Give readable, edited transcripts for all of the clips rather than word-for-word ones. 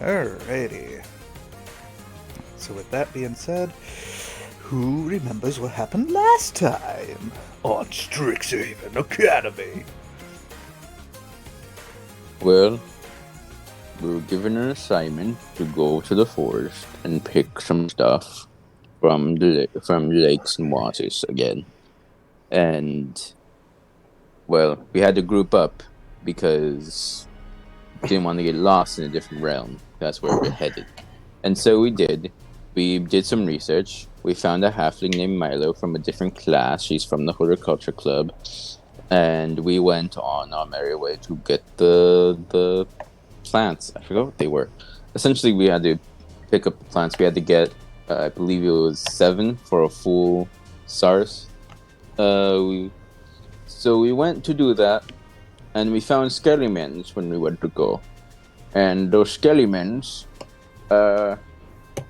Alrighty. So with that being said, who remembers what happened last time on Strixhaven Academy? Well, we were given an assignment to go to the forest and pick some stuff from the lakes and waters again. And, well, we had to group up because we didn't want to get lost in a different realm. That's where we're headed. And so we did. We did some research. We found a halfling named Milo from a different class. She's from the Horticulture Club. And we went on our merry way to get the plants. I forgot what they were. Essentially, we had to pick up the plants. We had to get, I believe it was 7 for a full SARS. So we went to do that, and we found skellimens when we went to go. And those skellimens were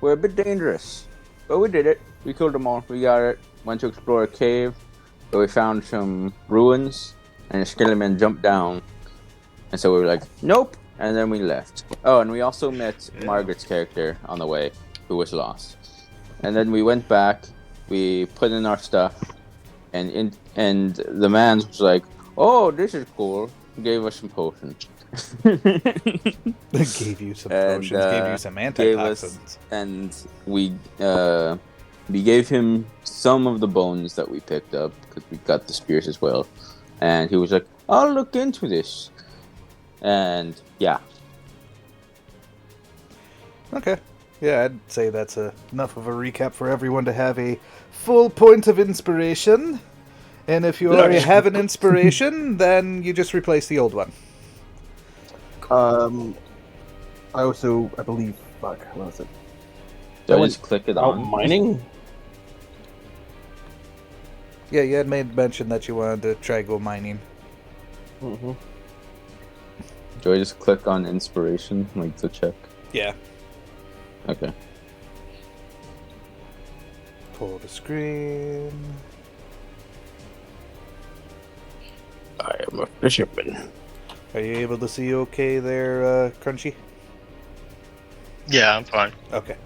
a bit dangerous. But we did it. We killed them all. We got it. Went to explore a cave, where we found some ruins, and the skeleman jumped down. And so we were like, nope. And then we left. Oh, and we also met Margaret's character on the way, who was lost. And then we went back, we put in our stuff, and the man was like, oh, this is cool. He gave us some potions. Gave you some potions, gave you some antitoxins. And we gave him some of the bones that we picked up, because we got the spears as well. And he was like, I'll look into this. And yeah. Okay. Yeah, I'd say that's enough of a recap for everyone to have a full point of inspiration. And if you already have an inspiration, then you just replace the old one. I believe, what was it? Do I just click it on? Mining? Yeah, you had made mention that you wanted to try go mining. Mm-hmm. Do I just click on inspiration, like to check? Yeah. Okay. Pull the screen. I am a fisherman. Are you able to see okay there, Crunchy? Yeah, I'm fine. Okay.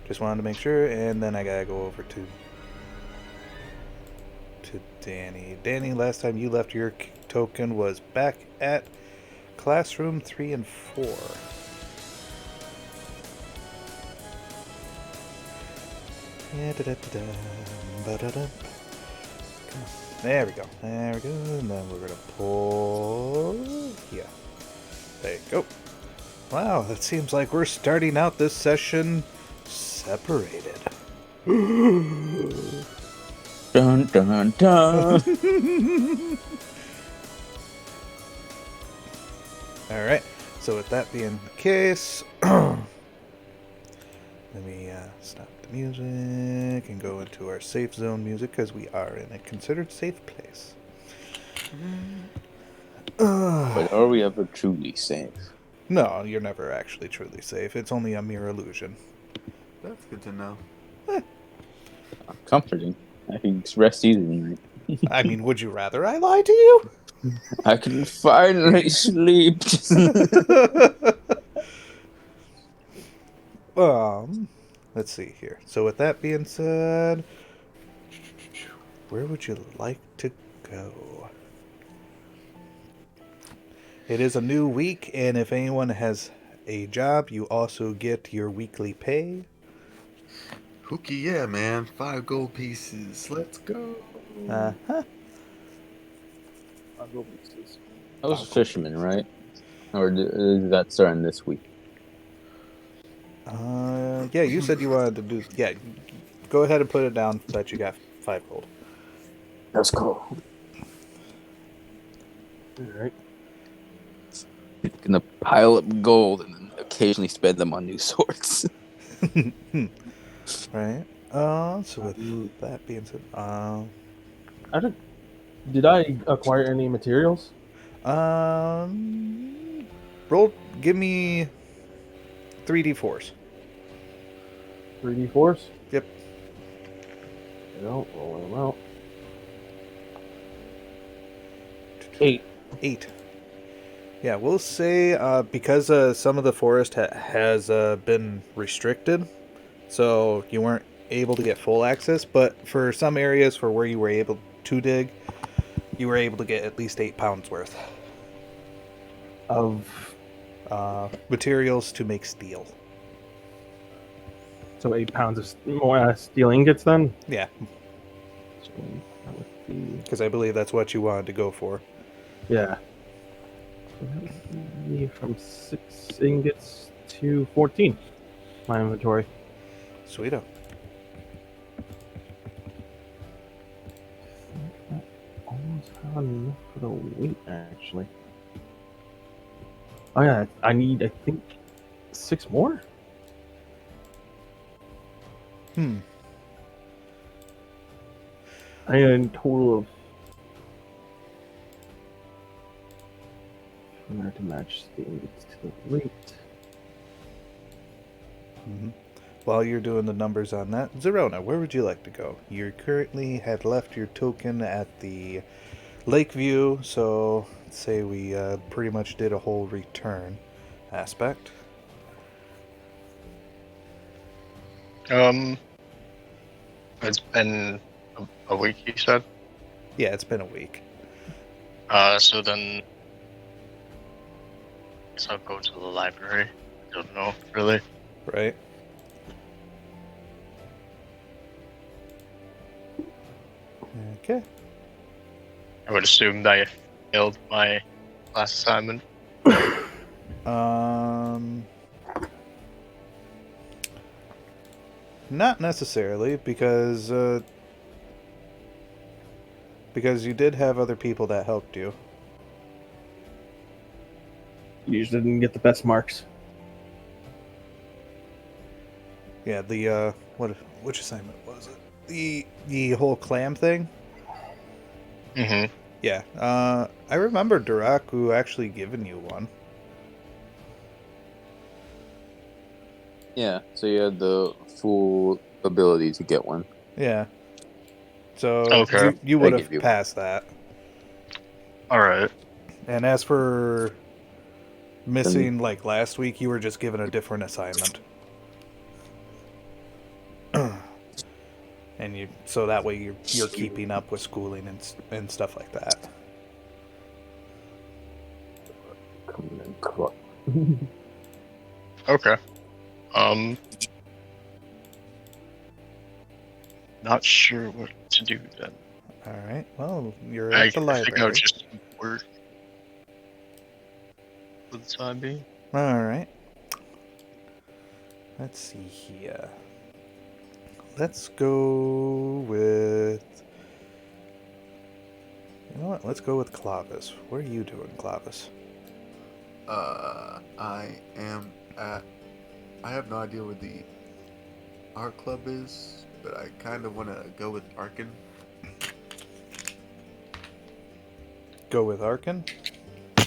Just wanted to make sure, and then I gotta go over to Danny. Danny, last time you left your token was back at classroom 3 and 4. Come on. There we go. And then we're gonna pull. Yeah. There you go. Wow, that seems like we're starting out this session separated. Dun dun dun. Alright, so with that being the case, let me stop the music and go into our safe zone music, because we are in a considered safe place. But are we ever truly safe? No, you're never actually truly safe. It's only a mere illusion. That's good to know. Comforting. I can rest easy tonight. I mean, would you rather I lie to you? I can finally sleep. Let's see here. So with that being said, where would you like to go? It is a new week, and if anyone has a job, you also get your weekly pay. Hooky, yeah, man. 5 gold pieces. Let's go. Uh-huh. 5 gold pieces. I was a fisherman, right? Or is that starting this week? Yeah, you said you wanted to do... Yeah, go ahead and put it down that you got 5 gold. That's cool. Alright. Gonna pile up gold and then occasionally spend them on new swords. Right. So with that being said, Did I acquire any materials? roll. Give me 3d4s. 3d4s? Yep. No, roll them out. 8. 8. Yeah, we'll say because some of the forest has been restricted, so you weren't able to get full access. But for some areas for where you were able to dig, you were able to get at least 8 pounds worth Of materials to make steel. so 8 pounds of more steel ingots then. Yeah, So that would be because I believe that's what you wanted to go for. yeah. So that would be from 6 ingots to 14. My inventory. Sweeto. Almost have enough for the weight actually. Oh yeah, I need I think 6 more. I need a total of to match the ingots to the weight. While you're doing the numbers on that, Zarona, where would you like to go? You currently had left your token at the Lakeview, so let's say we pretty much did a whole return aspect. It's been a week, you said? Yeah, it's been a week. So then I guess I'll go to the library. I don't know, really. Right? Okay. I would assume that I failed my class assignment. Not necessarily, because you did have other people that helped you. You usually didn't get the best marks. Yeah, the which assignment was it? The whole clam thing? Mm-hmm. Yeah. I remember Doraku actually giving you one. Yeah, so you had the full ability to get one. Yeah. So Okay. you I would give have you passed that. Alright. And as for missing like last week, you were just given a different assignment. And so that way you're keeping up with schooling and stuff like that. Coming in clutch. Okay. Not sure what to do then. All right. Well, you're I at the think I library. would just work for the time being. All right. Let's see here. Let's go with... You know what? Let's go with Clovus. What are you doing, Clovus? I am at. I have no idea where the art club is, but I kind of want to go with Arkin. Go with Arkin?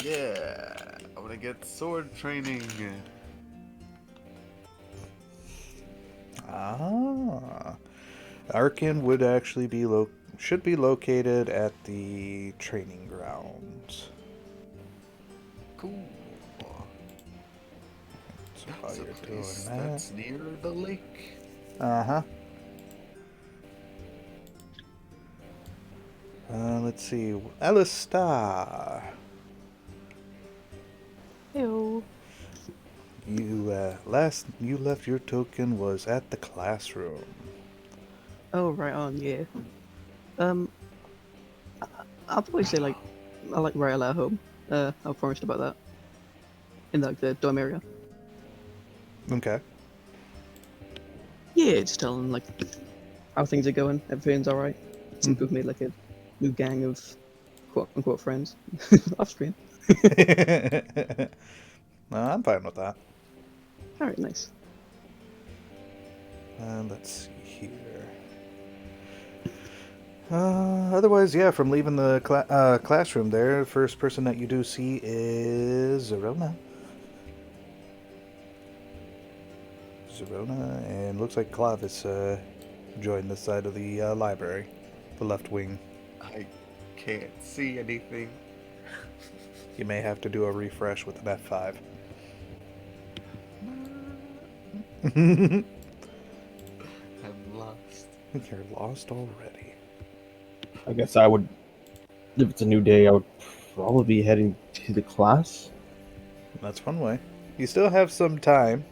Yeah, I want to get sword training. Ah. Arkin would actually be should be located at the training grounds. Cool. So while That's a you're place doing that... that's near the lake. Uh-huh. Let's see. Alistair. Heyo. You left your token was at the classroom. Oh, right on, yeah. I'll probably say, like, I like Ryota at home. I promised about that. In, like, the dorm area. Okay. Yeah, just tell them, like, how things are going. Everything's alright. Seems we've made, like, a new gang of quote-unquote friends. Off screen. No, I'm fine with that. Alright, nice. Let's see here. Otherwise, yeah, from leaving the classroom there, the first person that you do see is Zarona. And looks like Clovis joined this side of the library, the left wing. I can't see anything. You may have to do a refresh with an F5. I'm lost. You're lost already. I guess I would, if it's a new day, I would probably be heading to the class. That's one way. You still have some time.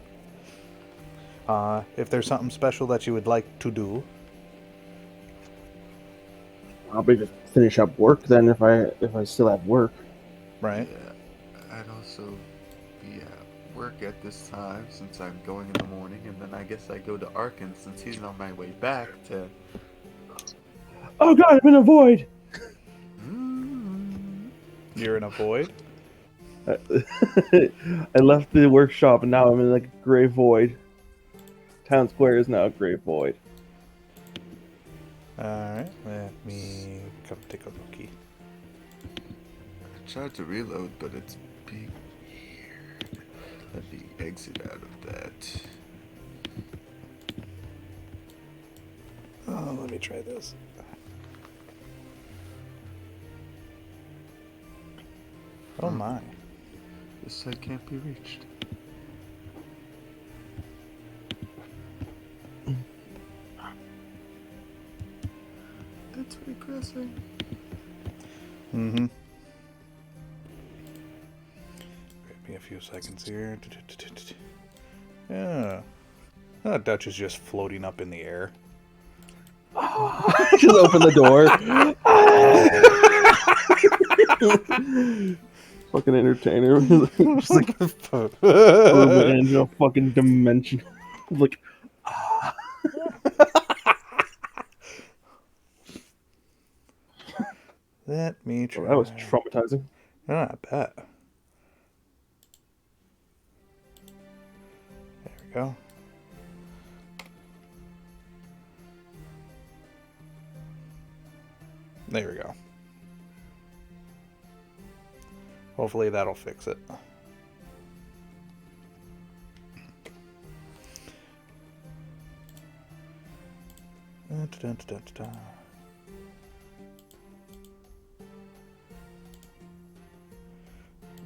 If there's something special that you would like to do. I'll be just finish up work then if I still have work. Right? Yeah, I'd also be at work at this time since I'm going in the morning, and then I guess I go to Arkin since he's on my way back to. Oh god, I'm in a void! You're in a void? I left the workshop and now I'm in like a gray void. Town square is now a gray void. Alright, let me come take a lookie. I tried to reload, but it's being weird. Let me exit out of that. Oh, let me try this. Oh my. This site can't be reached. It's regressing. Mm-hmm. Give me a few seconds here. Yeah. Oh, Dutch is just floating up in the air. Just open the door. Fucking entertainer. Just like urban angel fucking dimension. Like Let me try. that was traumatizing. Oh, I bet. There we go. There we go. Hopefully that'll fix it.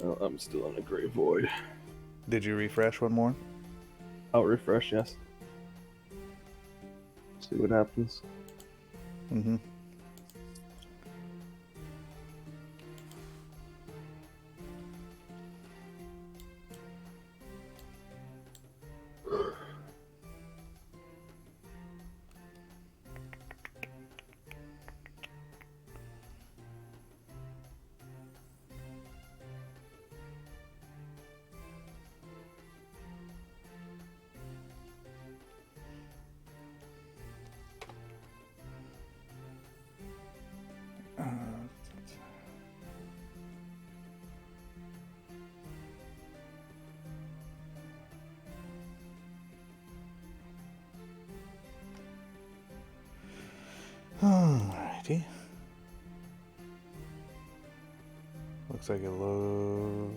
Oh, I'm still in a gray void. Did you refresh one more? I'll refresh, yes. See what happens. Mm-hmm. Alrighty. Looks like it low.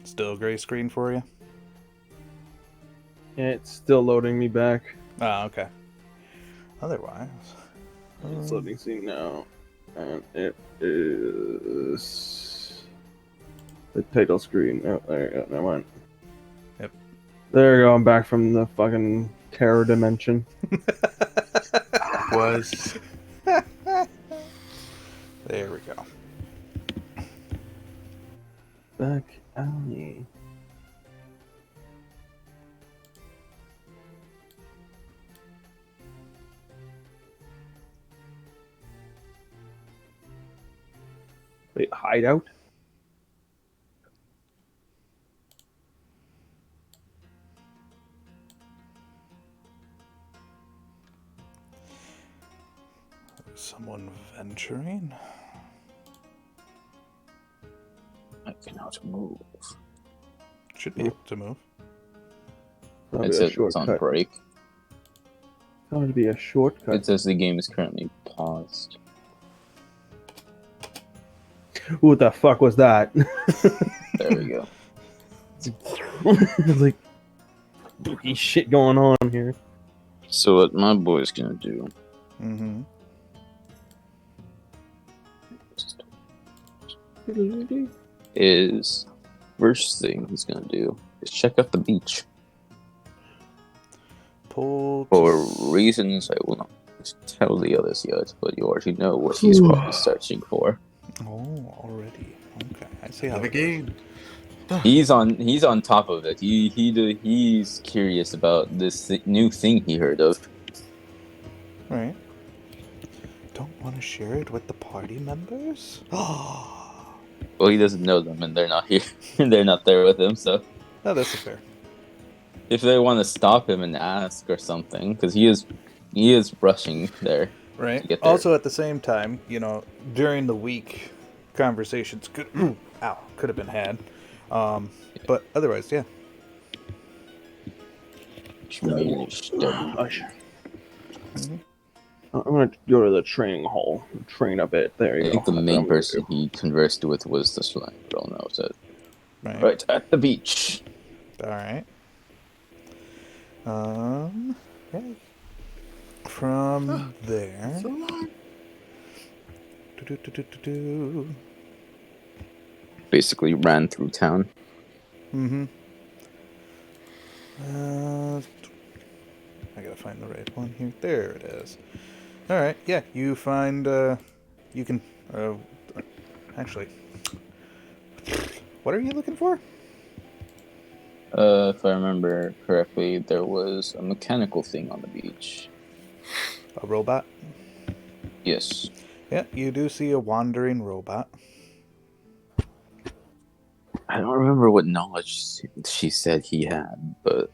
Still a gray screen for you? Yeah, it's still loading me back. Oh, okay. Otherwise. It's loading scene now. And it is the title screen. Oh, there you go. Never mind. Yep. There you go. I'm back from the fucking terror dimension. Was. There we go. Back alley. Wait, hideout? Someone venturing? I cannot move. Should be able to move. Probably It a says it's on shortcut. break. That would be a shortcut. It says the game is currently paused. What the fuck was that? There we go. Like, spooky shit going on here. So what my boy's gonna do Mm-hmm. is first thing he's gonna do is check out the beach. Pull. For reasons I will not tell the others yet, but you already know what he's probably searching for. Oh, already. Okay, I see how Have a it is. game. He's on top of it. He's curious about this new thing he heard of. Right. Don't want to share it with the party members? Oh, Well, he doesn't know them, and they're not here. They're not there with him. So no, this is fair. if they want to stop him and ask or something, because he is rushing there. Right. To get there. Also, at the same time, during the week, conversations could have been had. But otherwise, yeah. I'm gonna go to the training hall, train a bit. There you I go. think the That's what main I'm gonna person do. he conversed with was the Slang Girl knows it. Right. At the beach. All right. Yeah. From there. It's alive. Do-do-do-do-do-do. Basically ran through town. Mm-hmm. I gotta find the right one here. There it is. All right. Yeah, you find. You can. Actually, what are you looking for? If I remember correctly, there was a mechanical thing on the beach. A robot. Yes. Yeah, you do see a wandering robot. I don't remember what knowledge she said he had, but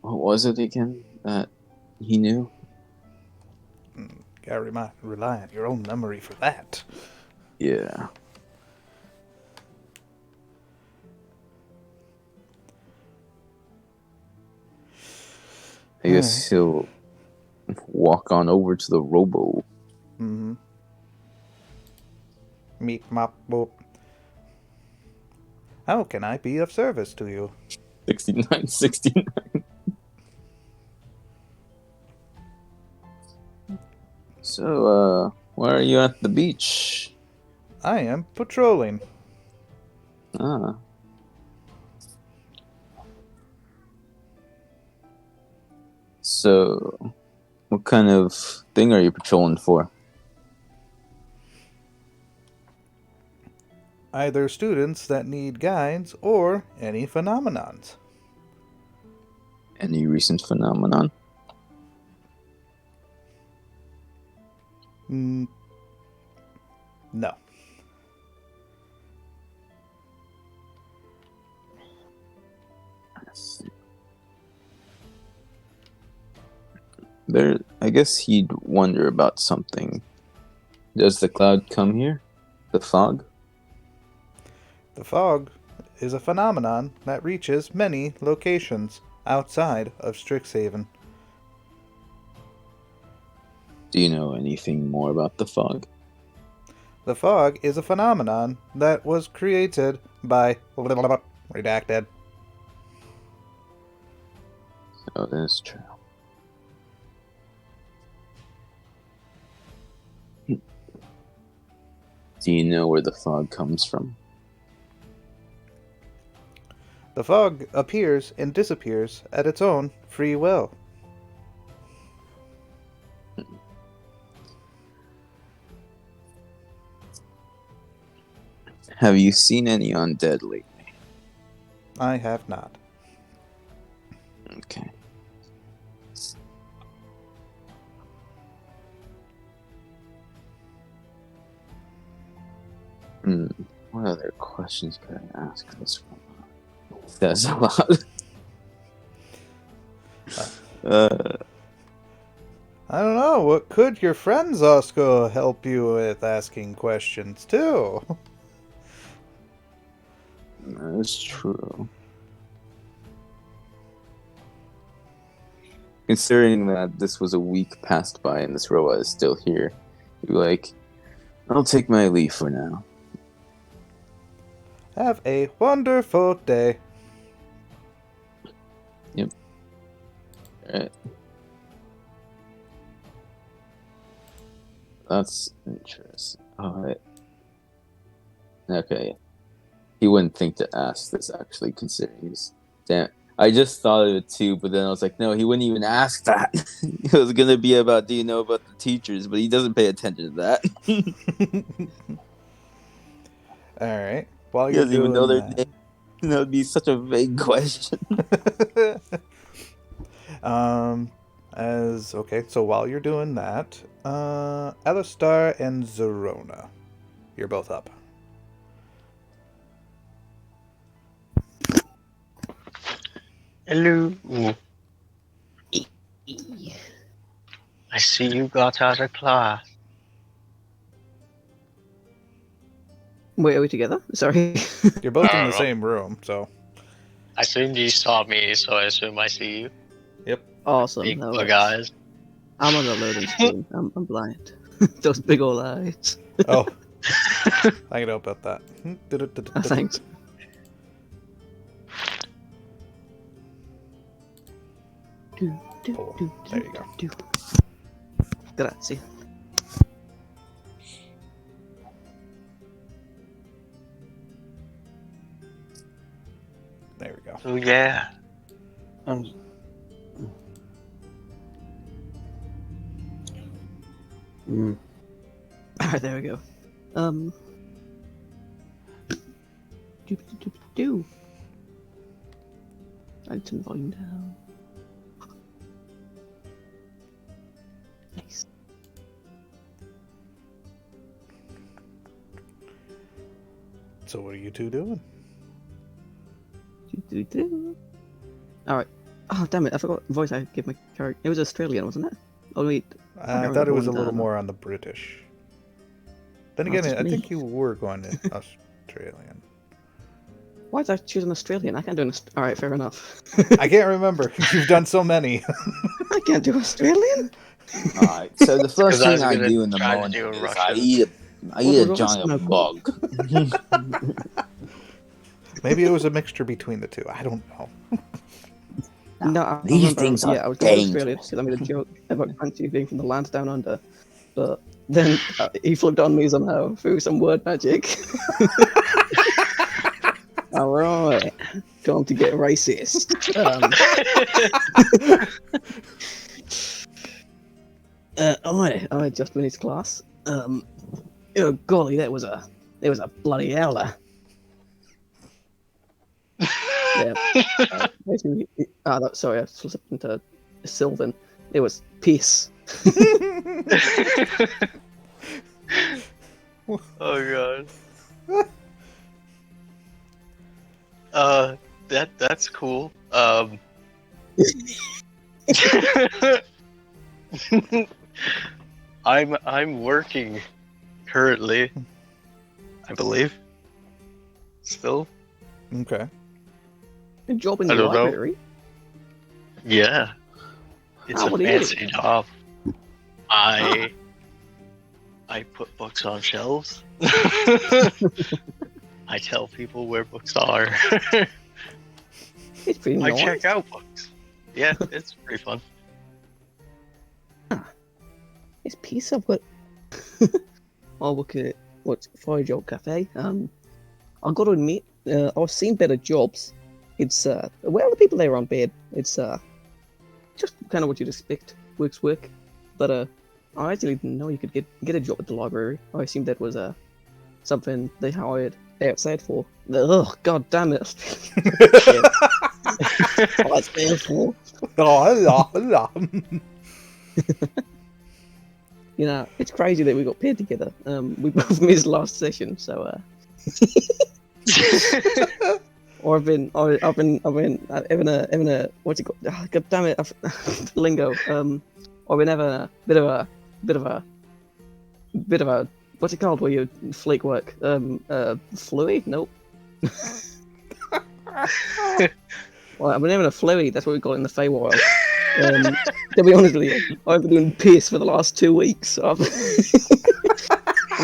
what was it again that he knew? Gotta rely on your own memory for that. Yeah. I guess he'll walk on over to the robo. Mm-hmm. Meep mop boop. How can I be of service to you? 69. So, why are you at the beach? I am patrolling. Ah. So, what kind of thing are you patrolling for? Either students that need guides or any phenomenons. Any recent phenomenon? No. I guess he'd wonder about something. Does the cloud come here? The fog? The fog is a phenomenon that reaches many locations outside of Strixhaven. Do you know anything more about the fog? The fog is a phenomenon that was created by redacted. Oh, that's true. Do you know where the fog comes from? The fog appears and disappears at its own free will. Have you seen any undead lately? I have not. Okay. What other questions could I ask this one? That's a lot. I don't know. What could your friend Zosko help you with asking questions too? That's true. Considering that this was a week passed by and this robot is still here, you're like, I'll take my leave for now. Have a wonderful day. Yep. Alright. That's interesting. Alright. Okay. He wouldn't think to ask this, actually, considering he's... Damn. I just thought of it too, but then I was like, no, he wouldn't even ask that. It was going to be about, do you know about the teachers? But he doesn't pay attention to that. All right. While He you're doesn't even doing know their that, name. That would be such a vague question. so while you're doing that, Alistair and Zarona, you're both up. Hello. I see you got out of class. Wait, are we together? Sorry. You're both I in don't the know. same room, so. I assumed you saw me, so I assume I see you. Yep. Awesome. Big No bug worries. eyes. I'm on the loading screen. I'm blind. Those big old eyes. Oh. I know about that. Thanks. Oh, there you go. Grazie. There we go. So yeah. Alright, there we go. Do. I turn the volume down. Nice. So what are you two doing? Alright. Oh, damn it, I forgot the voice I gave my character. It was Australian, wasn't it? Oh, wait. I thought it was a little more on the British. Then Oh, again, it's I me. think you were going to Australian. Why did I choose an Australian? I can't do an Alright, fair enough. I can't remember. You've done so many. I can't do Australian? Alright, so the first 'Cause I was thing I gonna do in the try to morning do a is Russian. I eat a giant bug. Maybe it was a mixture between the two. I don't know. No, I These remember, things are yeah, I was going to dangerous. Australia because I made a joke about Francie being from the lands down under, but then he flipped on me somehow through some word magic. Alright, time to get racist. I just finished class. Oh golly, that was a bloody howler. Yeah. Basically, sorry, I slipped into Sylvan. It was peace. Oh god. That's cool. I'm working currently, I believe. Still. Okay. A job in I the don't know. library. Yeah. It's a what do you do? fancy job. I put books on shelves. I tell people where books are. It's pretty I nice. check out books. Yeah, it's pretty fun. It's peace. I've got. I'll work at what's Fire Job Cafe. I've got to admit, I've seen better jobs. It's well, the people there aren't bad. It's just kind of what you'd expect. Work's work, but I actually didn't know you could get a job at the library. I assumed that was something they hired outside for. Oh god damn it! Oh, that's awful. You know, it's crazy that we got paired together. We both missed last session, so or I've been having a what's it called? Oh, god damn it, lingo. Or been having a bit of a what's it called where you flake work? Fluey? Nope. Well, I've been having a fluey. That's what we call it in the Feywild. To be honest with you, I've been doing piss for the last 2 weeks. So I'm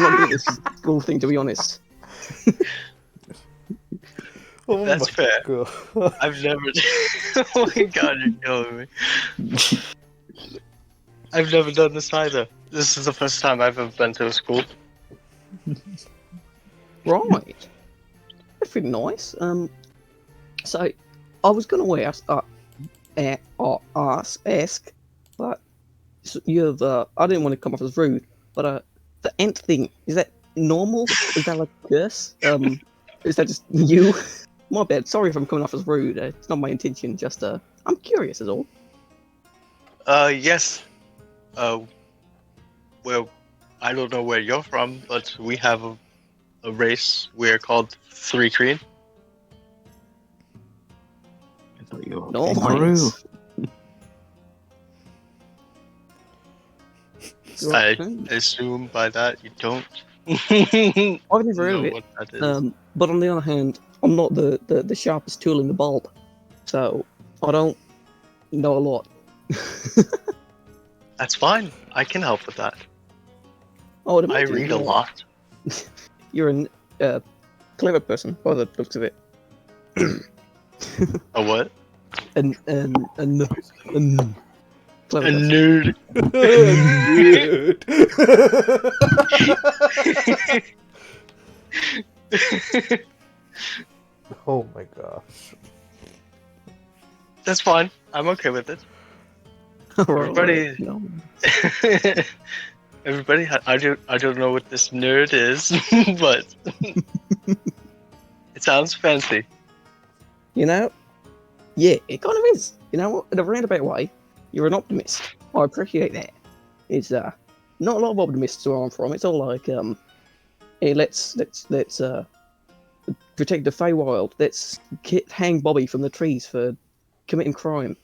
not doing this school thing, to be honest. Oh That's my fair. God. I've never. Oh my god, you're killing me. I've never done this either. This is the first time I've ever been to a school. Right. That's pretty nice. So I was going to ask, but you've. I didn't want to come off as rude, but the ant thing, is that normal? Is that like a curse? Is that just you? My bad. Sorry if I'm coming off as rude. It's not my intention. Just I'm curious, is all. Yes. Well, I don't know where you're from, but we have a race. We're called Three Green. I thought you were No, Maru. I assume by that you don't. I've never heard of know it. what that is. But on the other hand, I'm not the sharpest tool in the bulb, so I don't know a lot. That's fine. I can help with that. Oh, I read a lot. You're a clever person, by the looks of it. A what? Clever A person. nerd. Dude. Oh my gosh. That's fine. I'm okay with it. Everybody, No. everybody. I don't know what this nerd is, but it sounds fancy. You know? Yeah, it kind of is. You know what? In a roundabout way, you're an optimist. I appreciate that. It's not a lot of optimists where I'm from. It's all like hey, let's protect the Feywild. Let's hang Bobby from the trees for committing crime.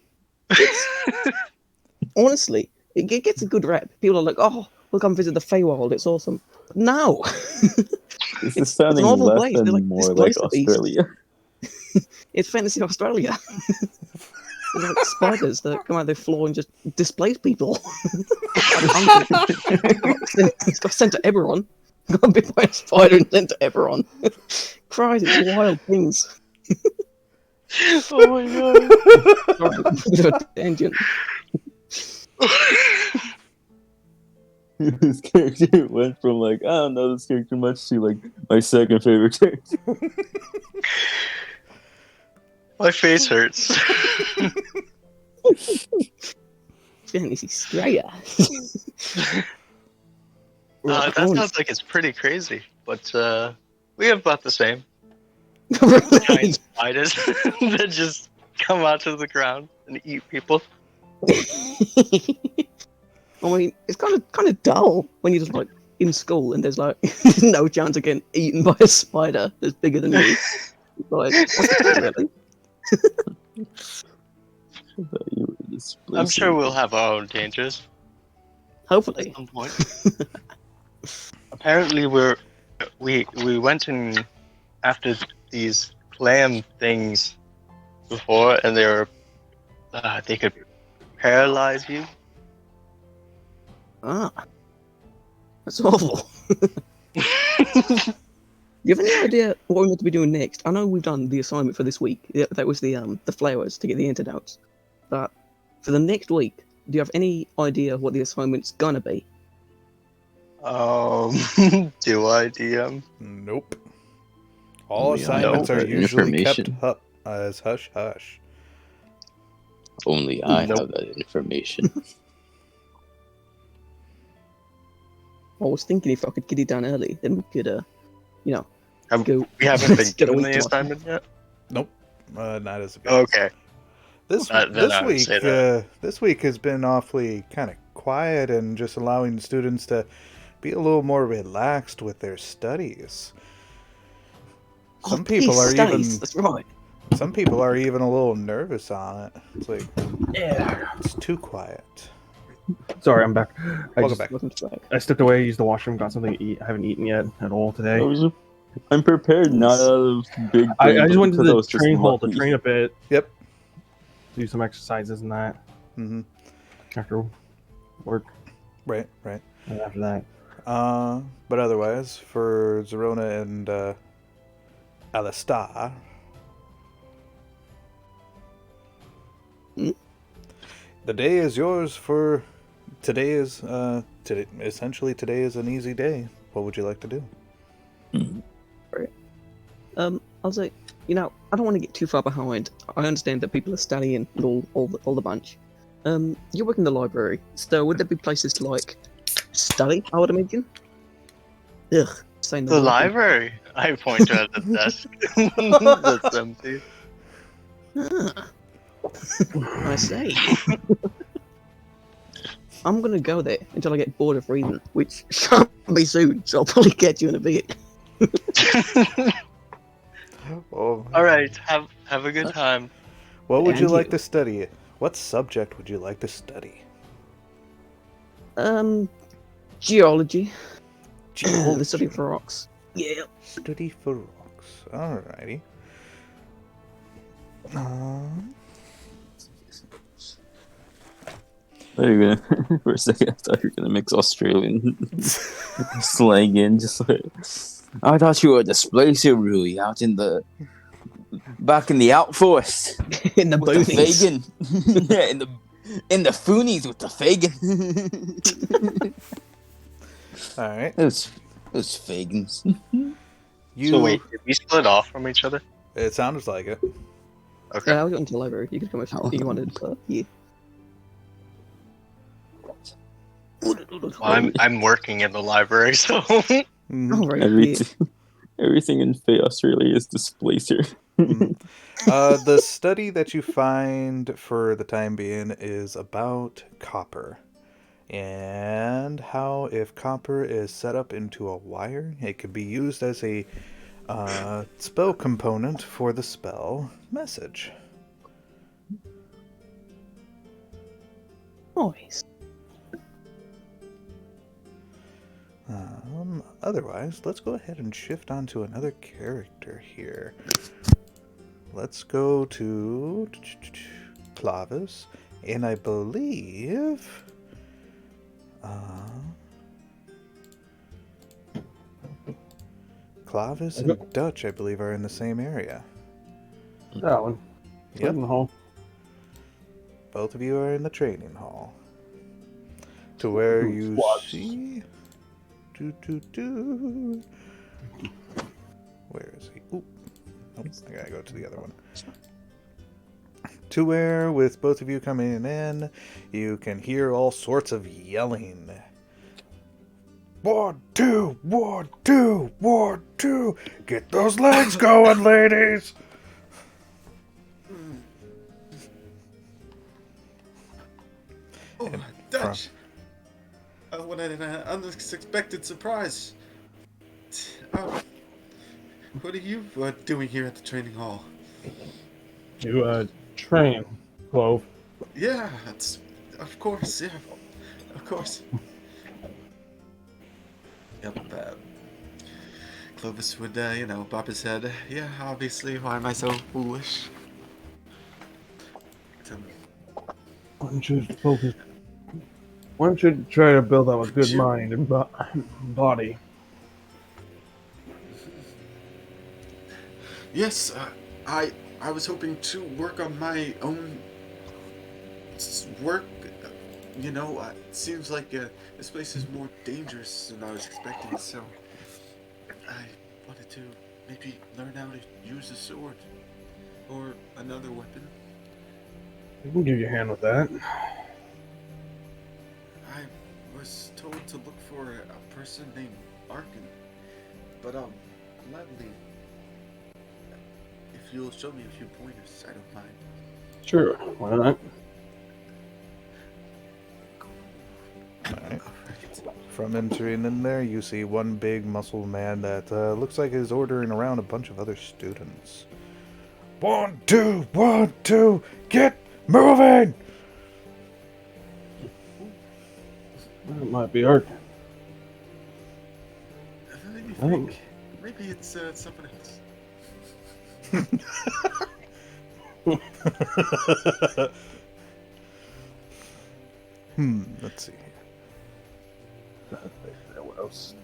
Honestly, it gets a good rap. People are like, "Oh, we'll come visit the Feywild. It's awesome." No, This it's is sounding an awful less place. and They're like, more like displace the beast. Australia. It's fantasy Australia. There's like spiders that come out their floor and just displace people. Got sent to Eberron. Got bit by a spider and sent to Eberron. Christ, it's wild things. Oh my god. Sorry, bit of a tangent. This character went from like, I don't know this character much to like my second favorite character. My face hurts. Fantasy Australia. That sounds like it's pretty crazy, but we have about the same. Really? Giant spiders that just come out of the ground and eat people. I mean, it's kind of dull when you're just like in school and there's like no chance of getting eaten by a spider that's bigger than you. Like, what's the point, really? I'm sure we'll have our own dangers Hopefully. at some point. Apparently, we went in after these clam things before, and they could paralyze you. Ah, that's awful. Do you have any idea what we want to be doing next? I know we've done the assignment for this week. That was the flowers to get the antidotes. But for the next week, do you have any idea what the assignment's gonna be? Do I, DM? Nope. All Only I assignments have are that usually kept information. up as hush hush. Only I Nope. have that information. I was thinking if I could get it done early, then we could, go. We haven't been Get a given week the to- assignment yet. Not as of yet. Okay. This Then this I would week say that. this week has been awfully kind of quiet and just allowing students to be a little more relaxed with their studies. Some people are even That's right. some people are even a little nervous on it. It's like Yeah. it's too quiet. Sorry, I'm back. Welcome back. Welcome back. I stepped away, used the washroom, got something to eat. I haven't eaten yet at all today. I'm prepared, not out of big. I brain, just but went to because I the was just train hall to lucky. train a bit, Yep. do some exercises and that Mm-hmm. after work. Right. And after that, But otherwise, for Zarona and Alistair, Hmm? the day is yours. For today is today. Essentially, today is an easy day. What would you like to do? Very I was like, I don't want to get too far behind. I understand that people are studying and all the bunch. You work in the library, so would there be places to like study? I would imagine. Ugh, saying The word. library. I point to the desk. That's empty. Ah, I see. I'm gonna go there until I get bored of reading, which shan't be soon. So I'll probably catch you in a bit. Oh, All right. Have a good time. what would you And like you. to study? What subject would you like to study? Geology. The Geology. study for rocks. Yeah. Study for rocks. Alrighty. Are you gonna for a second? I thought you were gonna mix Australian slang in, just like I thought you were a displacer really out in the back in the outforest In the with the boonies. Fagin. Yeah, in the Foonies with the Fagin. Alright. Those Fagins. You. So wait, did we split off from each other? It sounds like it. Okay. Yeah, I was going to the library. You could come if you wanted. Yeah. Well, I'm working in the library, so Mhm. All right. Yeah. Everything in Australia is displacer. The study that you find for the time being is about copper. And how, if copper is set up into a wire, it could be used as a spell component for the spell message. Nice. Otherwise, let's go ahead and shift on to another character here. Let's go to Clovus, and I believe Clovus and Dutch, I believe, are in the same area. That one. Yep, In the hall. both of you are in the training hall. To where you Squads. see... Where is he? Ooh. Nope, I gotta go to the other one. To where, with both of you coming in, you can hear all sorts of yelling. 1, 2, 1, 2, 1, 2. Get those legs going, ladies! Oh, And Dutch! What an unexpected surprise. What are you doing here at the training hall? You train, Clove. Yeah, of course, yeah. Of course. Yep, Clovis would, bob his head. Yeah, obviously, why am I so foolish? Why don't you focus? Why don't you try to build up a good Sure. mind and body? Yes, I was hoping to work on my own work. It seems like this place is more dangerous than I was expecting, so I wanted to maybe learn how to use a sword or another weapon. I can give you a hand with that. I was told to look for a person named Arkin, but I'll gladly, if you'll show me a few pointers, I don't mind. Sure, why not? Alright. Alright. From entering in there, you see one big muscle man that looks like he's ordering around a bunch of other students. 1, 2, 1, 2, get moving! That might be Art. Let me Oh. think. Maybe it's someone else. Let's see. What else?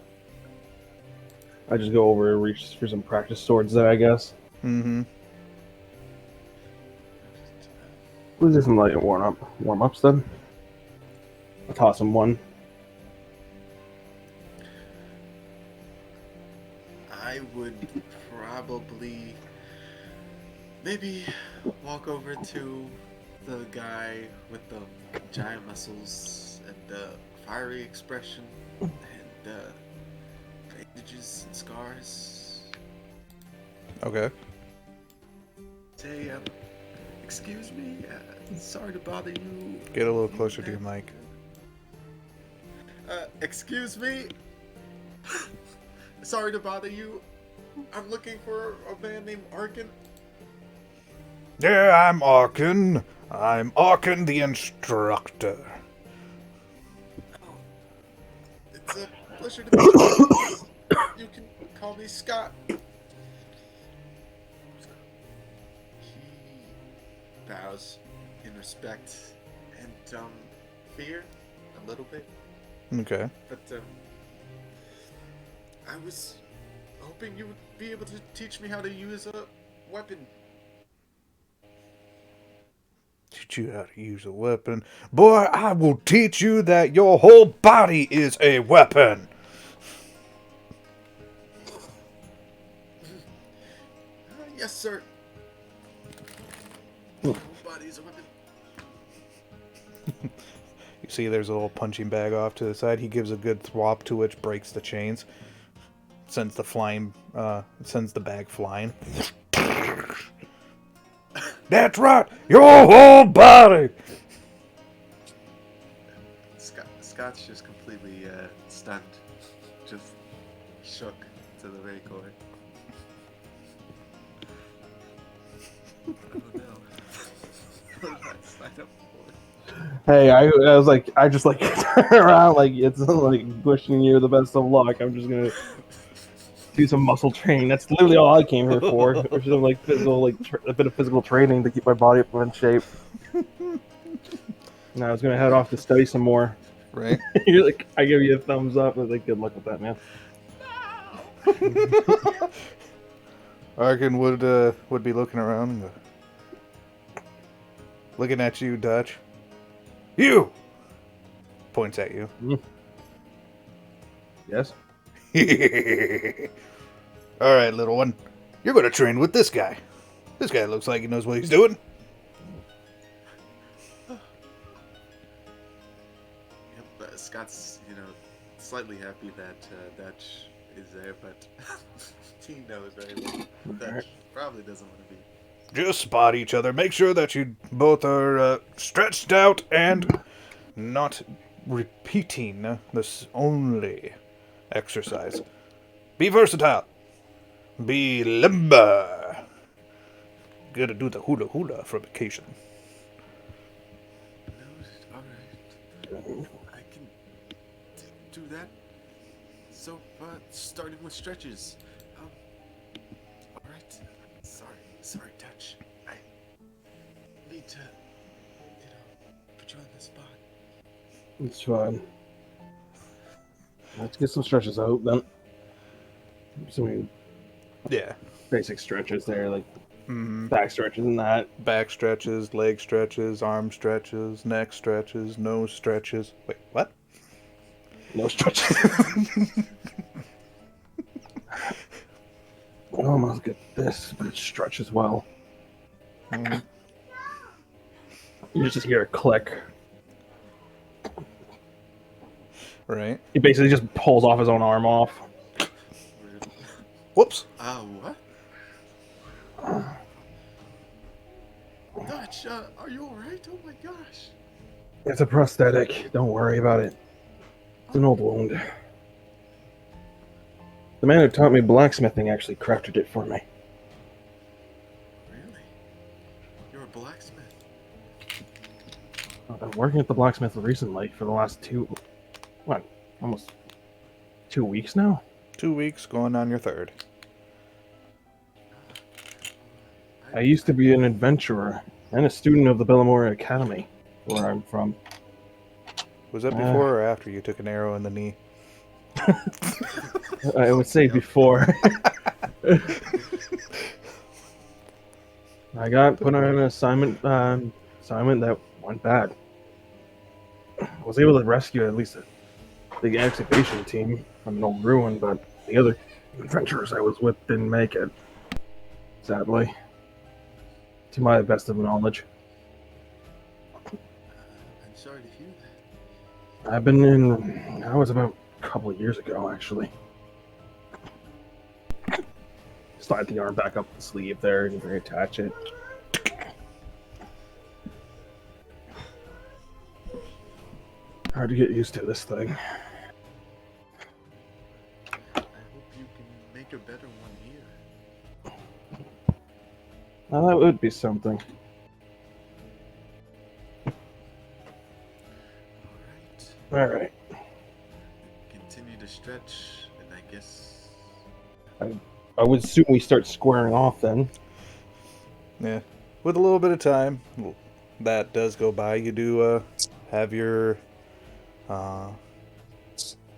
I just go over and reach for some practice swords there, I guess. Mm-hmm. We'll do some light warm-ups then. I'll toss him one. I would would probably maybe walk over to the guy with the giant muscles and the fiery expression and bandages and scars. Okay. Say, excuse me, sorry to bother you. Get a little closer to your mic. Excuse me? Sorry to bother you. I'm looking for a man named Arkin. Yeah, I'm Arkin. I'm Arkin the instructor. Oh, it's a pleasure to meet you. You can call me Scott. He bows in respect and fear a little bit. Okay. But I was hoping you would be able to teach me how to use a weapon. Teach you how to use a weapon. Boy, I will teach you that your whole body is a weapon. Yes, sir. My whole body is a weapon. You see there's a little punching bag off to the side. He gives a good thwop to which breaks the chains. Sends the bag flying. That's right! Your whole body! Scott's just completely stunned. Just shook to the very core. I don't know. What did I sign up for? Hey, I was like, I just like turn around like it's like wishing you the best of luck. I'm just gonna do some muscle training. That's literally all I came here for. Or some like physical, like a bit of physical training to keep my body up in shape. And I was gonna head off to study some more. Right? You're like, I give you a thumbs up. I was like, good luck with that, man. Arkin would be looking around and go, looking at you, Dutch. You! Points at you. Yes. Alright, little one. You're gonna train with this guy. This guy looks like he knows what he's doing. Yep, Scott's, slightly happy that Dutch is there, but he knows very well Dutch probably doesn't want to be. Just spot each other. Make sure that you both are stretched out and not repeating this only exercise. Be versatile. Be limber. Gotta do the hula hula for vacation. Alright. I can do that. So, starting with stretches. Alright. Sorry, Dutch. I need to, put you on the spot. It's fine. Let's get some stretches out then. Some Yeah. basic stretches there, like back stretches and that. Back stretches, leg stretches, arm stretches, neck stretches, nose stretches. Wait, what? No stretches. Almost get this, but it stretches well. You just hear a click. Right. He basically just pulls off his own arm off. Whoops. What? Dutch, are you alright? Oh my gosh. It's a prosthetic. Don't worry about it. It's an old wound. The man who taught me blacksmithing actually crafted it for me. Really? You're a blacksmith? I've been working at the blacksmith recently for the last almost 2 weeks now? 2 weeks, going on your third. I used to be an adventurer and a student of the Bellamora Academy, where I'm from. Was that before or after you took an arrow in the knee? I would say before. I got put on an assignment that went bad. I was able to rescue at least the excavation team from an old ruin, but the adventurers I was with didn't make it. Sadly. To my best of knowledge. I'm sorry to hear that. I was about a couple of years ago, actually. Slide the arm back up the sleeve there and reattach it. Hard to get used to this thing. I hope you can make a better one here. Well, that would be something. Alright. Continue to stretch, and I guess... I would assume we start squaring off then. Yeah. With a little bit of time, that does go by. You do have your...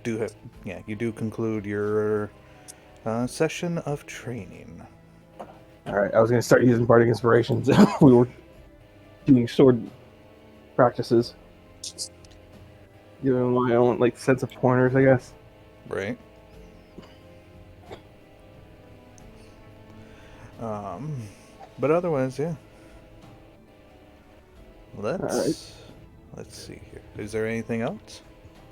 you do conclude your session of training. Alright, I was going to start using Bardic Inspirations if we were doing sword practices. Giving my own, sense of pointers, I guess. Right. But otherwise, yeah. Let's see here. Is there anything else?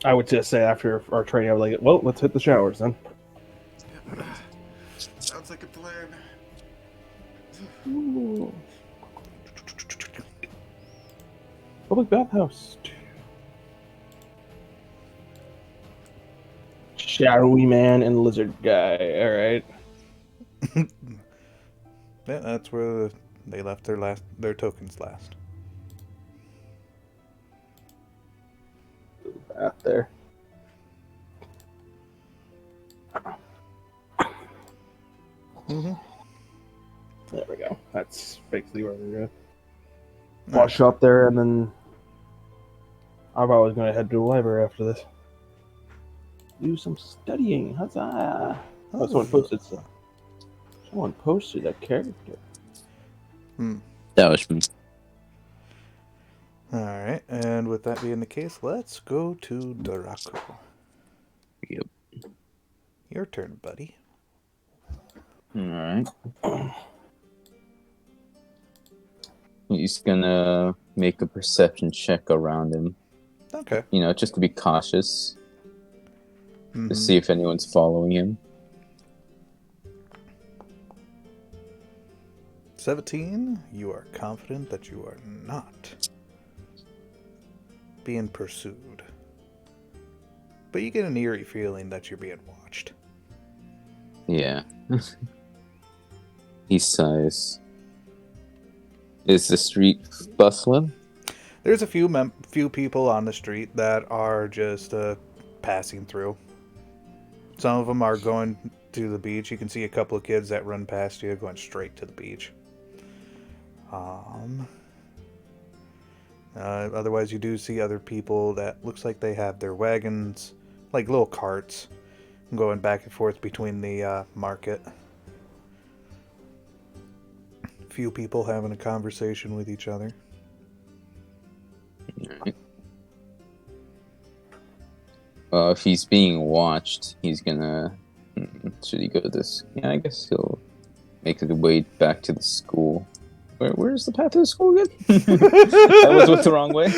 I would just say after our training, I would well, let's hit the showers then. Sounds like a plan. Ooh. Public bathhouse. Shadowy man and lizard guy. Alright. Yeah, that's where they left their tokens last. Bath there. Mm-hmm. There we go. That's basically where we're gonna wash up there, and then I'm always gonna head to the library after this. Do some studying. Huzzah! Oh, someone posted stuff. Someone posted a character. That was me. Alright, and with that being the case, let's go to Doraku. Yep. Your turn, buddy. Alright. He's gonna make a perception check around him. Okay. Just to be cautious. Mm-hmm. To see if anyone's following him. 17, you are confident that you are not being pursued. But you get an eerie feeling that you're being watched. Yeah. He sighs. Is the street bustling? There's a few people on the street that are just passing through. Some of them are going to the beach. You can see a couple of kids that run past you going straight to the beach. Otherwise, you do see other people that looks like they have their wagons, like little carts, going back and forth between the market. A few people having a conversation with each other. If he's being watched, he's gonna... Should he go to this? Yeah, I guess he'll make his way back to the school. Where's the path to the school again? I was with the wrong way.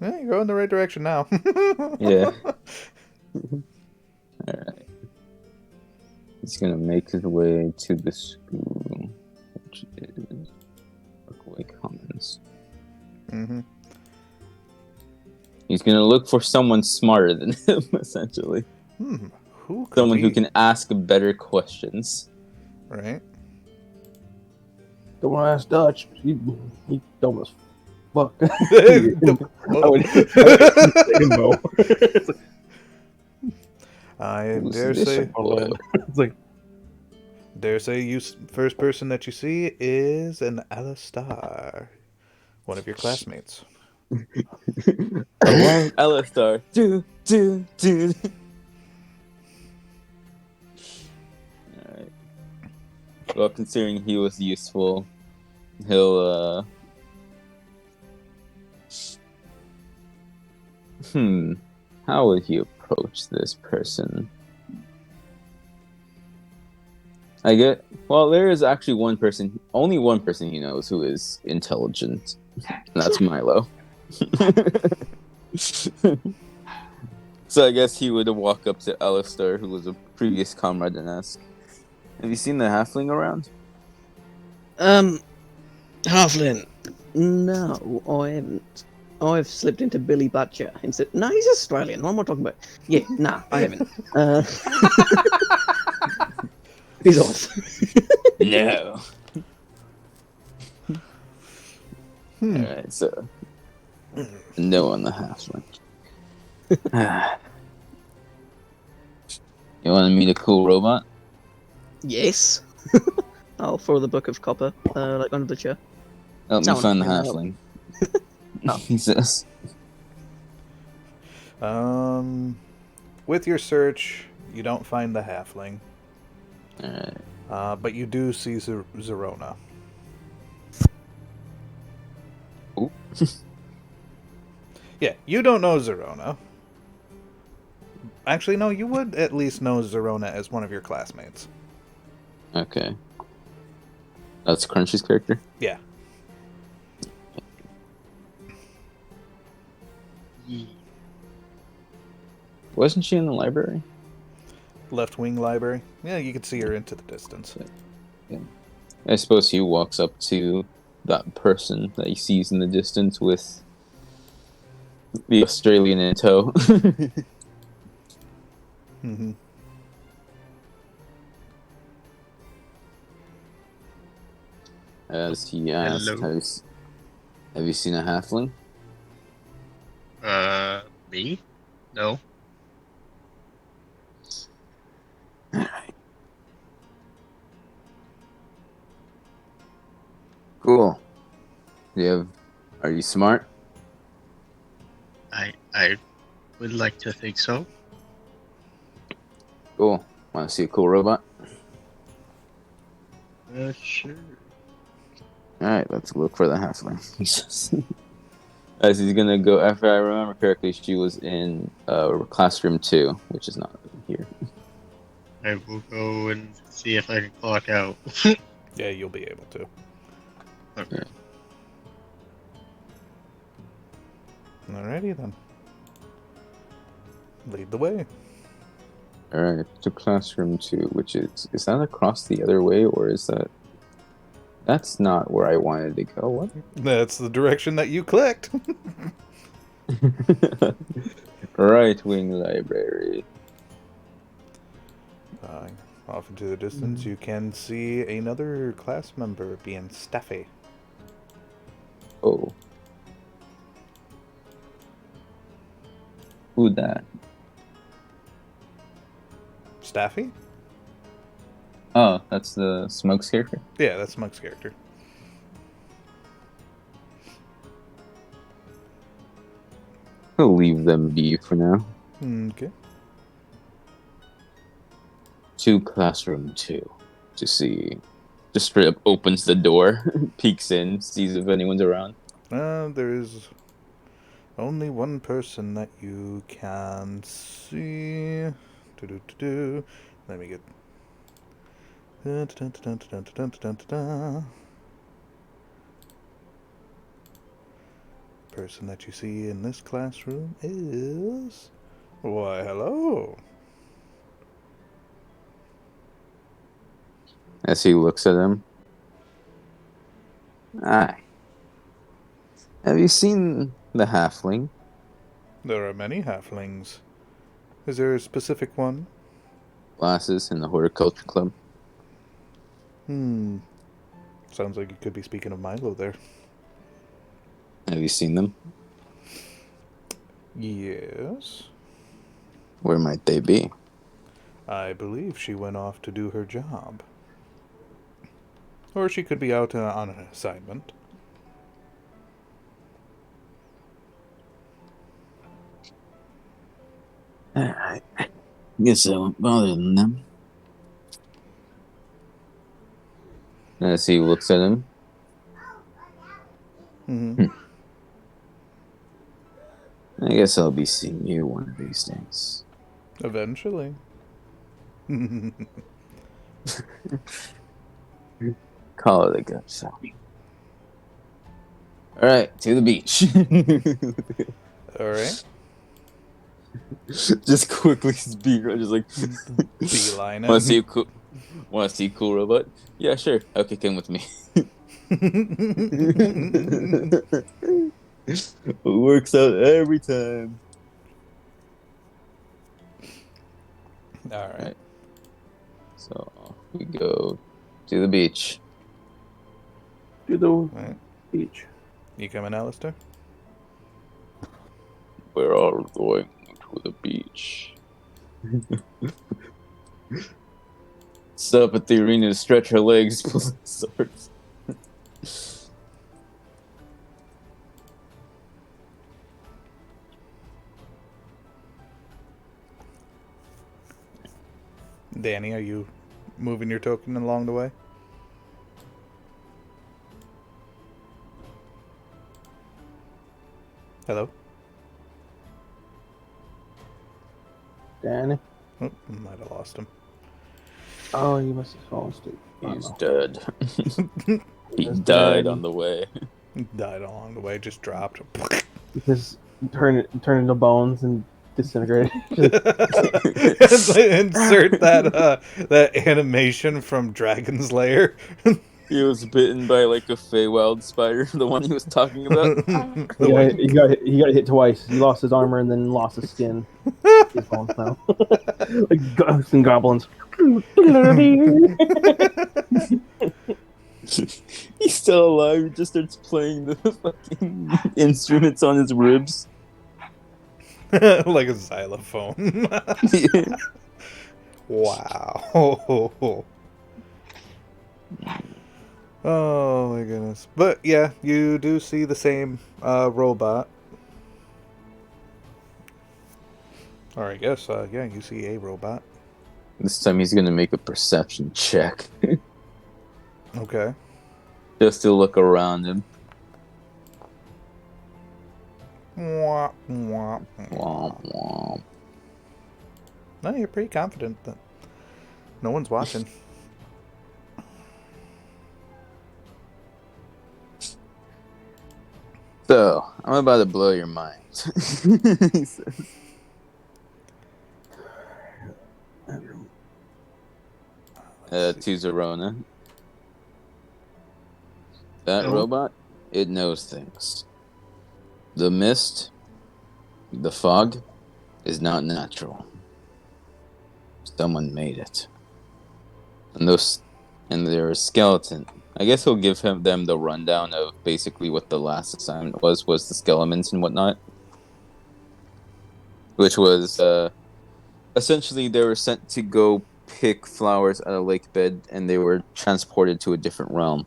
Yeah, you're going the right direction now. Yeah. Alright. He's gonna make his way to the school, which is Rockaway Commons. Mm-hmm. He's gonna look for someone smarter than him, essentially. Who could Someone be? who can ask better questions. Right. Don't want to ask Dutch. He dumb as fuck. I Who's dare this say, boy? It's like, first person that you see is an Alistair, one of your classmates. Alistair. Do. Alright. Well, considering he was useful, he'll, how would he approach approach this person? Well, there is actually only one person he knows who is intelligent, and that's Milo. So I guess he would walk up to Alistair, who was a previous comrade, and ask, "Have you seen the halfling around?" Halfling. No, I haven't. I've slipped into Billy Butcher and said, no, he's Australian. What am I talking about? Yeah, nah, I haven't. He's off. No. Alright, so no on the halfling. You want to meet a cool robot? Yes. I'll throw the book of copper, like under the chair. Help me Someone find the can help. halfling. He says. With your search, you don't find the halfling. Alright. But you do see Zarona. Ooh. Yeah, you don't know Zarona. Actually, no, you would at least know Zarona as one of your classmates. Okay. That's Crunchy's character? Yeah. Wasn't she in the library? Left wing library. Yeah, you can see her into the distance. Yeah. I suppose he walks up to that person that he sees in the distance with the Australian in tow. Mm-hmm. As he asks, Hello. have you seen a halfling? Me? No. Cool. Are you smart? I would like to think so. Cool. Want to see a cool robot? Sure. Alright, let's look for the halfling. As he's gonna go, if I remember correctly, she was in classroom 2, which is not here. I will go and see if I can clock out. Yeah, you'll be able to. Okay. Yeah. Alrighty then. Lead the way. Alright, to classroom 2, which is that across the other way, or is that... That's not where I wanted to go. What? That's the direction that you clicked. Right wing library. Off into the distance, you can see another class member being Staffy. Oh. Who that? Staffy? Oh, that's the Smokes character? Yeah, that's Mug's character. I'll leave them be for now. Okay. To classroom 2 to see. Just straight up opens the door, peeks in, sees if anyone's around. There is only one person that you can see. Let me get. Person that you see in this classroom is. Why, hello. As he looks at him. Aye. Have you seen the halfling? There are many halflings. Is there a specific one? Glasses in the horticulture club. Sounds like you could be speaking of Milo there. Have you seen them? Yes. Where might they be? I believe she went off to do her job. Or she could be out on an assignment. Alright. Guess I won't bother them. As he looks at him. I guess I'll be seeing you one of these days. Eventually. Call it a good shot. Alright, to the beach. Alright. Just quickly speed, right? Just like Beeline wanna see a it. cool robot? Yeah, sure. Okay, come with me. Works out every time. Alright. So we go to the beach. To the Alright. beach. You coming, Alistair? We're all going to the beach. Stop at the arena to stretch her legs, pull the swords. Danny, are you moving your token along the way? Hello? Danny? Oh, might have lost him. Oh, you must have fallen asleep. He's dead. He He's died dead. on the way. Died along the way, just dropped. Just turn into bones and disintegrate. Insert that animation from Dragon's Lair. He was bitten by like a Feywild spider, the one he was talking about. He got hit twice. He lost his armor and then lost his skin. His bones now. Like ghosts and goblins. He's still alive. He just starts playing the fucking instruments on his ribs. Like a xylophone. Wow. Oh my goodness. But yeah, you do see the same robot. Or I guess, yeah, you see a robot. This time he's gonna make a perception check. Okay. Just to look around him. Womp, womp. Womp womp. No, you're pretty confident that no one's watching. So, I'm about to blow your mind. He says. To Zarona. That Oh. robot, it knows things. The mist, the fog, is not natural. Someone made it. And they're a skeleton. I guess he'll give them the rundown of basically what the last assignment was the skeletons and whatnot. Which was, essentially they were sent to go pick flowers at a lake bed, and they were transported to a different realm.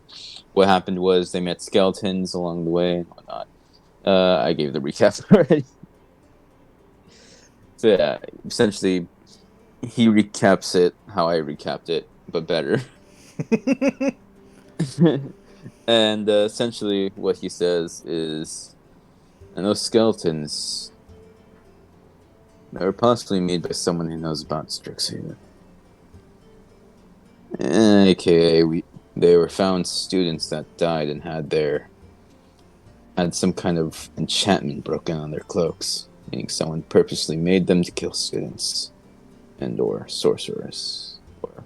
What happened was they met skeletons along the way and whatnot. I gave the recap already. So yeah, essentially, he recaps it how I recapped it, but better. And essentially what he says is, and those skeletons, they were possibly made by someone who knows about Strixhaven. AKA, they were found students that died and had some kind of enchantment broken on their cloaks, meaning someone purposely made them to kill students and or sorcerers, or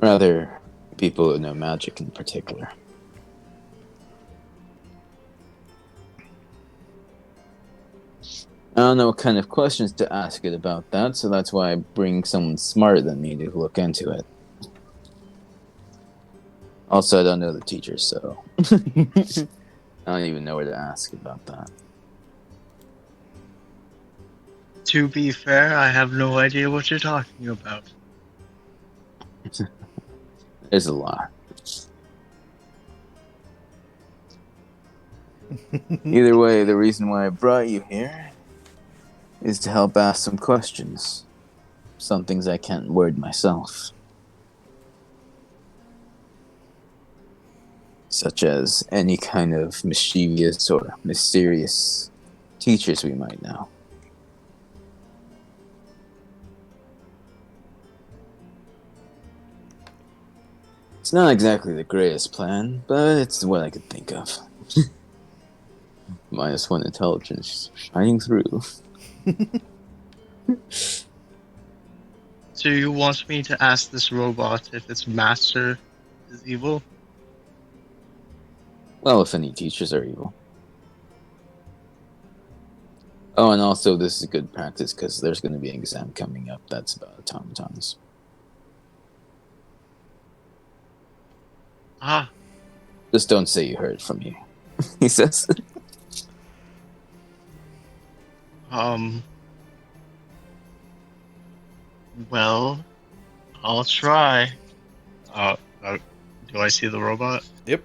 rather people who know magic in particular. I don't know what kind of questions to ask it about that, so that's why I bring someone smarter than me to look into it. Also, I don't know the teacher, so I don't even know where to ask about that. To be fair, I have no idea what you're talking about. There's a lot. Either way, the reason why I brought you here is to help ask some questions. Some things I can't word myself. Such as any kind of mischievous or mysterious teachers we might know. It's not exactly the greatest plan, but it's what I could think of. -1 intelligence shining through. So you want me to ask this robot if its master is evil? Well, if any teachers are evil. Oh, and also this is good practice because there's going to be an exam coming up that's about automatons. Ah, Just don't say you heard from me, he says. Well, I'll try. Do I see the robot? Yep.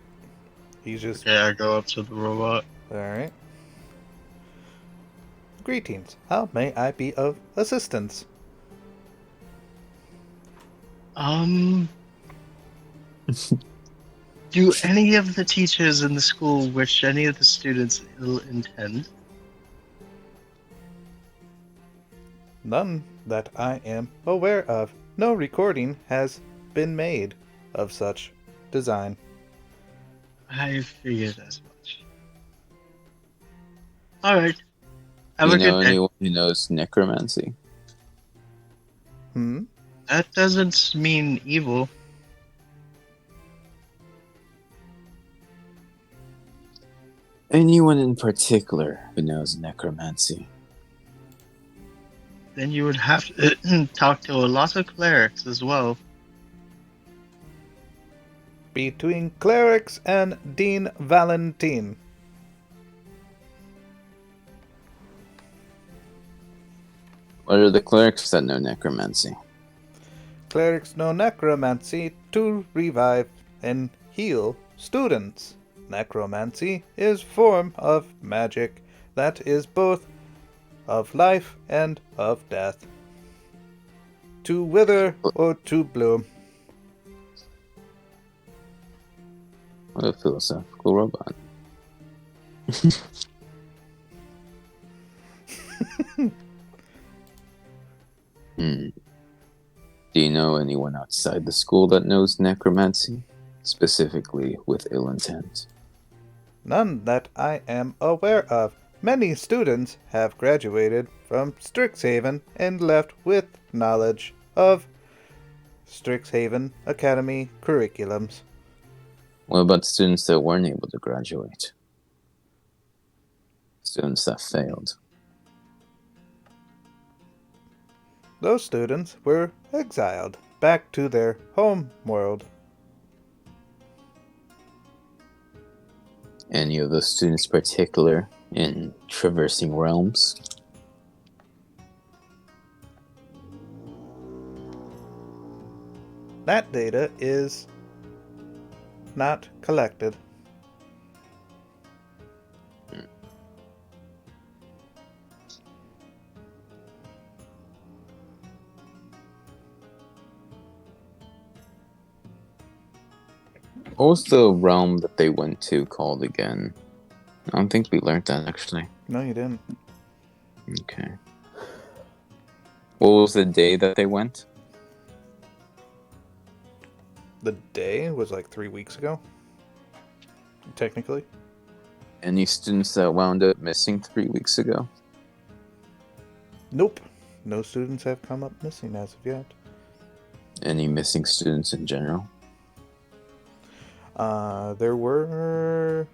He's just. Okay, I go up to the robot. Alright. Greetings. How may I be of assistance? Do any of the teachers in the school wish any of the students ill intent? None that I am aware of. No recording has been made of such design. I figured as much. Alright. Do Have you a know good day. anyone who knows necromancy? That doesn't mean evil. Anyone in particular who knows necromancy? Then you would have to talk to a lot of clerics as well. Between clerics and Dean Valentine. What are the clerics that know necromancy? Clerics know necromancy to revive and heal students. Necromancy is form of magic that is both of life and of death. To wither or to bloom. What a philosophical robot. Do you know anyone outside the school that knows necromancy? Specifically with ill intent? None that I am aware of. Many students have graduated from Strixhaven and left with knowledge of Strixhaven Academy curriculums. What about students that weren't able to graduate? Students that failed? Those students were exiled back to their home world. Any of those students particular in traversing realms? That data is not collected. What was the realm that they went to called again? I don't think we learned that actually. No, you didn't. Okay. What was the day that they went? The day was like 3 weeks ago. Technically. Any students that wound up missing 3 weeks ago? Nope. No students have come up missing as of yet. Any missing students in general? There were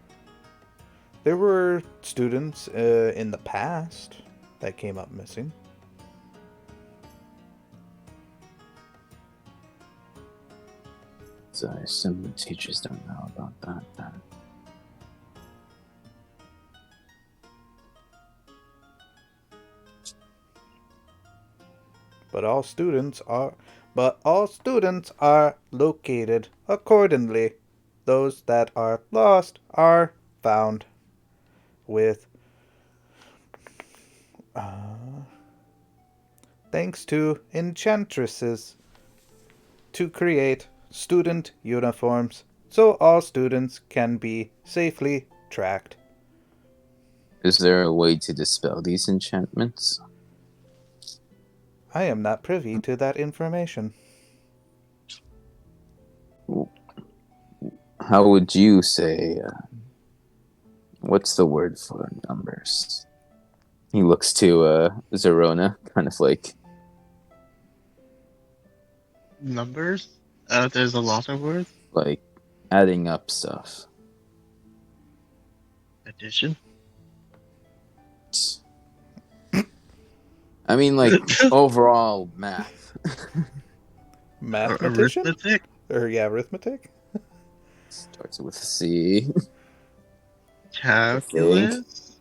students in the past that came up missing. So I assume the teachers don't know about that then. But all students are located accordingly. Those that are lost are found with thanks to enchantresses to create student uniforms so all students can be safely tracked. Is there a way to dispel these enchantments? I am not privy to that information. how would you say? What's the word for numbers? He looks to Zarona, kind of like Numbers? There's a lot of words. adding up stuff. Addition. I mean, overall math. Mathematician? Arithmetic. Arithmetic? Starts with C. Calculus.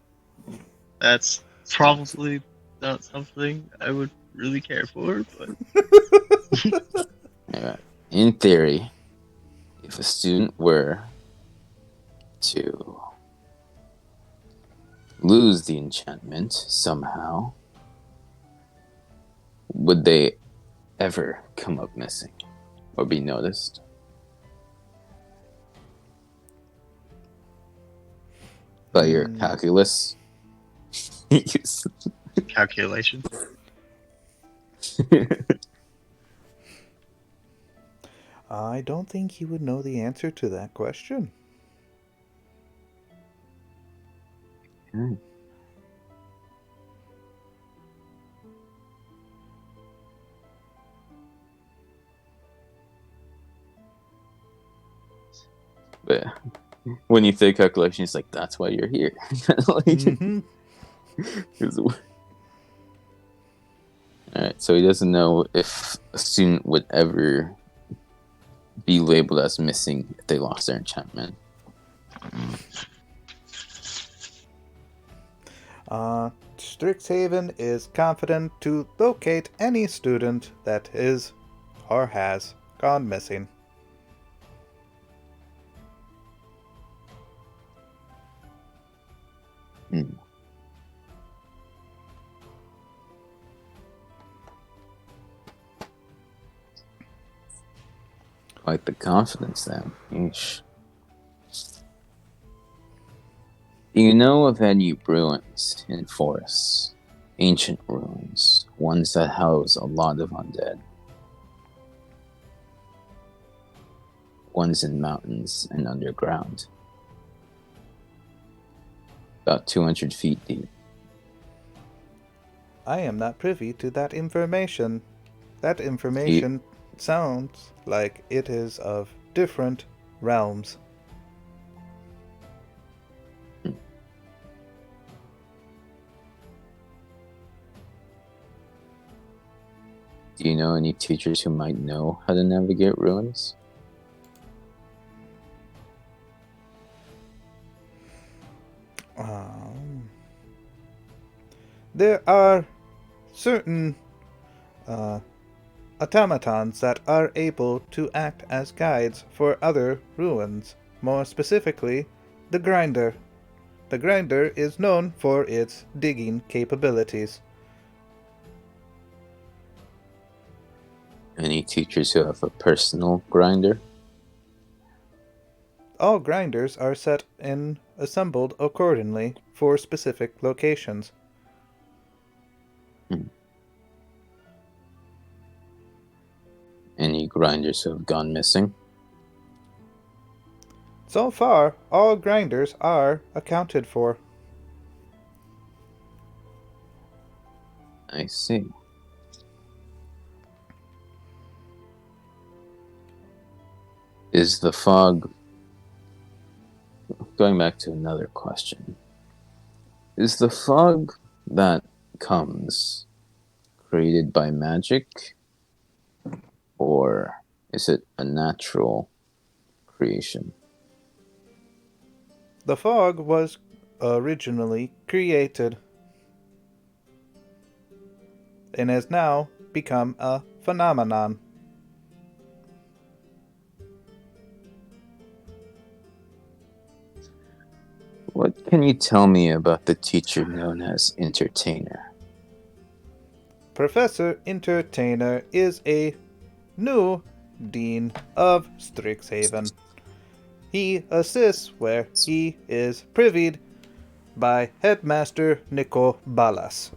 That's probably not something I would really care for, but Yeah. In theory, if a student were to lose the enchantment somehow, would they ever come up missing or be noticed? By your calculus? calculation. I don't think he would know the answer to that question. But when you say calculation, it's like, that's why you're here. Alright, so he doesn't know if a student would ever be labeled as missing if they lost their enchantment. Strixhaven is confident to locate any student that is or has gone missing. Quite the confidence then. Eesh. Do you know of any ruins in forests? Ancient ruins, ones that house a lot of undead. Ones in mountains and underground. About 200 feet deep. I am not privy to that information. That information sounds like it is of different realms. Do you know any teachers who might know how to navigate ruins? There are certain automatons that are able to act as guides for other ruins. More specifically, the grinder. The grinder is known for its digging capabilities. Any teachers who have a personal grinder? All grinders are set and assembled accordingly for specific locations. Any grinders who have gone missing? So far, all grinders are accounted for. I see. Is the fog... Going back to another question. Is the fog that comes created by magic? Or is it a natural creation? The fog was originally created and has now become a phenomenon. What can you tell me about the teacher known as Entertainer? Professor Entertainer is a new dean of Strixhaven. He assists where he is privied by Headmaster Nico Balas.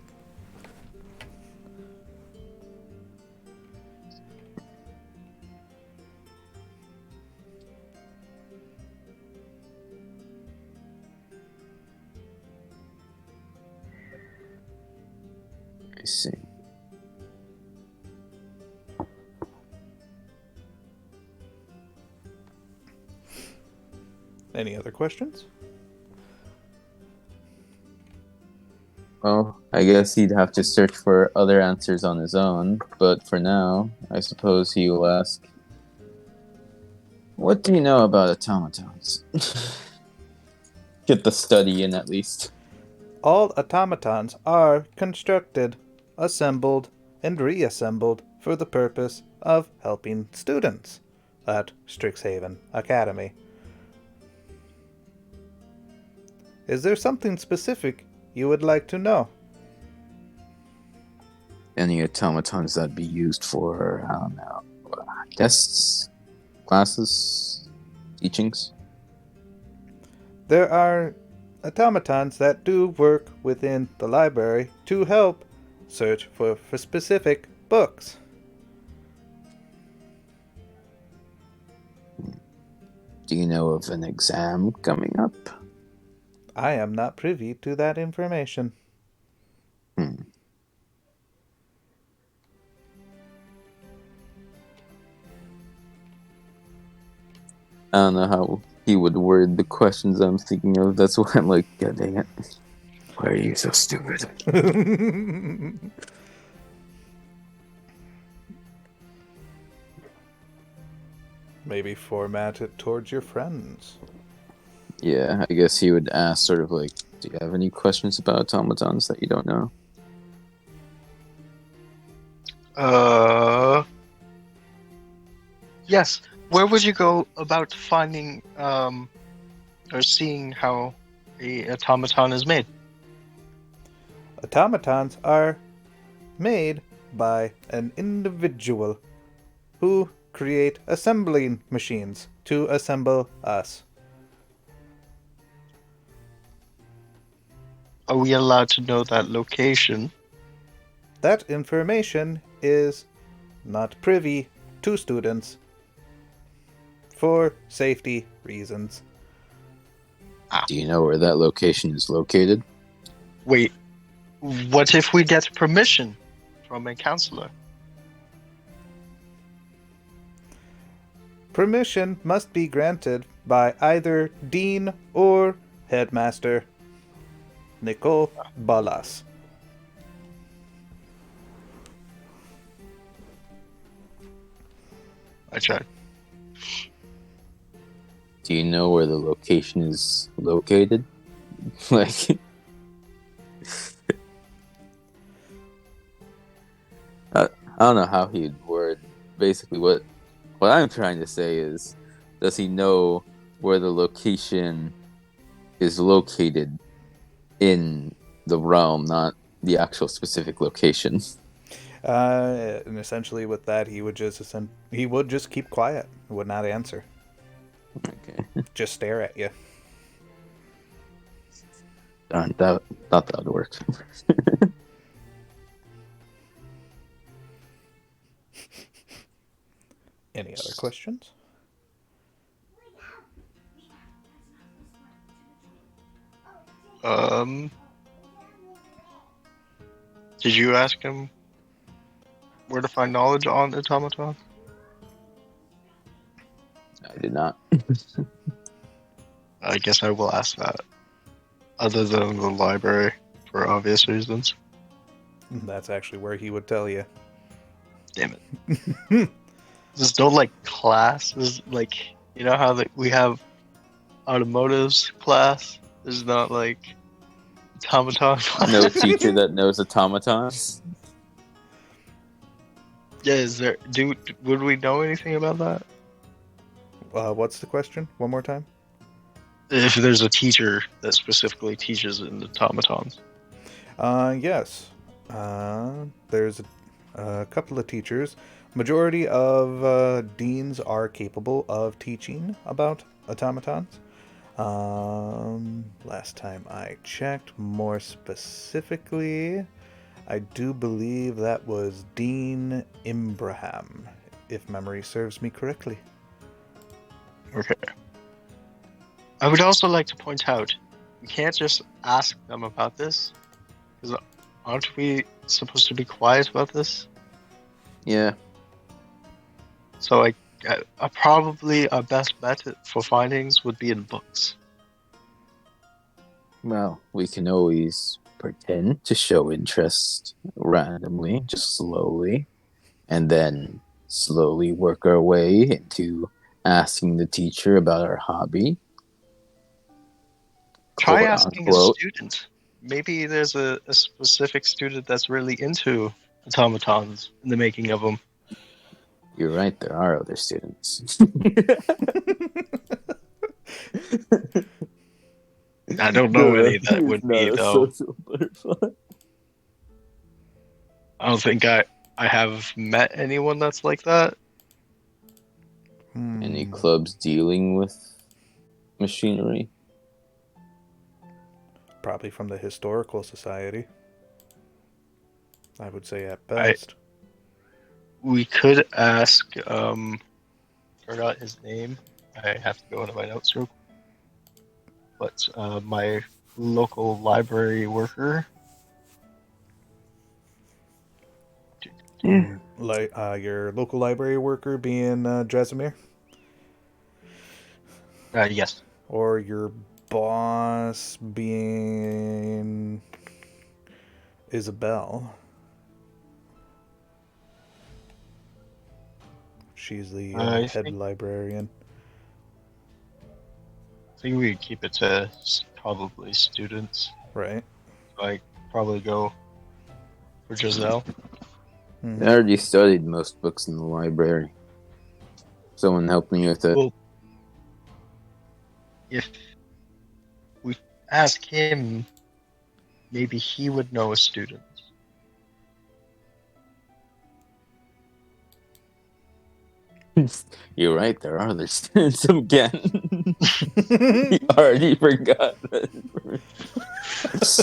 see. Any other questions? Well, I guess he'd have to search for other answers on his own, but for now, I suppose he will ask, what do you know about automatons? Get the study in at least. All automatons are constructed, assembled, and reassembled for the purpose of helping students at Strixhaven Academy. Is there something specific you would like to know? Any automatons that'd be used for, I don't know, tests, classes, teachings? There are automatons that do work within the library to help search for specific books. Do you know of an exam coming up? I am not privy to that information. I don't know how he would word the questions I'm thinking of. That's why I'm like, God dang it. Why are you so stupid? Maybe format it towards your friends. Yeah, I guess he would ask sort of like, do you have any questions about automatons that you don't know? Yes. Where would you go about finding or seeing how a automaton is made? Automatons are made by an individual who create assembling machines to assemble us. Are we allowed to know that location? That information is not privy to students for safety reasons. Do you know where that location is located? Wait, what if we get permission from a counselor? Permission must be granted by either Dean or Headmaster Nicole Balas. I tried. Do you know where the location is located? Like, I don't know how he'd word. Basically, what I'm trying to say is, does he know where the location is located in the realm, not the actual specific location? And essentially, with that, he would just keep quiet, would not answer, Okay, just stare at you. darn, thought that would work. Any other questions? Did you ask him where to find knowledge on automaton? I did not. I guess I will ask that. Other than the library, for obvious reasons. That's actually where he would tell you. Damn it. Just don't like class. Is like, you know how we have automotives class? There's not like automaton class. No teacher that knows automatons. Yeah, is there? Would we know anything about that? What's the question? One more time. If there's a teacher that specifically teaches in automatons. Yes. There's a couple of teachers. Majority of deans are capable of teaching about automatons. Last time I checked, more specifically, I do believe that was Dean Imbraham, if memory serves me correctly. Okay. I would also like to point out, you can't just ask them about this, because aren't we supposed to be quiet about this? Yeah. So probably our best bet for findings would be in books. Well, we can always pretend to show interest randomly, just slowly, and then slowly work our way into asking the teacher about our hobby. Try Quote, asking unquote. a student. Maybe there's a specific student that's really into automatons and the making of them. You're right, there are other students. I don't know any that would be, though. Social butterfly. I don't think I have met anyone that's like that. Any clubs dealing with machinery? Probably from the Historical Society. I would say at best. We could ask, forgot his name. I have to go into my notes real quick. But my local library worker. Like your local library worker being Drasimir? Yes. Or your boss being Isabel? She's the head librarian. I think we keep it to probably students. Right. Like, probably go for Giselle. I already studied most books in the library. Someone helped me with it. Well, if we ask him, maybe he would know a student. You're right, there are other students again. You already forgot that.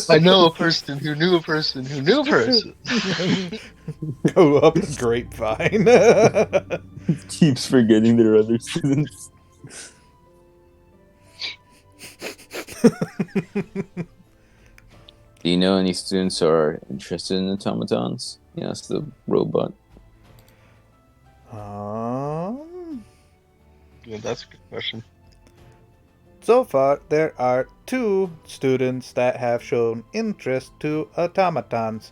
I know a person who knew a person who knew a person. Go up the grapevine. Keeps forgetting there are other students. Do you know any students who are interested in automatons? Yes, the robot. Yeah, that's a good question. So far, there are 2 students that have shown interest to automatons.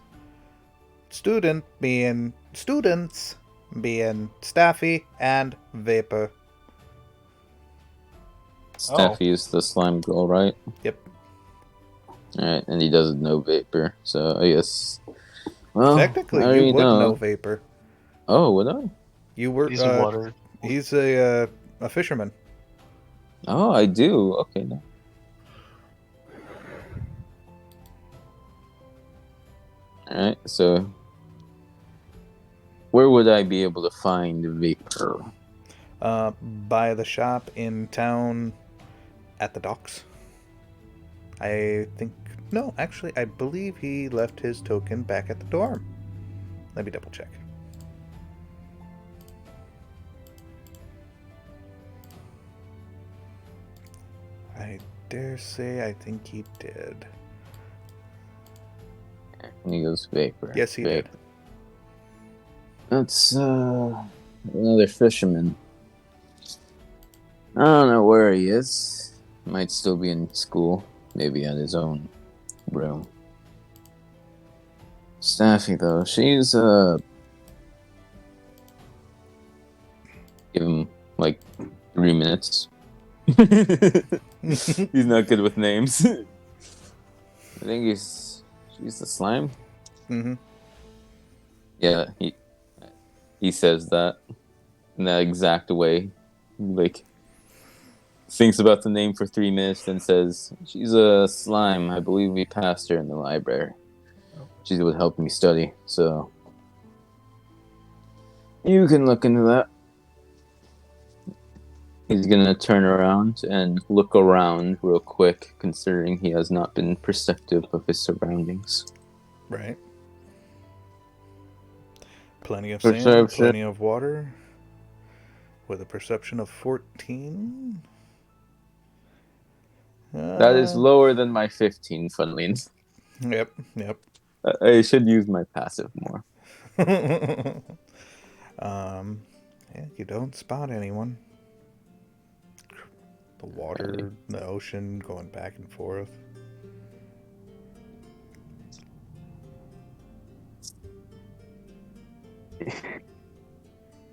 Students being Staffy and Vapor. Staffy is the slime girl, right? Yep. Alright, and he doesn't know Vapor, so I guess... Well, technically, I you would know Vapor. Oh, would I? You were. He's a water. He's a fisherman. Oh, I do. Okay. No. Alright, so... Where would I be able to find Vapor? By the shop in town at the docks. I think... No, actually, I believe he left his token back at the dorm. Let me double check. I dare say I think he did. And he goes Vapor. Yes, he Vapor. did. That's another fisherman. I don't know where he is. Might still be in school. Maybe at his own room. Staffy, though, she's give him like 3 minutes. He's not good with names. I think she's the slime. Mm-hmm. Yeah, he says that in that exact way. Like, thinks about the name for 3 minutes, then says, she's a slime. I believe we passed her in the library. She would help me study, so you can look into that. He's gonna turn around and look around real quick, considering he has not been perceptive of his surroundings. Right. Plenty of sand, plenty of water. With a perception of 14. That is lower than my 15, funnily enough. Yep. I should use my passive more. Yeah, you don't spot anyone. The water, the ocean, going back and forth.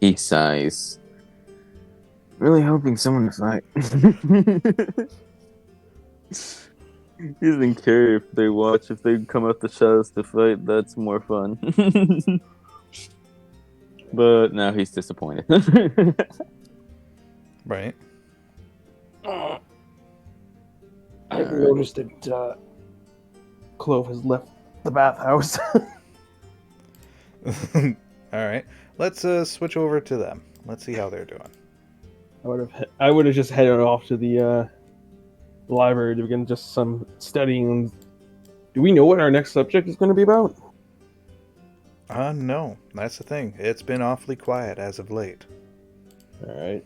He sighs. Really hoping someone to fight. He doesn't care if they watch, if they come out the shadows to fight, that's more fun. But now he's disappointed. Right. I've noticed that Clove has left the bathhouse. Alright. Let's switch over to them. Let's see how they're doing. I would have just headed off to the library to begin just some studying. Do we know what our next subject is going to be about? No. That's the thing. It's been awfully quiet as of late. Alright.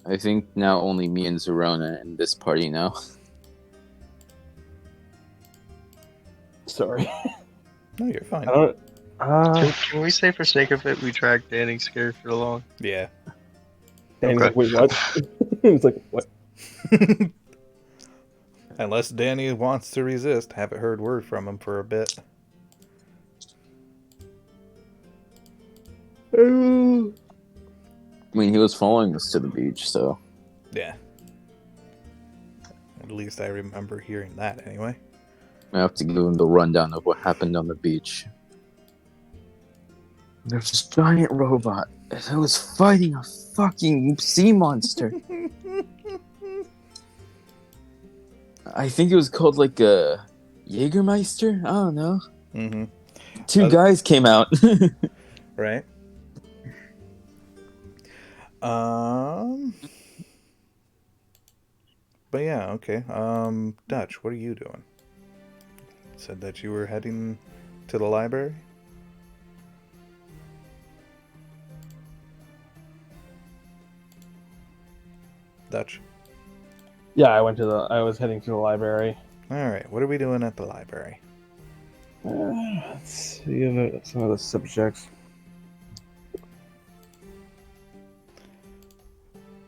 I think now only me and Zarona in this party now. Sorry. No, you're fine. I don't. Can we say for sake of it, we dragged Danny's character along? Yeah. Danny's Okay. like, wait, what? It's like, what? Unless Danny wants to resist, haven't heard word from him for a bit. I mean, he was following us to the beach, so... Yeah. At least I remember hearing that anyway. I have to give him the rundown of what happened on the beach. There's this giant robot that was fighting a fucking sea monster. I think it was called like a Jägermeister? I don't know. Mm-hmm. Two guys came out. Right. But yeah, okay. Dutch, what are you doing? Said that you were heading to the library? Dutch. Yeah, I was heading to the library. Alright, what are we doing at the library? Let's see some of the subjects. I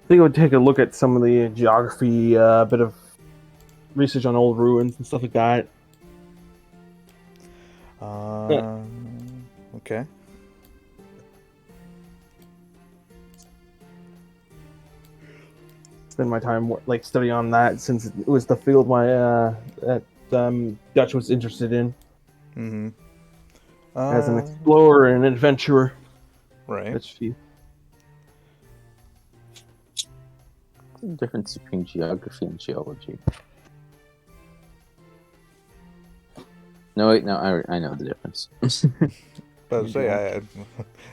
think I would take a look at some of the geography, a bit of research on old ruins and stuff like that. Okay. Spend my time like studying on that since it was the field that Dutch was interested in Mm-hmm. as an explorer and adventurer. Right. Which he, The difference between geography and geology. No, wait, no, I know the difference. But I say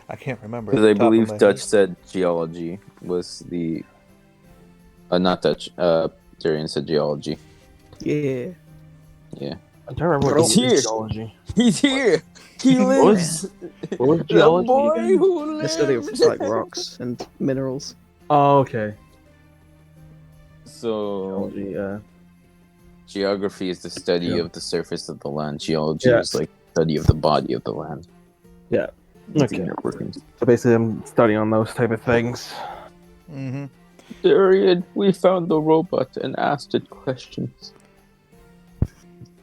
I can't remember. Because I off the top of believe my Dutch head. said geology was the... not Dutch. Darian said geology. Yeah. Yeah. I'm trying to remember It's what here. geology. He's here! He lives! What was The geology boy again? who The study of lives! like rocks and minerals. Oh, okay. So, Geology, geography is the study Yeah. of the surface of the land. Geology Yeah. is like study of the body of the land. Yeah. The Okay. inner workings. So basically, I'm studying on those type of things. Mm-hmm. Darian, we found the robot and asked it questions.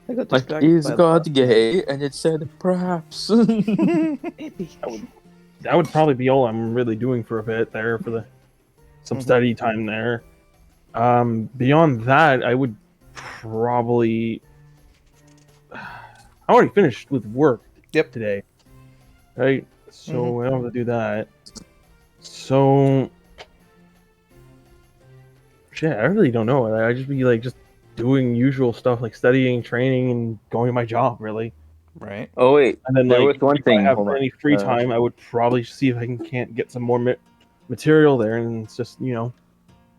I got Like, distracted is by God gay? And it said, perhaps. Maybe. That would probably be all I'm really doing for a bit there for some Mhm. study time there. Beyond that, I would probably. I already finished with work. Yep. Today, right? So I don't have to do that. So, shit, I really don't know. I just be like just doing usual stuff like studying, training, and going to my job really. Right. Oh, wait. And then There like was one if thing, I have hold on. any free time, I would probably see if I can't get some more material there, and it's just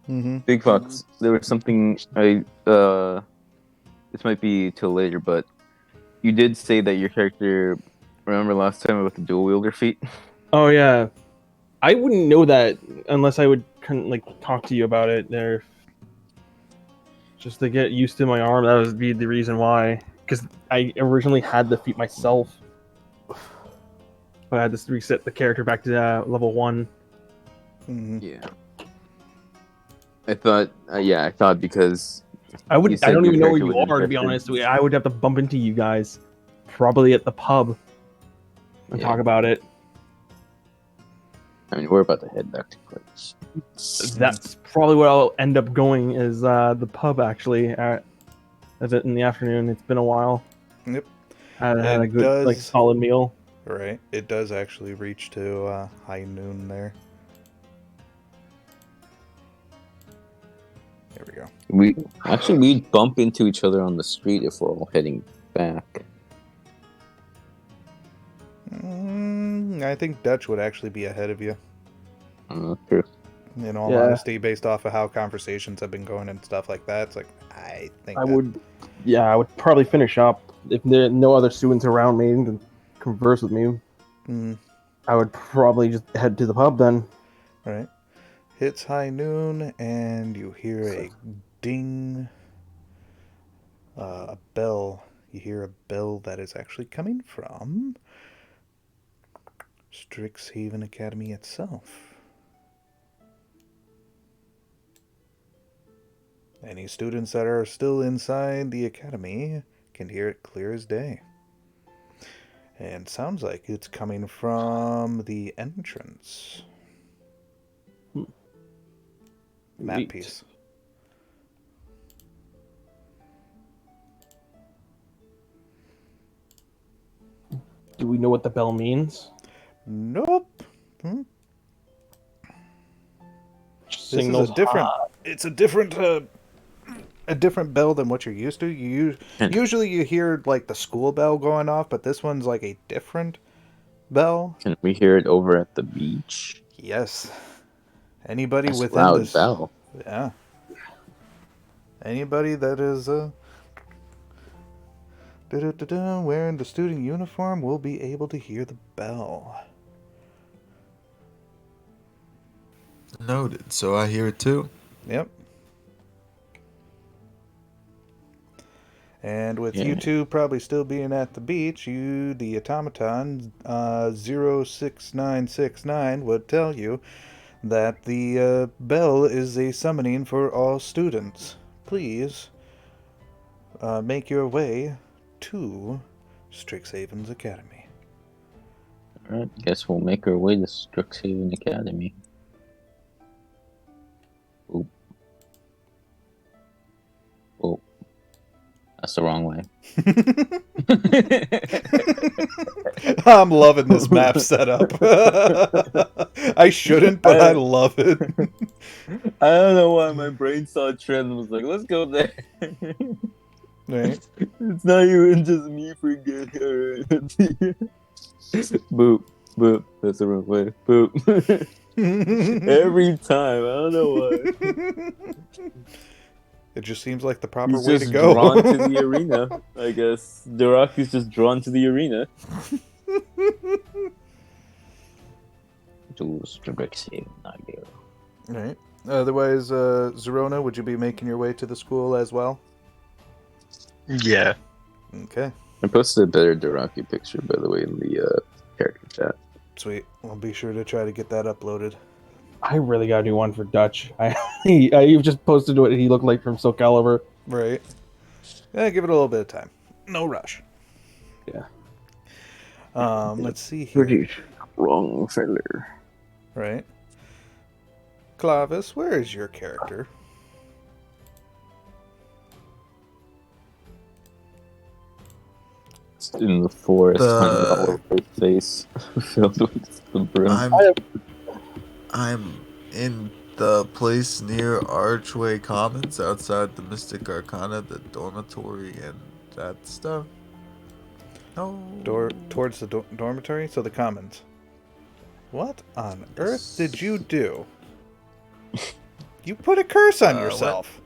Mm-hmm. Big Fox, there was something this might be till later, but you did say that your character, remember last time about the dual wielder feat? Oh yeah, I wouldn't know that unless I would like talk to you about it there. Just to get used to my arm, that would be the reason why. because I originally had the feat myself, but I had to reset the character back to level 1. Mhm. Yeah. I thought because I You said don't your even know where character you was are, to be infected. honest. I would have to bump into you guys, probably at the pub, and Yeah. talk about it. I mean, we're about to head back to Cleyton. That's probably where I'll end up going, is the pub, actually, at it in the afternoon. It's been a while. Yep. I had a It good, does- solid meal. Right. It does actually reach to high noon there. There we go. We'd bump into each other on the street if we're all heading back. I think Dutch would actually be ahead of you. True. In all Yeah. honesty, based off of how conversations have been going and stuff like that, it's like I think I would probably finish up if there are no other students around me to converse with me. Mm, I would probably just head to the pub then. right. Hits high noon, and you hear a ding. A bell. You hear a bell that is actually coming from Strixhaven Academy itself. Any students that are still inside the academy can hear it clear as day. And sounds like it's coming from the entrance. Map Neat. piece. Do we know what the bell means? Nope. Hmm? Signals This is a different. It's a different bell than what you're used to. Usually you hear like the school bell going off, but this one's like a different bell. Can we hear it over at the beach? Yes. Anybody That's a within loud this, bell. yeah. Anybody that is wearing the student uniform will be able to hear the bell. Noted. So I hear it too. Yep. And with Yeah. you two probably still being at the beach, the automaton 06969 would tell you that the bell is a summoning for all students. Please make your way to Strixhaven's Academy. Alright, guess we'll make our way to Strixhaven Academy. Oop. Oh. That's the wrong way. I'm loving this map setup. I shouldn't, but I love it. I don't know why my brain saw a trend and was like, let's go there. Right. It's not even just me forgetting. Alright. Boop. Boop. That's the wrong way. Boop. Every time. I don't know why. It just seems like the proper He's way just to go. drawn to the arena, I guess. Doraku's just drawn to the arena. To Strixhaven, I guess. Right. Otherwise, Zarona, would you be making your way to the school as well? Yeah. Okay. I posted a better Doraku picture, by the way, in the character chat. Sweet. I'll be sure to try to get that uploaded. I really gotta do one for Dutch. I just posted what he looked like from Soul Calibur. Right. Yeah, give it a little bit of time. No rush. Yeah. Let's see here. Wrong feller. Right. Clovis, where is your character? It's in the forest, The- hanging all over his face, filled with the broom. I'm in the place near Archway Commons outside the Mystic Arcana, the dormitory, and that stuff. No. Towards the dormitory? So the commons. What on earth did you do? You put a curse on What? yourself.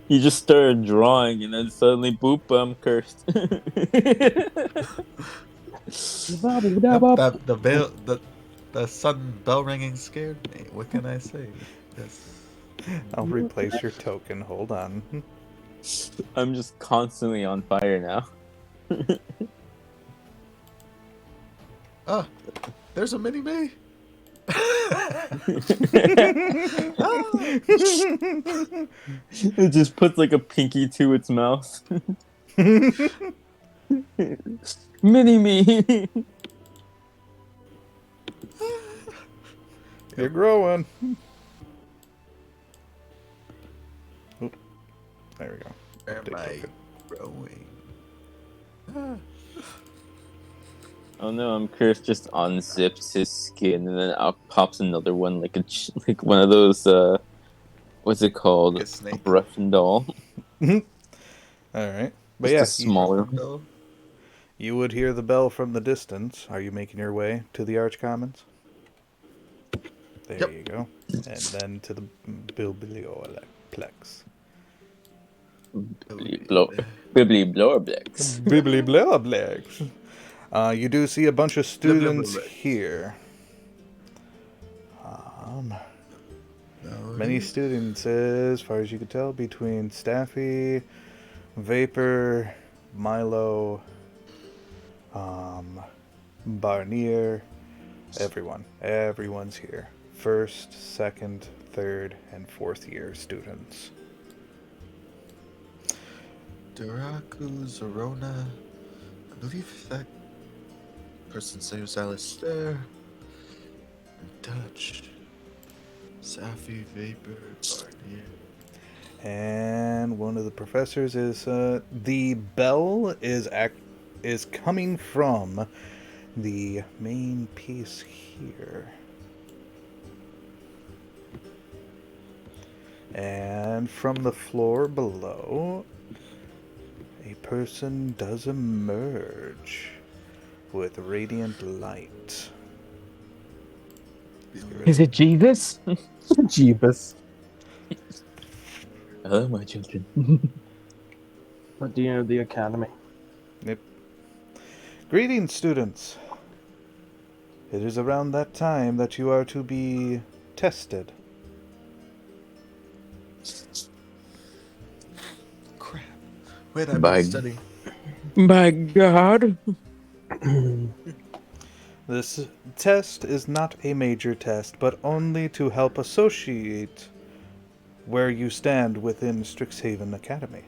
He just started drawing, and then suddenly, boop, I'm cursed. The The sudden bell ringing scared me. What can I say? Yes. I'll replace your token. Hold on. I'm just constantly on fire now. Ah, there's a mini me. It just puts like a pinky to its mouth. Mini me. You're growing. Oop. There we go. Where am Update I token. growing? Ah. Oh no, Chris just unzips his skin and then out pops another one like like one of those what's it called? Like a snake. Russian doll. All right. But Just yeah, a smaller. No. you would hear the bell from the distance. Are you making your way to the Archcommons? There Yep. you go. And then to the Biblioplex. Bibbly Blorblix. Biblioplex. You do see a bunch of students Biblioplex. here. No. Many students, as far as you can tell, between Staffy, Vapor, Milo, Barnier, everyone. Everyone's here. First, second, third, and fourth year students. Doraku, Zarona. I believe that person's name is Alistair. And Dutch. Safi, Vapor, Barnier. And one of the professors is the bell is coming from the main piece here. And from the floor below, a person does emerge with radiant light. Is it Jesus? Jeebus. Hello, my children. The dean of the academy. Greetings, students. It is around that time that you are to be tested. Crap. Wait, I've By- been studying. My God. This test is not a major test, but only to help associate where you stand within Strixhaven Academy.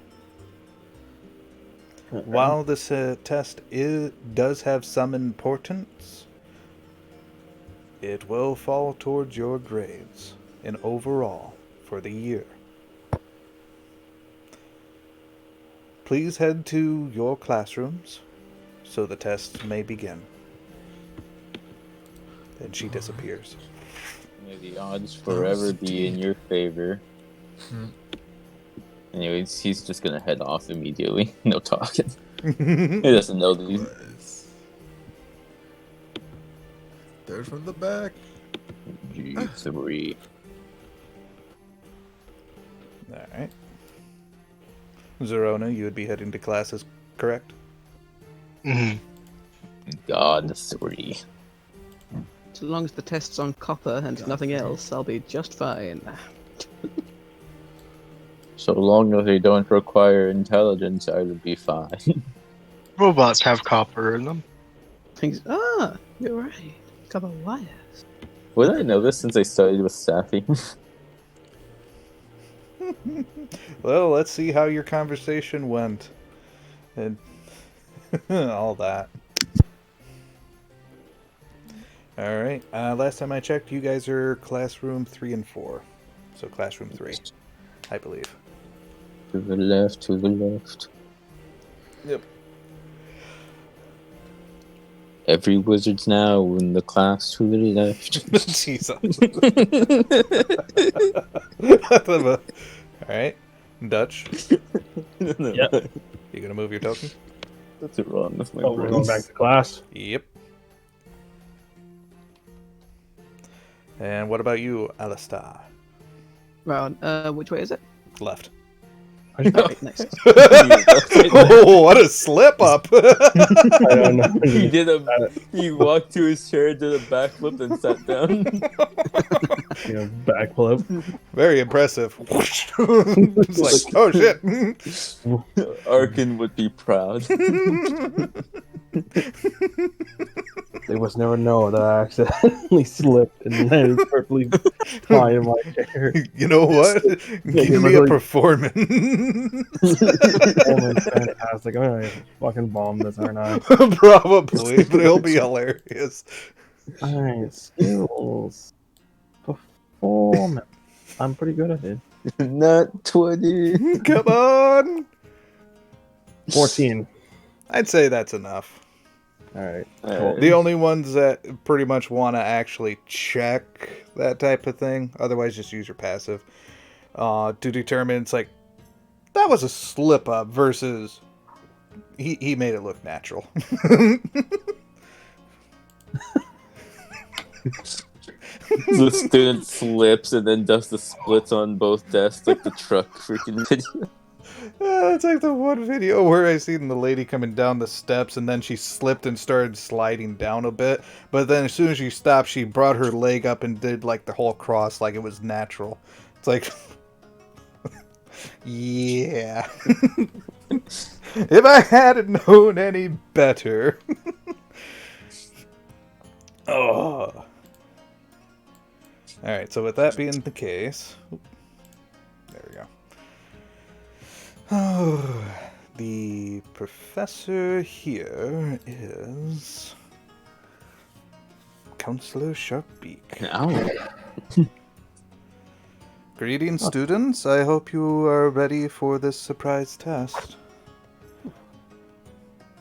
While this test does have some importance, it will fall towards your grades in overall for the year. Please head to your classrooms so the test may begin. Then she disappears. May the odds forever be in your favor. Anyways, he's just gonna head off immediately. No talking. He doesn't know these. Was. Third from the back. G3. Alright. Zarona, you would be heading to classes, correct? Mhm. God 3. So long as the test's on copper and nothing else, I'll be just fine. So long as they don't require intelligence, I will be fine. Robots have copper in them. You're right. Copper wires. Would I know this since I studied with Safi? Well, let's see how your conversation went. And all that. Alright, last time I checked, you guys are classroom 3 and 4. So classroom 3, I believe. To the left, to the left. Yep. Every wizard's now in the class to the left. Jesus. Alright, Dutch, Yep. you gonna move your token? That's it wrong with my Oh, we're going brains. back to class. Yep. And what about you, Alistair? Right, which way is it? Left. I just Right next. Oh, what a slip up! I don't know. He walked to his chair, did a backflip, and sat down. Backflip. Very impressive. It's like, oh shit! Arkin would be proud. They must never know that I accidentally slipped and landed perfectly fine in my chair. You know what? Give me a performance. Oh, man, fantastic. I'm gonna fucking bomb this, aren't I? Probably, but it'll be hilarious. Alright, skills. Performance. I'm pretty good at it. Not 20. Come on! 14. I'd say that's enough. Alright. Alright. The only ones that pretty much want to actually check that type of thing, otherwise just use your passive, to determine it's like, that was a slip up versus he made it look natural. The student slips and then does the splits on both desks like the truck freaking video. It's like the one video where I seen the lady coming down the steps and then she slipped and started sliding down a bit. But then as soon as she stopped, she brought her leg up and did like the whole cross like it was natural. It's like, yeah. If I had known any better. Oh. Alright, so with that being the case... There we go. Oh, the professor here is... Counselor Sharpbeak. Ow. Greetings, students. I hope you are ready for this surprise test.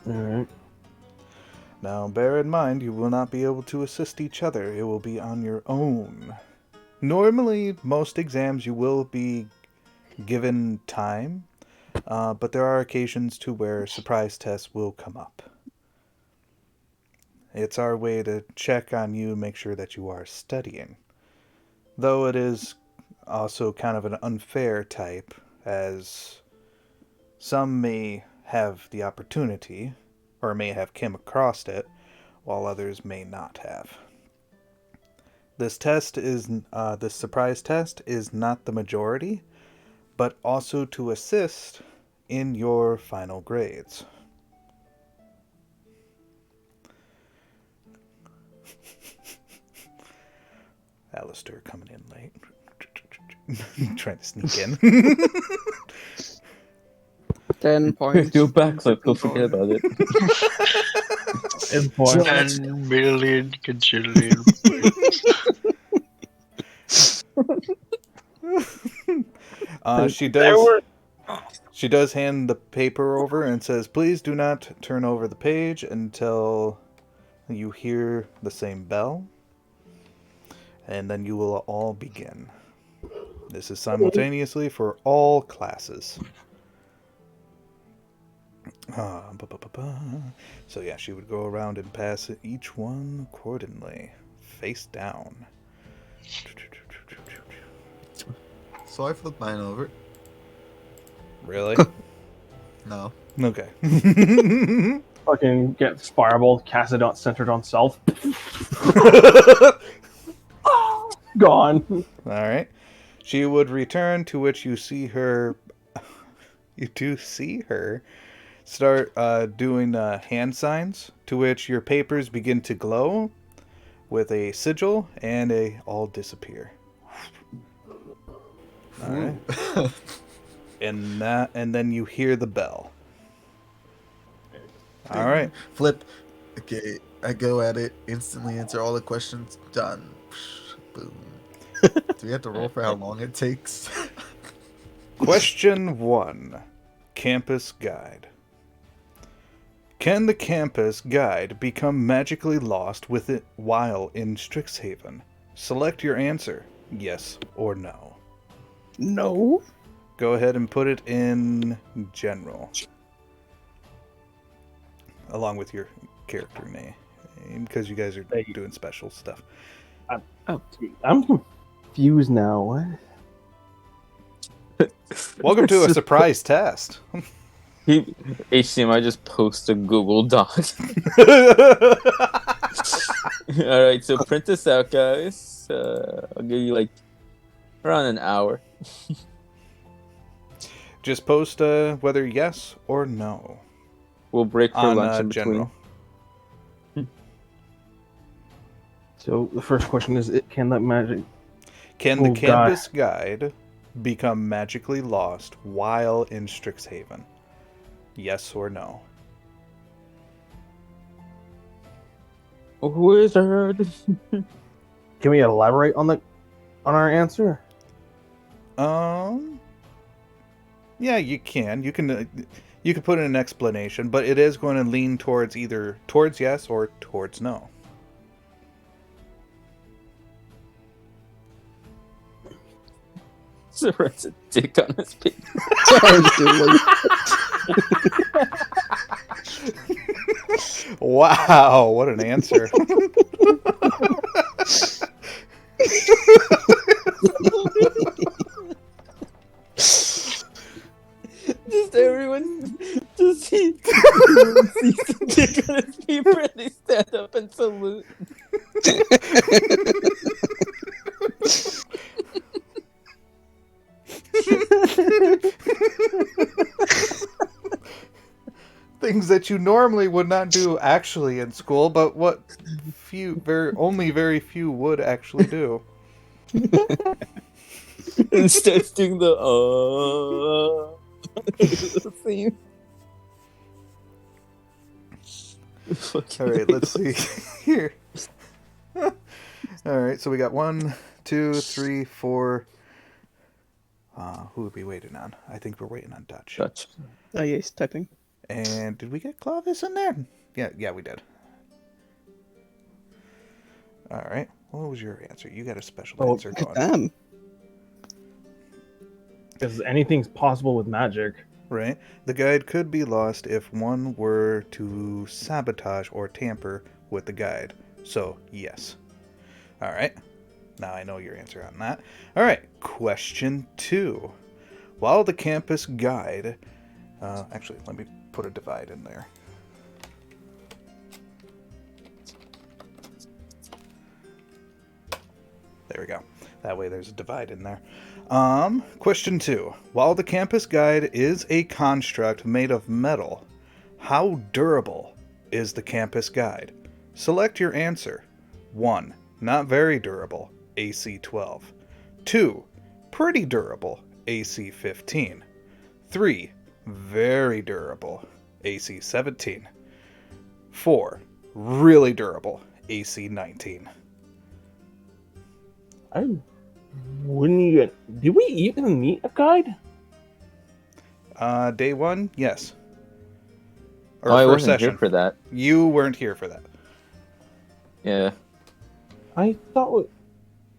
Alright. Now, bear in mind, you will not be able to assist each other. It will be on your own. Normally, most exams you will be given time, but there are occasions to where surprise tests will come up. It's our way to check on you, make sure that you are studying. Though it is also kind of an unfair type, as some may have the opportunity, or may have come across it, while others may not have. This surprise test is not the majority, but also to assist in your final grades. Alistair coming in late. Trying to sneak in. 10 points. Do a backflip, don't forget about it. 10 points. 10 million cajillion She does hand the paper over and says, please do not turn over the page until you hear the same bell. And then you will all begin. This is simultaneously for all classes. So yeah, she would go around and pass each one accordingly, face down. So I flip mine over. Really? No. Okay. Fucking get fireball, cast it on, centered on self. Gone. Alright. She would return, to which you see her... You do see her start doing hand signs, to which your papers begin to glow with a sigil, and they all disappear. Alright. And then you hear the bell. Alright. Flip. Okay, I go at it, instantly answer all the questions, done. Boom. Do we have to roll for how long it takes? Question 1. Campus Guide. Can the campus guide become magically lost with it while in Strixhaven? Select your answer, yes or no. No. Go ahead and put it in general. Along with your character name. Because you guys are doing special stuff. I'm confused now. What? Welcome to a surprise test. HDMI just post a Google Doc. Alright, so print this out, guys. I'll give you like around an hour. Just post whether yes or no We'll break for on lunch in between. general. So the first question is, can that magic? Can the Oh, campus guide become magically lost while in Strixhaven? Yes or no? Wizard. Can we elaborate on our answer? Yeah, you can. You can put in an explanation, but it is going to lean towards either towards yes or towards no. So writes a dick on his paper. Wow, what an answer. Just everyone just sees the dick on his paper and they stand up and salute. Things that you normally would not do actually in school, but what only very few would actually do. And starts doing the theme. Alright, let's see here. Alright, so we got 1, 2, 3, 4. Who would we waiting on? I think we're waiting on Dutch. Dutch. Oh, yes, typing. And did we get Clovis in there? Yeah, we did. Alright, what was your answer? You got a special answer going. Damn. Because anything's possible with magic. Right. The guide could be lost if one were to sabotage or tamper with the guide. So, yes. Alright. Now I know your answer on that. Alright, question 2. While the campus guide... actually, let me put a divide in there. There we go. That way there's a divide in there. Question 2. While the campus guide is a construct made of metal, how durable is the campus guide? Select your answer. 1. Not very durable, AC 12. 2. Pretty durable, AC 15. 3. Very durable, AC 17. 4. Really durable, AC 19. I wouldn't even. Did we even meet a guide? Day 1, yes. Or I first wasn't session. here for that. You weren't here for that. I thought.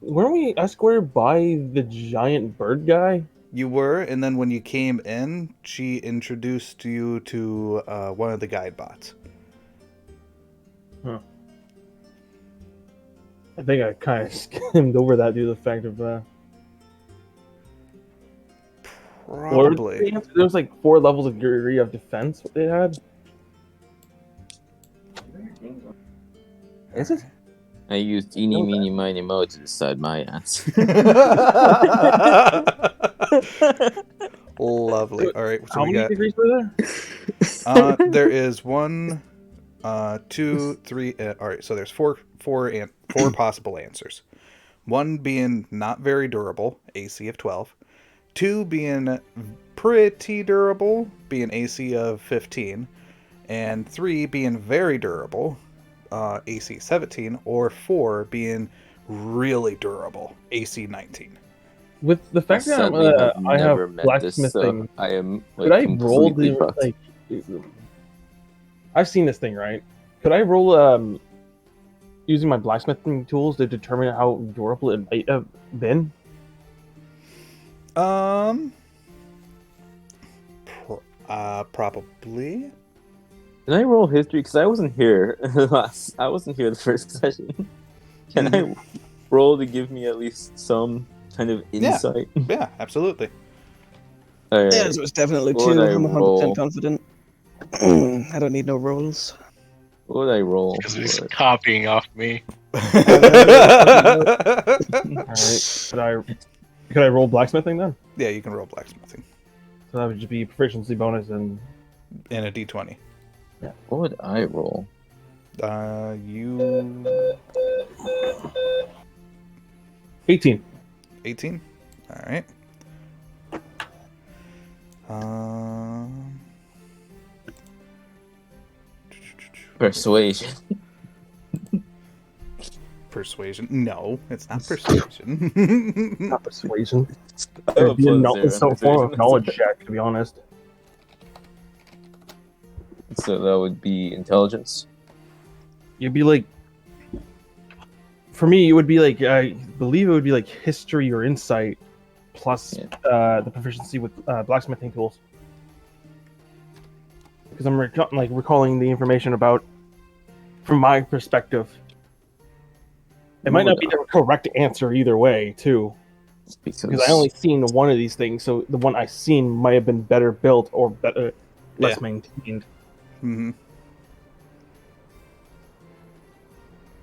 Weren't we escorted by the giant bird guy? You were, and then when you came in, she introduced you to one of the guide bots. Huh. I think I kind of skimmed over that due to the fact of. Probably. There was like 4 levels of degree of defense what they had. Is it? I used eeny, meeny, miny, mo to decide my answer. Lovely. All right, so How we many got. degrees were there? There is 1, 2, 3. All right, so there's four possible answers. 1 being not very durable, AC of 12. 2 being pretty durable, being AC of 15. And 3 being very durable, AC 17. Or 4 being really durable, AC 19. With the fact that Sadly, I have never met blacksmithing, this, so I am could I roll completely the fucked. like? I've seen this thing, right? Could I roll using my blacksmithing tools to determine how durable it might have been? Probably. Can I roll history? Because I wasn't here I wasn't here the first session. Can I roll to give me at least some kind of insight? Yeah, absolutely. All right. Yeah, so it's definitely What would 2. I I'm 100% roll? confident. I don't need no rolls. What would I roll? Because he's for it? copying off me. All right. Could I roll blacksmithing then? Yeah, you can roll blacksmithing So that would just be proficiency bonus and in a d20. What would I roll? You 18. 18. All right. Persuasion. Persuasion? No, it's not persuasion. Not persuasion. I have a It'd be a +0 some form of persuasion. knowledge check, to be honest. So that would be intelligence. You'd be like, for me, it would be like, I believe it would be like history or insight plus the proficiency with blacksmithing tools. Because I'm recalling the information about, from my perspective. It might not be the correct answer either way, too. Because I only seen one of these things, so the one I seen might have been better built or better, less maintained. Mm-hmm.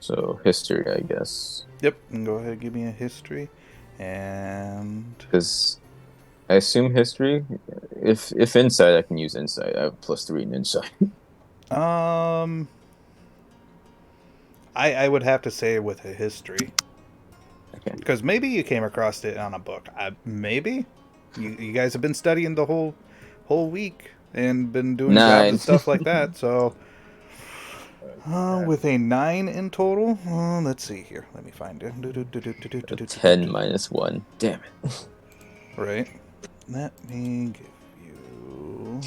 So history, I guess. Yep, and go ahead and give me a history. And Because I assume history. If insight, I can use insight. I have +3 in insight. I would have to say with a history. Okay. Because maybe you came across it on a book. Maybe you guys have been studying the whole week and been doing jobs 9. and stuff like that. So with a 9 in total, let's see here. Let me find it. 10 minus 1. Damn it. Right. Let me give you.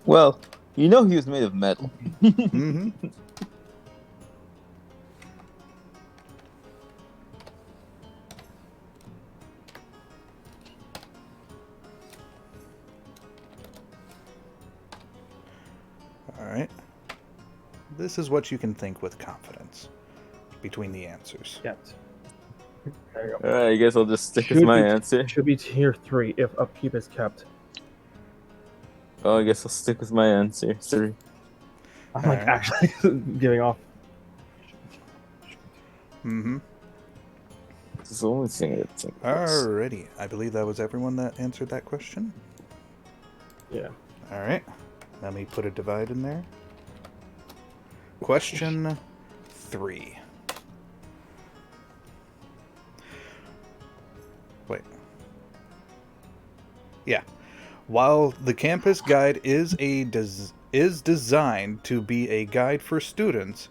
Well, you know he was made of metal. Mm-hmm. Alright. This is what you can think with confidence between the answers. Yep. There you go. Alright, I guess I'll just stick with my answer. Should be tier 3 if upkeep is kept. Oh, I guess I'll stick with my answer. 3. I'm like actually giving off. Mm-hmm. This is the only thing I think. Alrighty. I believe that was everyone that answered that question. Yeah. Alright. Let me put a divide in there. Question 3. Wait. Yeah. While the campus guide is designed to be a guide for students,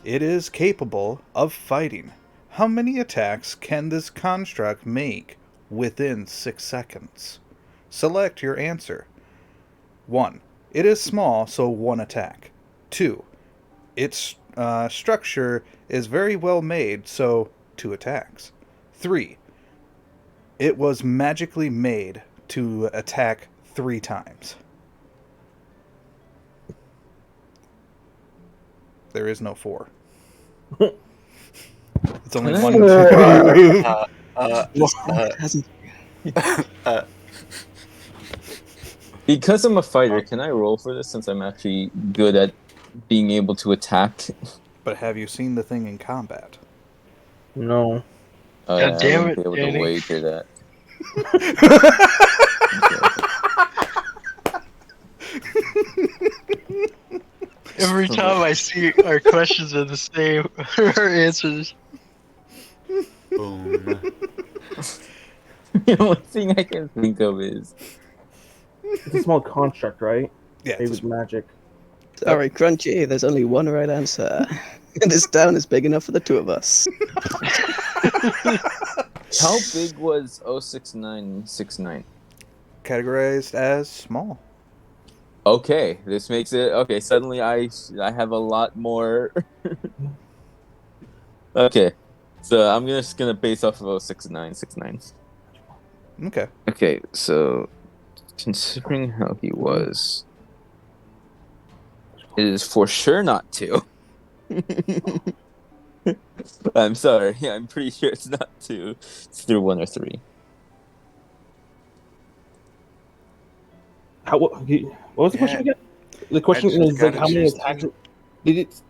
it is capable of fighting. How many attacks can this construct make within 6 seconds? Select your answer. 1. It is small, so 1 attack. 2. Its structure is very well made, so 2 attacks. 3. It was magically made to attack 3 times. There is no 4. It's only 1. Because I'm a fighter, can I roll for this since I'm actually good at being able to attack? But have you seen the thing in combat? No. God damn I wouldn't it, be able Danny. to wager that. Every time I see our questions are the same, our answers. Boom. The only thing I can think of is It's a small construct, right? Yeah. Made with magic. Sorry, Crunchy, there's only one right answer. This town is big enough for the 2 of us. how big was 06969? Categorized as small. Okay, this makes it okay. Suddenly, I have a lot more. Okay, so I'm just gonna base off of 06969. Okay. Okay, so considering how he was, it is for sure not 2. I'm sorry, I'm pretty sure it's not 2. It's through 1 or 3. What was the question Yeah. again? The question just is like gotta how many choose attacks? two.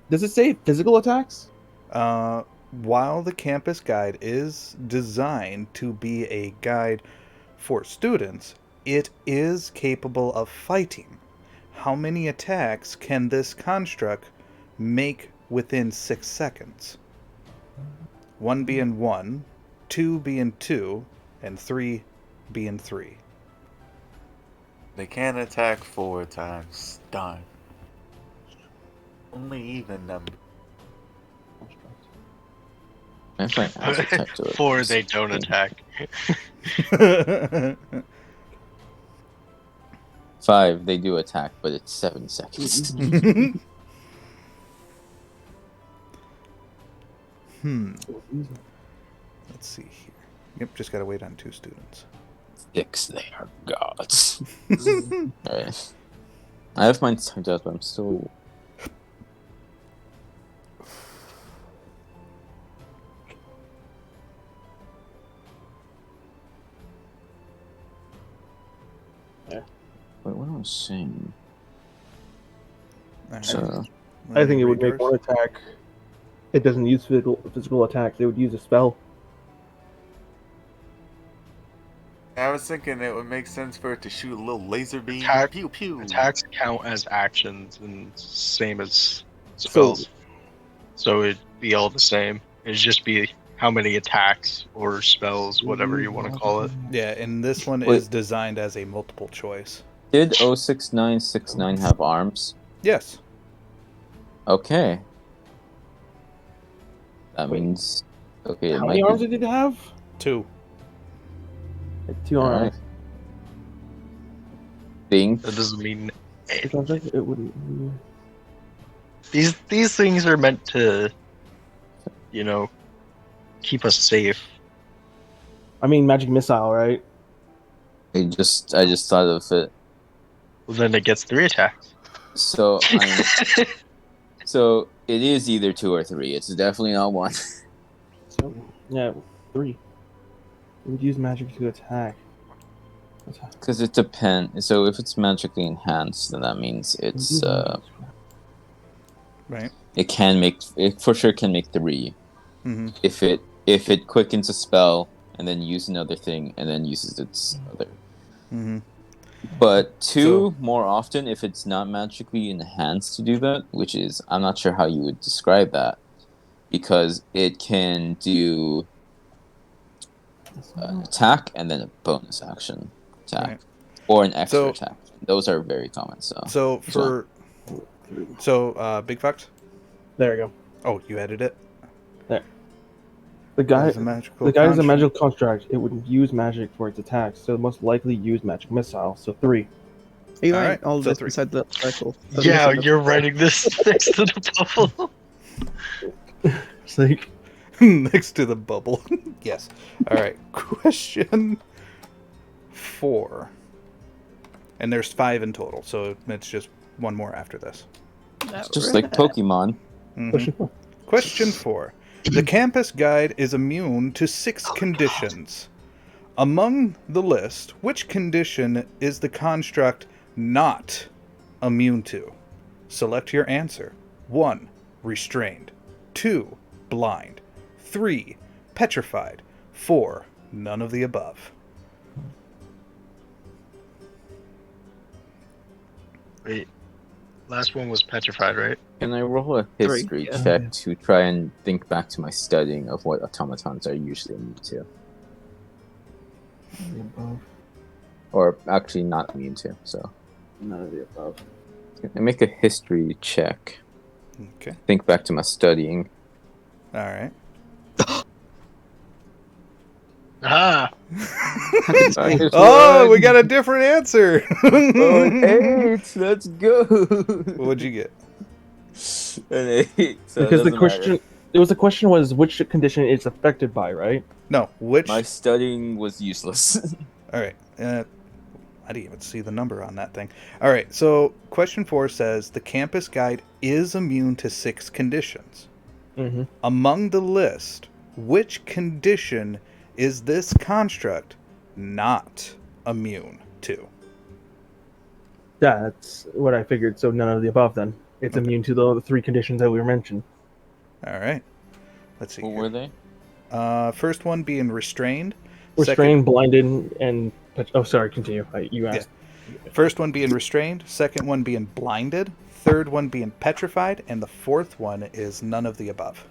Does it say physical attacks? While the campus guide is designed to be a guide for students, it is capable of fighting. How many attacks can this construct make within 6 seconds? 1 being 1, 2 being 2, and 3 being 3. They can attack 4 times. Darn. Only even number. If I add a type to it. 4 they don't attack. 5 they do attack, but it's 7 seconds. Let's see here. Yep, just gotta wait on 2 students. 6 they are gods. Alright. I have mine typed out, but I'm still. Wait, what am I saying? Alright, So, let I think me it would read make yours. one attack. It doesn't use physical attacks. It would use a spell. I was thinking it would make sense for it to shoot a little laser beam. Attack- Pew pew. Attacks count as actions and same as spells. So it'd be all the same. It'd just be how many attacks or spells, whatever you want to call it. Yeah, and this one Wait. is designed as a multiple choice. did 06969 have arms? Yes. Okay. That Wait. means. Okay, it How might many arms be. did it have? 2. Like 2 Alright. arms. Think. That doesn't mean It sounds like it wouldn't. these things are meant to, keep us safe. I mean, magic missile, right? I just thought of it. Well, then it gets 3 attacks. So so it is either 2 or 3. It's definitely not 1. So yeah, 3. It would use magic to attack. Because it depends. So if it's magically enhanced, then that means it's Right. it for sure can make 3. Mm-hmm. If it quickens a spell and then uses another thing and then uses its other. Mm-hmm. But 2 So- more often if it's not magically enhanced to do that, which is I'm not sure how you would describe that, because it can do an attack and then a bonus action attack, Right. or an extra So- attack. Those are very common. So Big Fox. There we go. Oh, you added it. The guy Is a magical is a construct. magical construct. It would use magic for its attacks, so it most likely use magic missile. So 3. Are you All writing right, all so this 3. beside the circle? Yeah, you're writing this next to the bubble. It's like Next to the bubble. Yes. All right. Question 4. And there's 5 in total, so it's just one more after this. it's just like Pokemon. Mhm. Question 4. The campus guide is immune to 6 conditions. Among the list, which condition is the construct not immune to? Select your answer. 1. Restrained. 2. Blind. 3. Petrified. 4. None of the above. Wait, last one was petrified, right? Can I roll a history yeah. check to try and think back to my studying of what automatons are usually immune to? Or actually not immune to, so. none of the above. I make a history check. Okay. Think back to my studying. All right. Ah! Oh, we got a different answer. Oh, 8! Let's go! What'd you get? An 8. So Because the it doesn't question, matter. the question was which condition it's affected by, right? No, which? My studying was useless. All right. I didn't even see the number on that thing. All right. So, question 4 says the campus guide is immune to 6 conditions. Mm-hmm. Among the list, which condition is this construct not immune to? That's what I figured. So none of the above. Then it's Okay. immune to the 3 conditions that we mentioned. All right. Let's see. What here. were they? First one being restrained. Restrained, blinded, and oh, sorry. Continue. You asked. First one being restrained. Second one being blinded. Third one being petrified, and the fourth one is none of the above.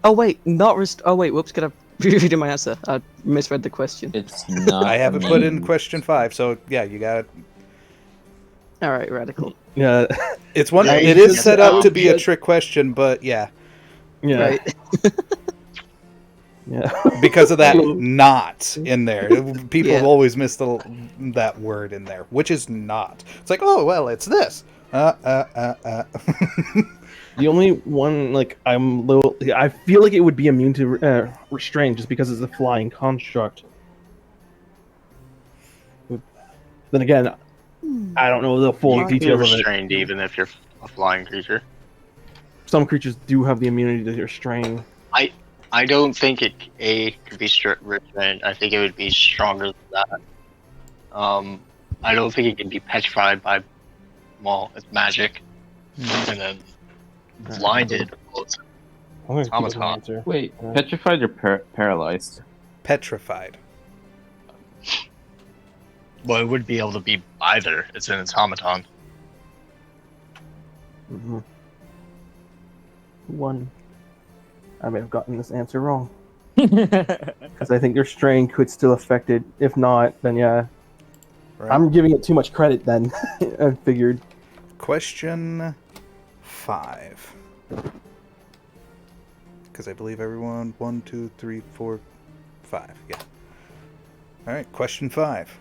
Oh wait, not Oh wait, whoops, could I reread my answer? I misread the question. It's not. I haven't put in immune. question 5, so yeah, you got it. All right, radical. Yeah. It's one. Yeah, It you is just- set up to be a yeah. trick question, but yeah, Yeah. Right. Yeah. because of that not in there, people Yeah. always miss that word in there, which is not. It's like, oh well, it's this. The only one, like, I feel like it would be immune to restraint just because it's a flying construct. Then again, I don't know the full You can be details of it. restrained even if you're a flying creature. Some creatures do have the immunity to restrain. I don't think it could be restrained. I think it would be stronger than that. I don't think it can be petrified by, well, it's magic, and then blinded. Well, it's I'm going to keep with my Automaton. answer. Wait, petrified or paralyzed? Petrified. Well, it would be able to be either. It's an automaton. Mm-hmm. One. I may have gotten this answer wrong. Because I think your strain could still affect it. If not, then yeah. Right. I'm giving it too much credit then. I figured. Question 5. Because I believe everyone 1, 2, 3, 4, 5. Yeah. All right. Question 5.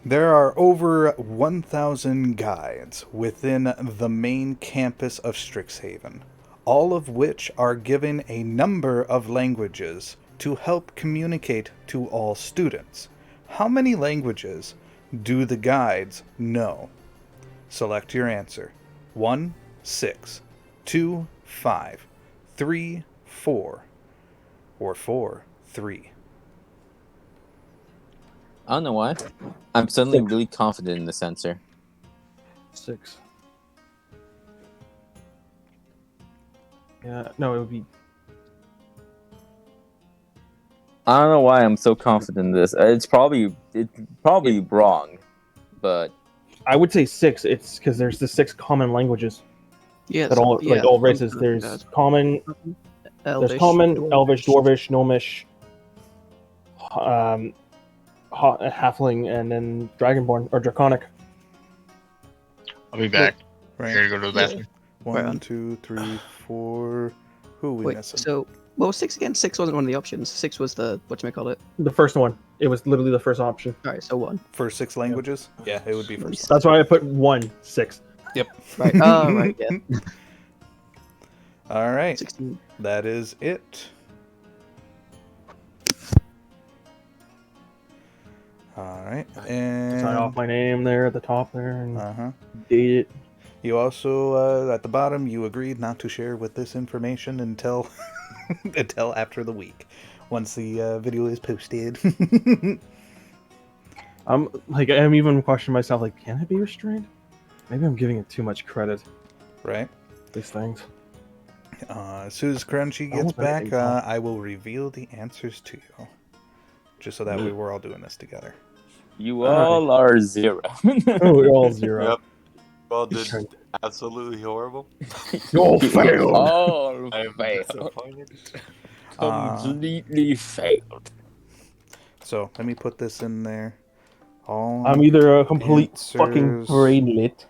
There are over 1,000 guides within the main campus of Strixhaven, all of which are given a number of languages to help communicate to all students. How many languages do the guides know? Select your answer. 1, 6, 2, 5, 3, 4, or 4, 3. I don't know why. I'm suddenly 6. really confident in this answer. 6. Yeah, no, it would be. I don't know why I'm so confident in this. It's probably wrong, but I would say 6. It's because there's the 6 common languages Yeah. that all yeah, all races. something like There's that. common, Elvish, there's common, Dwarvish. Elvish, Dwarvish, Gnomish, Halfling, and then Dragonborn or Draconic. I'll be back. I Right. gotta go to the bathroom. Right 1, on. 2, 3, 4. Who are we Wait, missing? so what was 6 again? 6 wasn't one of the options. 6 was the whatchamacallit. The first one. It was literally the first option. All right, so 1. For 6 languages? Yeah, it would be for Nice. 6. That's why I put 1, 6. Right. Oh, right. Yeah. All right. 16. That is it. All right. And Sign off my name there at the top there and uh-huh. date it. You also at the bottom you agreed not to share with this information until until after the week, once the video is posted. I'm even questioning myself, like, can it be restrained? Maybe I'm giving it too much credit. Right. These things. As soon as Crunchy I gets want back, anything else. I will reveal the answers to you, just so that way we're all doing this together. you all are 0. Oh, we're all 0. Yep. Well, did absolutely horrible. You all You failed. all I am failed. disappointed. Completely failed. So let me put this in there. All I'm either a complete answers fucking brainlet.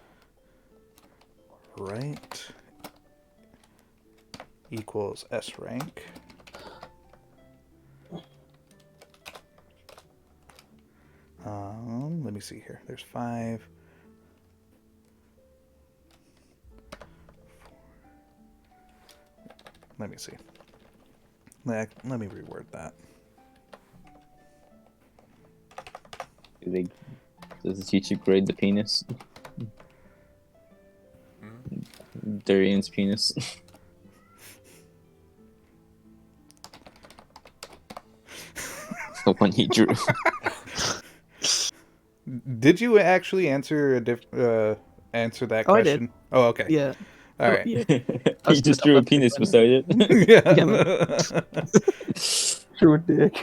right equals S rank. Let me see here. There's 5. 4. Let me see. Let me reword that. Does the teacher grade the penis? Darian's penis. The one he drew. Did you actually answer answer that Oh, I did. question? Oh, okay. Yeah. All right. Yeah. He just drew a penis beside it. Yeah. Drew a dick.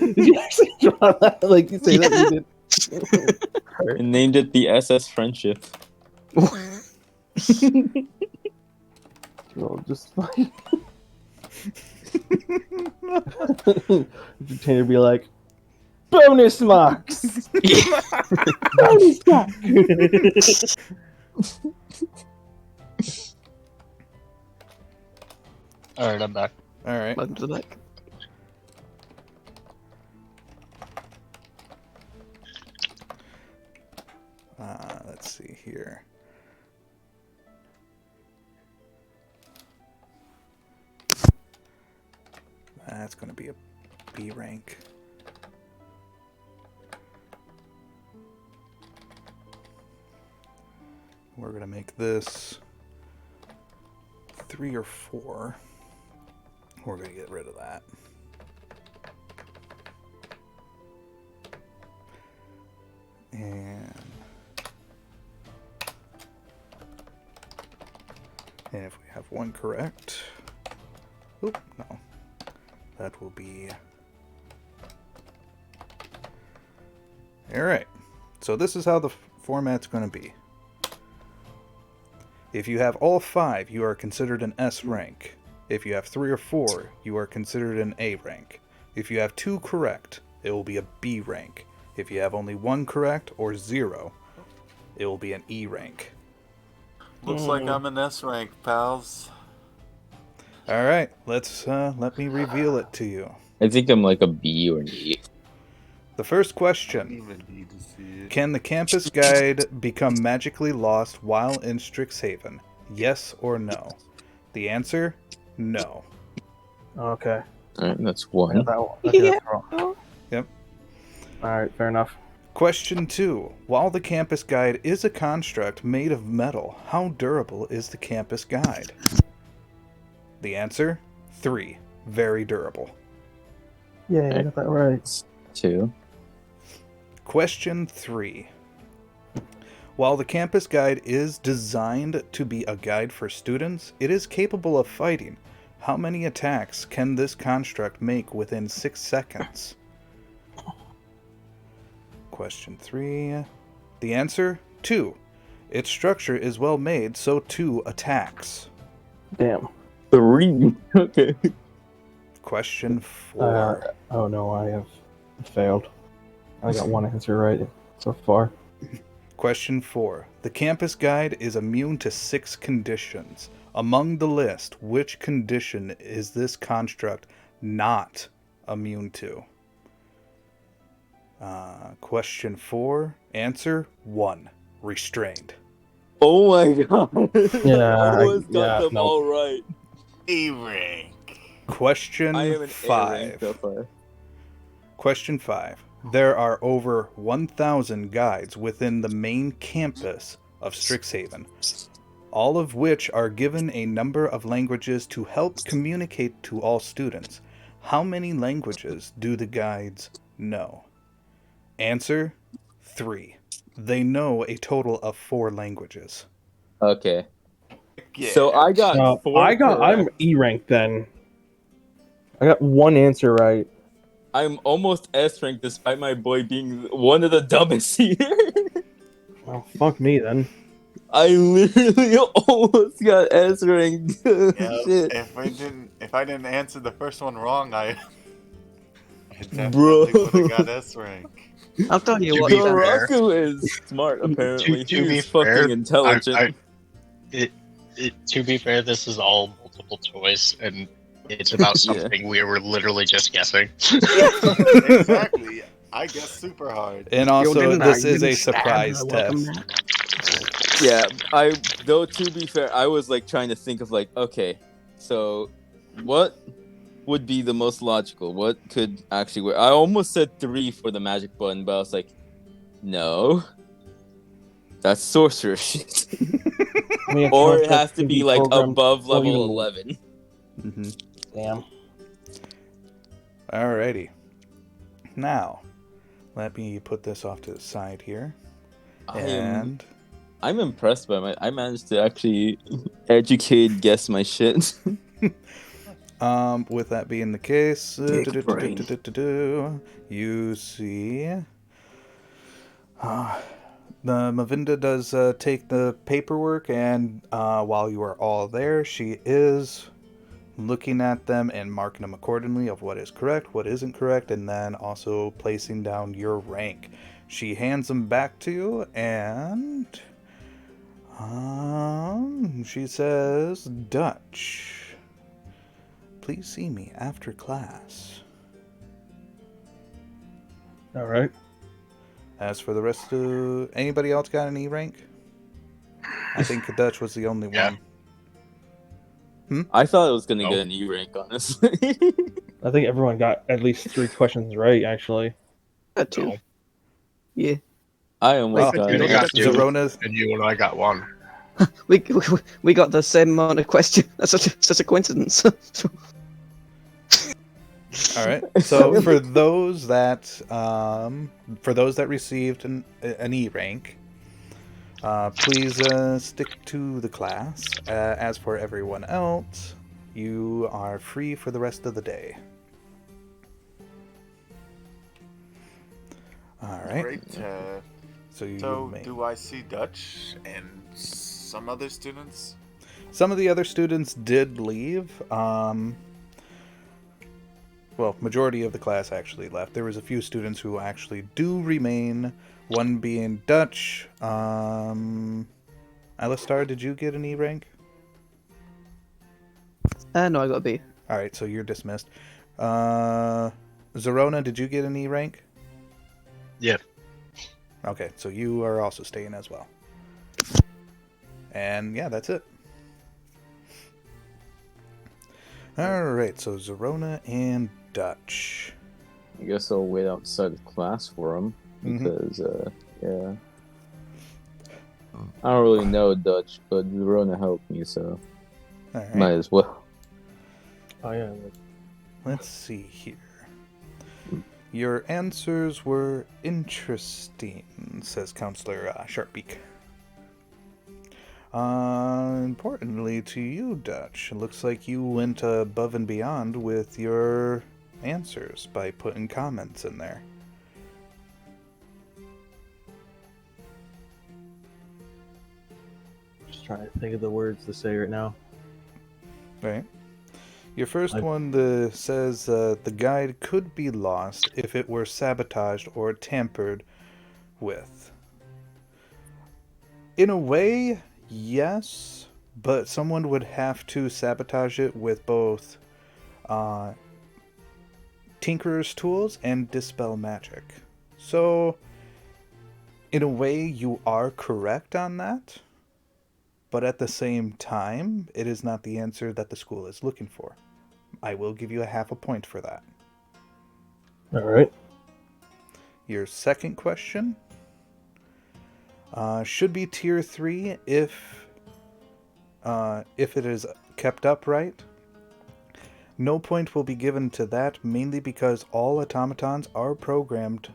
Did you actually draw that? Like you say that you did? And named it the SS Friendship. Well, just fine. Pretend to be like, bonus marks. Bonus marks. All right, I'm back. All right. Welcome to the back. Let's see here. That's going to be a B rank. We're going to make this 3 or 4. We're going to get rid of that. And if we have one correct, oop, no, that will be, all right. So this is how the format's going to be. If you have all 5, you are considered an S rank. If you have 3 or 4, you are considered an A rank. If you have 2 correct, it will be a B rank. If you have only 1 correct or 0, it will be an E rank. Looks like I'm an S rank, pals. All right, let me reveal it to you. I think I'm like a B or an E. The first I question: don't even need to see it. can the campus guide become magically lost while in Strixhaven? Yes or no? The answer: no. Okay. Alright, that's Yeah, one. that one. Okay, Yeah. that's wrong. Yep. All right, fair enough. Question 2: while the campus guide is a construct made of metal, how durable is the campus guide? The answer: 3. Very durable. Yeah, I got that right. 2. Question 3: while the campus guide is designed to be a guide for students, it is capable of fighting. How many attacks can this construct make within 6 seconds? Question 3. The answer: 2. Its structure is well made, so 2 attacks. Damn. 3. Okay. Question 4. Oh no, I have failed. I got one answer right so far. Question 4. The campus guide is immune to 6 conditions. Among the list, which condition is this construct not immune to? Question 4. Answer: 1. Restrained. Oh my god. Yeah, I almost got yeah, them no. all right. A rank. Question I am an A 5. rank so far. Question 5. There are over 1,000 guides within the main campus of Strixhaven, all of which are given a number of languages to help communicate to all students. How many languages do the guides know? Answer: 3. They know a total of 4 languages. Okay. Yeah. So I got 4 I'm correct. E ranked then. I got one answer right. I'm almost S rank despite my boy being one of the dumbest here. Well, fuck me then. I literally almost got S ranked. Yeah, Shit. if I didn't answer the first one wrong, I Bro. definitely would have got S rank. I'll tell you To what. be Then. fair- Doraku is smart, apparently. to He be is fucking fair, intelligent. To be fair, this is all multiple choice, and it's about Yeah. something we were literally just guessing. Exactly. I guess super hard. And You also, didn't this know, you is a didn't stab surprise her, welcome test. back. Yeah, though to be fair, I was like trying to think of like, okay, so what would be the most logical? What could actually work? I almost said 3 for the magic button, but I was like, no. That's sorcerer shit. I mean, Or it construct has to can be like programmed- above well, level even- 11. Mm-hmm. Damn. Alrighty. Now, let me put this off to the side here. And I'm impressed by I managed to actually educate guess my shit. with that being the case, Big brain. you see, the Mavinda does take the paperwork, and while you are all there, she is looking at them and marking them accordingly of what is correct, what isn't correct, and then also placing down your rank. She hands them back to you, and she says, Dutch, please see me after class. All right. As for the rest of... Anybody else got an E rank? I think Dutch was the only Yeah. one. I thought I was gonna No. get an E rank, honestly. I think everyone got at least 3 questions right, actually. Got 2. No. Yeah. I almost Wait, got You it. got 2, Zarona... and you and I got 1. We got the same amount of questions. That's such a coincidence. All right. So for those that received an E rank, please stick to the class. As for everyone else, you are free for the rest of the day. All right. Great. So you So, may... do I see Dutch and some other students? Some of the other students did leave. Well, majority of the class actually left. There was a few students who actually do remain. One being Dutch. Alistair, did you get an E rank? No, I got a B. All right, so you're dismissed. Zarona, did you get an E rank? Yeah. Okay, so you are also staying as well. And yeah, that's it. Alright, so Zarona and Dutch. I guess I'll wait outside of class for him because, yeah. I don't really know Dutch, but Verona helped me, so Alright, might as well. Oh, yeah. let's see here. Your answers were interesting, says Counselor Sharpbeak. Importantly to you, Dutch, it looks like you went above and beyond with your answers by putting comments in there. Just trying to think of the words to say right now. Right. Your first one says the guide could be lost if it were sabotaged or tampered with. In a way, yes, but someone would have to sabotage it with both Tinkerer's tools and Dispel Magic. So, in a way, you are correct on that, but at the same time, it is not the answer that the school is looking for. I will give you a half a point for that. All right. Your second question should be tier 3 if it is kept upright. No point will be given to that, mainly because all automatons are programmed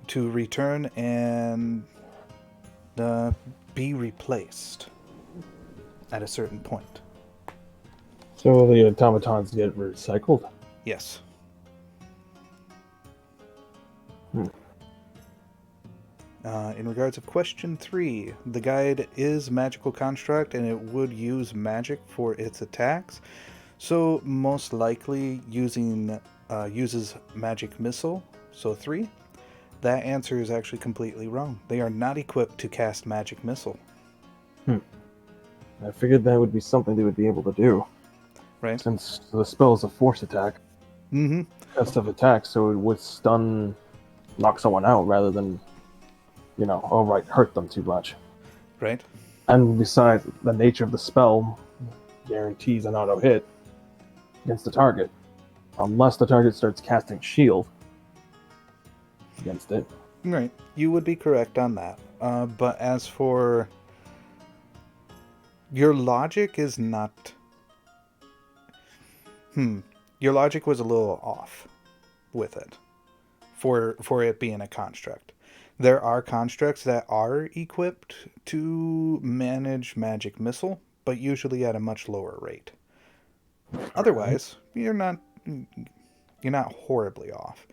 to return and be replaced at a certain point. So the automatons get recycled? Yes. In regards of question 3, the guide is magical construct and it would use magic for its attacks. So most likely uses magic missile. So 3. That answer is actually completely wrong. They are not equipped to cast magic missile. I figured that would be something they would be able to do. Right. Since the spell is a force attack. Mm-hmm. Test of attack, so it would stun, knock someone out rather than, outright hurt them too much. Right. And besides, the nature of the spell guarantees an auto hit against the target, unless the target starts casting shield against it. Right. You would be correct on that. But as for... Your logic is not... Your logic was a little off with it. For it being a construct. There are constructs that are equipped to manage magic missile, but usually at a much lower rate. Otherwise, you're not horribly off,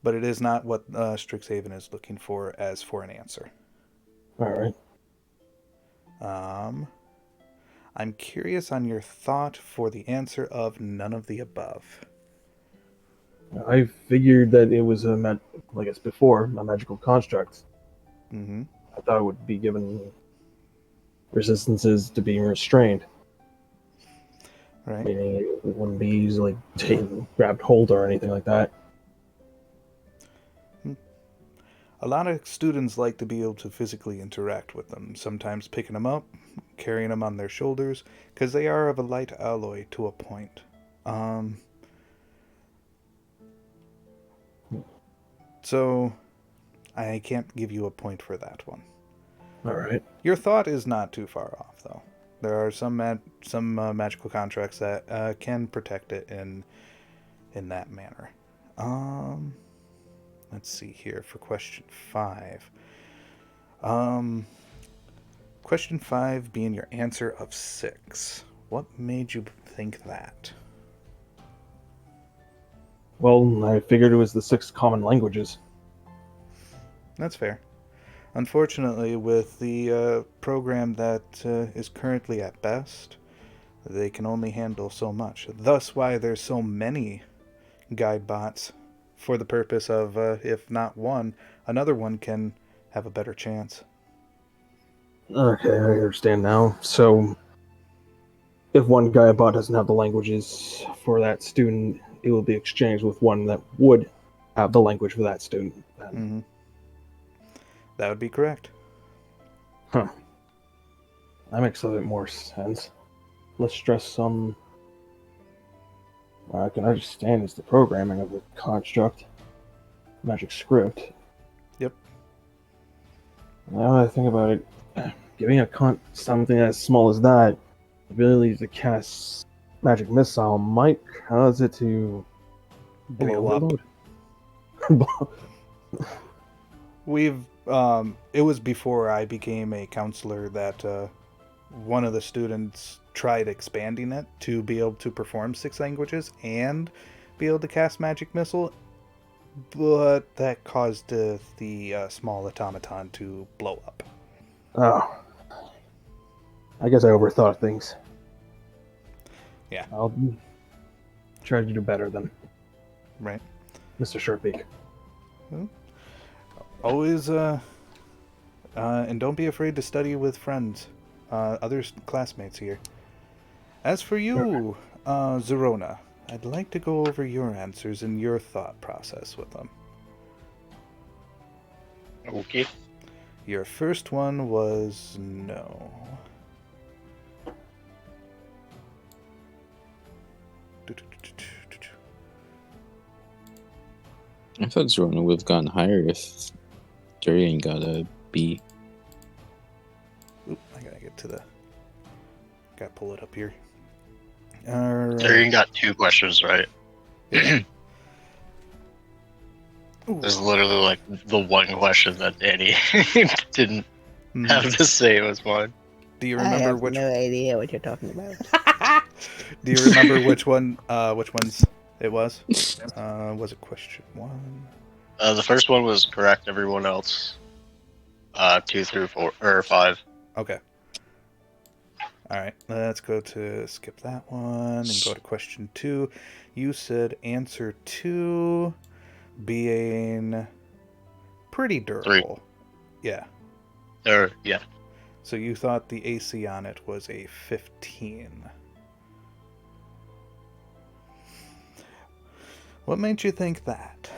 but it is not what Strixhaven is looking for as for an answer. All right. I'm curious on your thought for the answer of none of the above. I figured that it was like it's before a magical construct. Mm-hmm. I thought it would be given resistances to being restrained. Right. Meaning it wouldn't be easily grabbed hold or anything like that. A lot of students like to be able to physically interact with them, sometimes picking them up, carrying them on their shoulders, because they are of a light alloy to a point. So, I can't give you a point for that one. All right. Your thought is not too far off, though. There are some magical contracts that can protect it in that manner. Let's see here for question 5. Question 5 being your answer of 6. What made you think that? Well, I figured it was the 6 common languages. That's fair. Unfortunately, with the program that is currently at best, they can only handle so much. Thus why there's so many guide bots, for the purpose of, if not one, another one can have a better chance. Okay, I understand now. So, if one guide bot doesn't have the languages for that student, it will be exchanged with one that would have the language for that student. Mm-hmm. That would be correct. Huh. That makes a bit more sense. Less stress on what I can understand is the programming of the construct. Magic script. Yep. Now that I think about it, giving something as small as that the ability to cast magic missile might cause it to Blow up. overload. We've it was before I became a counselor that one of the students tried expanding it to be able to perform 6 languages and be able to cast magic missile, but that caused the small automaton to blow up. Oh. I guess I overthought things. Yeah. I'll try to do better then, Right. Mr. Sharpbeak. Always and don't be afraid to study with friends, other classmates here. As for you, Zarona, I'd like to go over your answers and your thought process with them. Okay. Your first one was no. I thought Zarona would have gone higher if Durian got a B. Oop, I gotta get to the... Gotta pull it up here. Alright. Darian got 2 questions right. There's literally like the one question that Danny didn't have the same as mine. Do you remember which... no idea what you're talking about. Do you remember which ones it was? Was it question 1? The first one was correct. Everyone else, 2 through 4 or 5. Okay. Alright, let's go to skip that one and go to question 2. You said answer 2 being pretty durable. 3. Yeah. Yeah. So you thought the AC on it was a 15. What made you think that?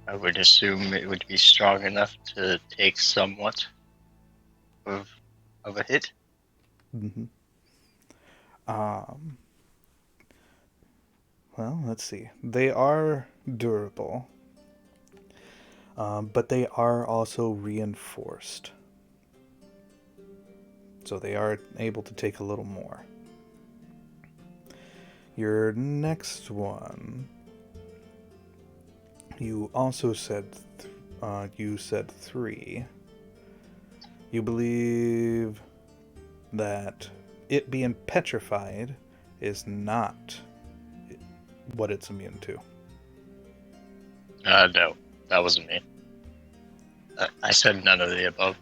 I would assume it would be strong enough to take somewhat of a hit. Mm-hmm. Well, let's see. They are durable, but they are also reinforced. So they are able to take a little more. Your next one. You also said you said 3. You believe that it being petrified is not what it's immune to. No, that wasn't me. I said none of the above.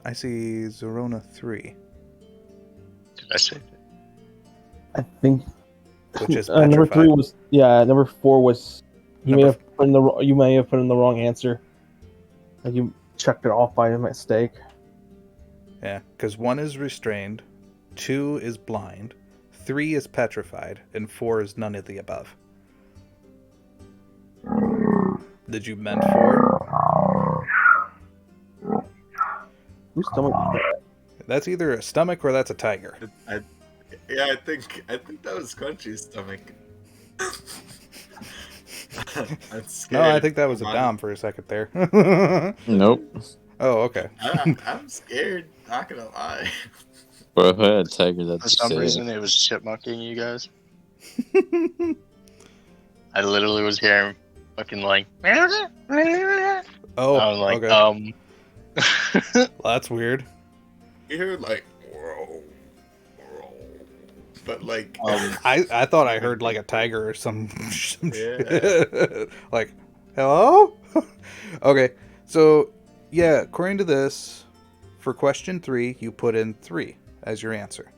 I see Zarona 3, Did I say? I think which is number 3 petrified. was number 4 was you may have put in the wrong answer. Like you checked it off by mistake. Yeah, because 1 is restrained, 2 is blind, 3 is petrified, and 4 is none of the above. Did you meant 4? Whose stomach is that? That's either a stomach or that's a tiger. I think that was Crunchy's stomach. I'm scared. No, I think that was a Dom for a second there. Nope. Oh, okay. I'm scared. Not gonna lie. Bro, if I had Tiger, that'd For be some sick. reason, it was chipmunking you guys. I literally was hearing fucking like. Oh, I was like, okay. Well, that's weird. You hear like, whoa, but like, I thought I heard like a tiger or some yeah. shit. Like, hello? Okay, so yeah, according to this, for question 3, you put in 3 as your answer.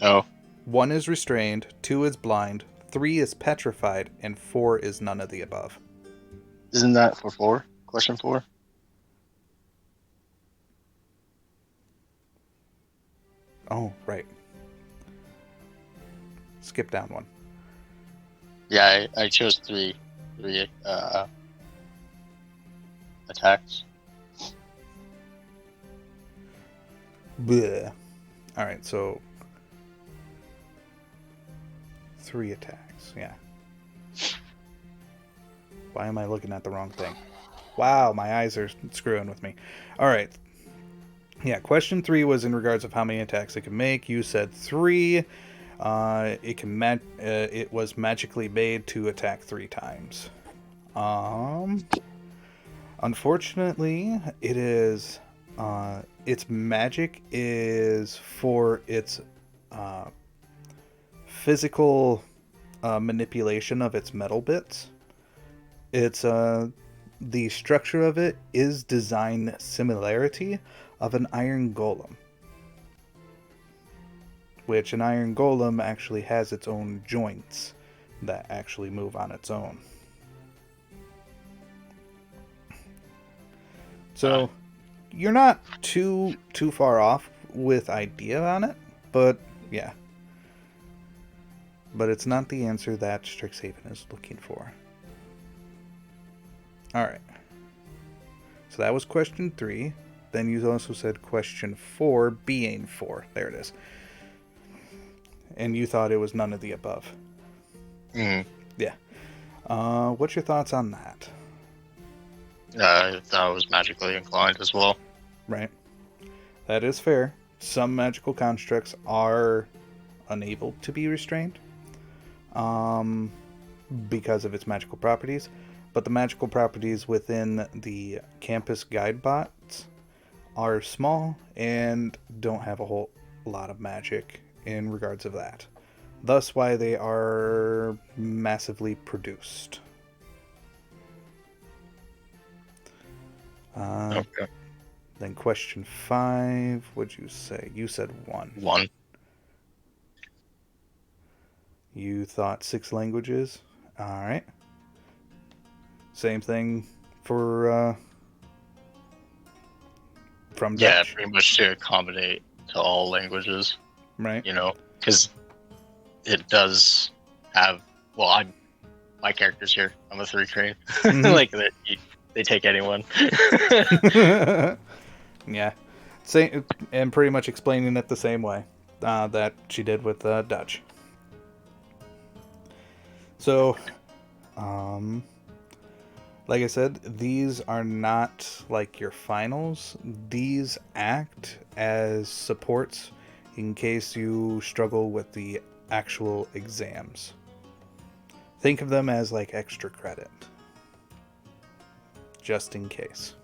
Oh, 1 is restrained, 2 is blind, 3 is petrified, and 4 is none of the above. isn't that for 4? Question 4? Oh, right. Skip down 1. Yeah, I chose 3 attacks. Bleh. Alright, so 3 attacks, yeah. Why am I looking at the wrong thing? Wow, my eyes are screwing with me. Alright. Yeah, question 3 was in regards of how many attacks it can make. You said 3. It was magically made to attack 3 times. Unfortunately, it is its magic is for its physical manipulation of its metal bits. It's the structure of it is design similarity of an iron golem, which an iron golem actually has its own joints that actually move on its own. So you're not too far off with idea on it, but yeah. But it's not the answer that Strixhaven is looking for. Alright. So that was question 3. Then you also said question 4 being 4. There it is. And you thought it was none of the above. Mm. Yeah. What's your thoughts on that? I thought I was magically inclined as well. Right. That is fair. Some magical constructs are unable to be restrained because of its magical properties. But the magical properties within the campus guide bots are small and don't have a whole lot of magic in regards of that. Thus why they are massively produced. Okay. Then question 5, what'd you say? You said 1. 1. You thought 6 languages? Alright. Same thing for from Yeah, Dutch. pretty much to accommodate to all languages. Right. You know, because it does have. Well, my character's here. I'm a 3 crane. Mhm. Like they take anyone. Yeah. Same, and pretty much explaining it the same way that she did with Dutch. So, like I said, these are not like your finals. These act as supports in case you struggle with the actual exams. Think of them as like extra credit. Just in case.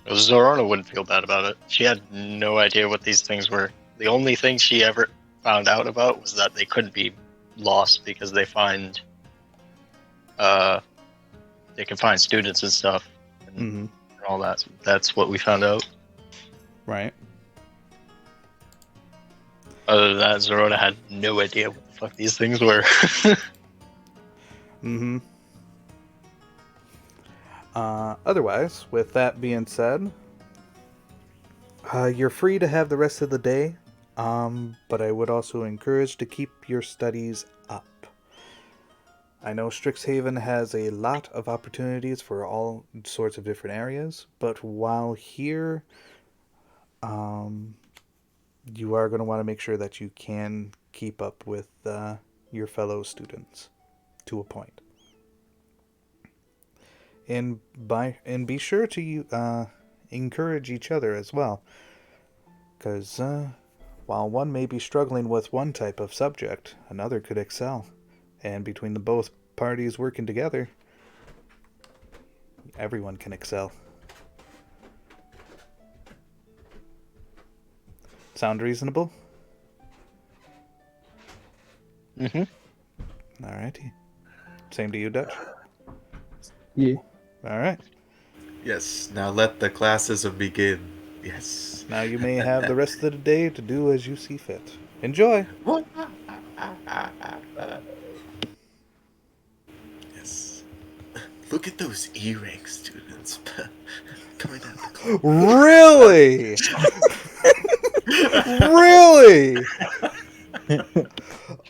Zarona wouldn't feel bad about it. She had no idea what these things were. The only thing she ever found out about was that they couldn't be lost because they can find students and stuff and all that. That's what we found out. Right. Other than that, Zarona had no idea what the fuck these things were. Otherwise, with that being said, you're free to have the rest of the day, but I would also encourage to keep your studies up. I know Strixhaven has a lot of opportunities for all sorts of different areas, but while here, you are going to want to make sure that you can keep up with your fellow students to a point. And be sure to encourage each other as well, because while one may be struggling with one type of subject, another could excel, and between the both parties working together, everyone can excel. Sound reasonable? Alrighty. Same to you, Dutch? Yeah. Alright. Yes, now let the classism begin. Yes. Now you may have the rest of the day to do as you see fit. Enjoy! Yes. Look at those E-rank students coming out of the class. Really? Really?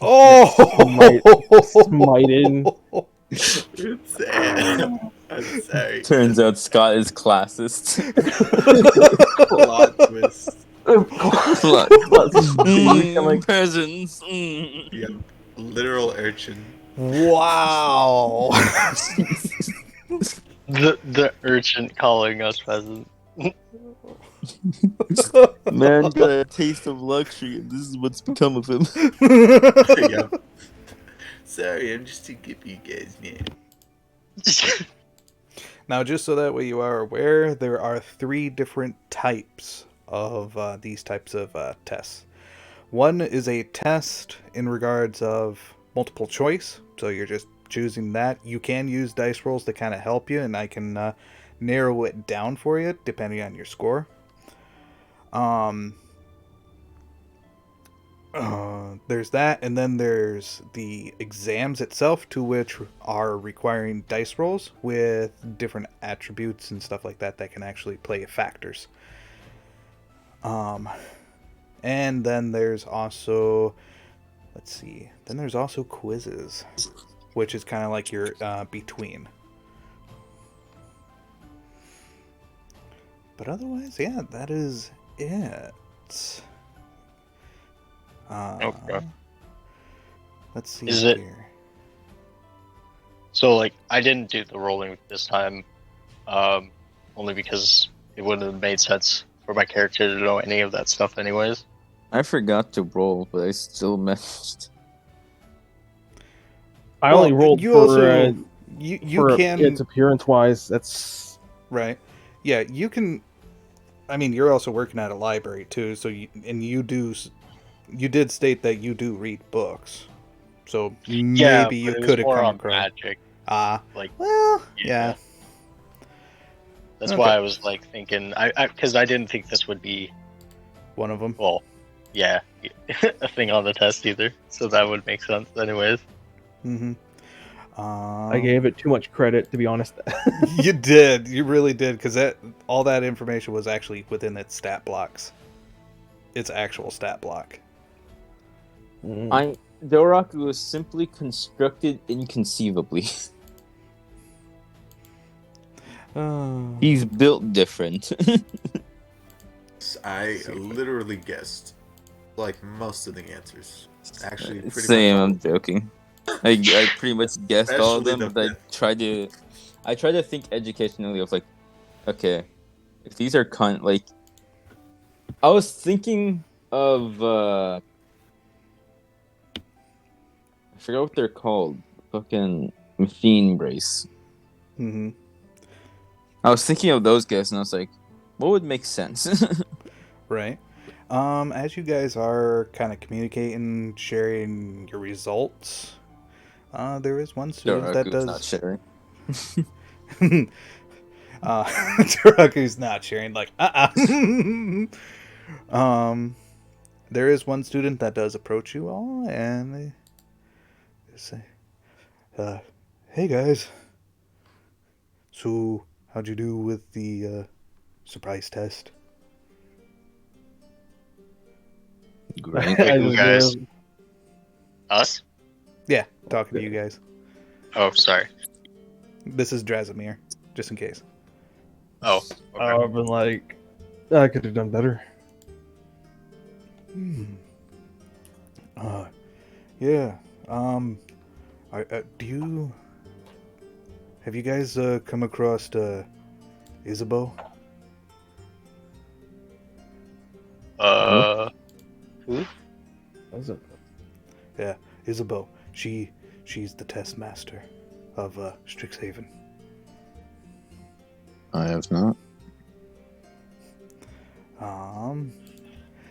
Oh! Smited. It's sad. I'm sorry. Turns out Scott is classist. Plot twist. Peasants. Yeah, literal urchin. Wow! the urchin calling us peasants. Man got a taste of luxury, and this is what's become of him. Yeah. Sorry, I'm just too good for you guys, man. Now, just so that way you are aware, there are 3 different types of these types of tests. One is a test in regards of multiple choice, so you're just choosing that. You can use dice rolls to kind of help you, and I can narrow it down for you depending on your score. There's that, and then there's the exams itself, to which are requiring dice rolls with different attributes and stuff like that can actually play factors. And then there's also, then there's also quizzes, which is kind of like your between. But otherwise, yeah, that is it. Okay. Let's see Is it- here. So, like, I didn't do the rolling this time, only because it wouldn't have made sense for my character to know any of that stuff anyways. I forgot to roll, but I still managed. I only rolled you for also you for can its appearance wise. That's right. Yeah, you can. I mean, you're also working at a library too, so you did state that you do read books, so Yeah, maybe you but it was could have more come on across. magic. Like, Well, yeah. That's Okay. why I was like thinking, because I didn't think this would be, One of them. well, yeah, a thing on the test either. So that would make sense, anyways. Mm-hmm. I gave it too much credit, to be honest. You did. You really did, because all that information was actually within its stat blocks. Its actual stat block. Doraku was simply constructed inconceivably. He's built different. I literally guessed like most of the answers. Actually, pretty Same, much all. I'm joking. I pretty much guessed all of Especially them, but I tried to think educationally of like, okay, if these are I was thinking of I forgot what they're called. Fucking machine brace. Mm-hmm. I was thinking of those guys, and I was like, what would make sense? Right. As you guys are kind of communicating, sharing your results, there is one student that Doraku's not does. sharing. Doraku's not sharing. Like, there is one student that does approach you all, and they say, "Hey guys, so how'd you do with the surprise test?" Great. I Who just guys? do. Us? Yeah, talking to you guys. Oh, sorry. This is Drazimir, just in case. Oh, okay. I've been like, I could have done better. Yeah. Do you have you guys come across Isabeau? Who? That's it. Yeah, Isabeau. She's the test master of Strixhaven. I have not.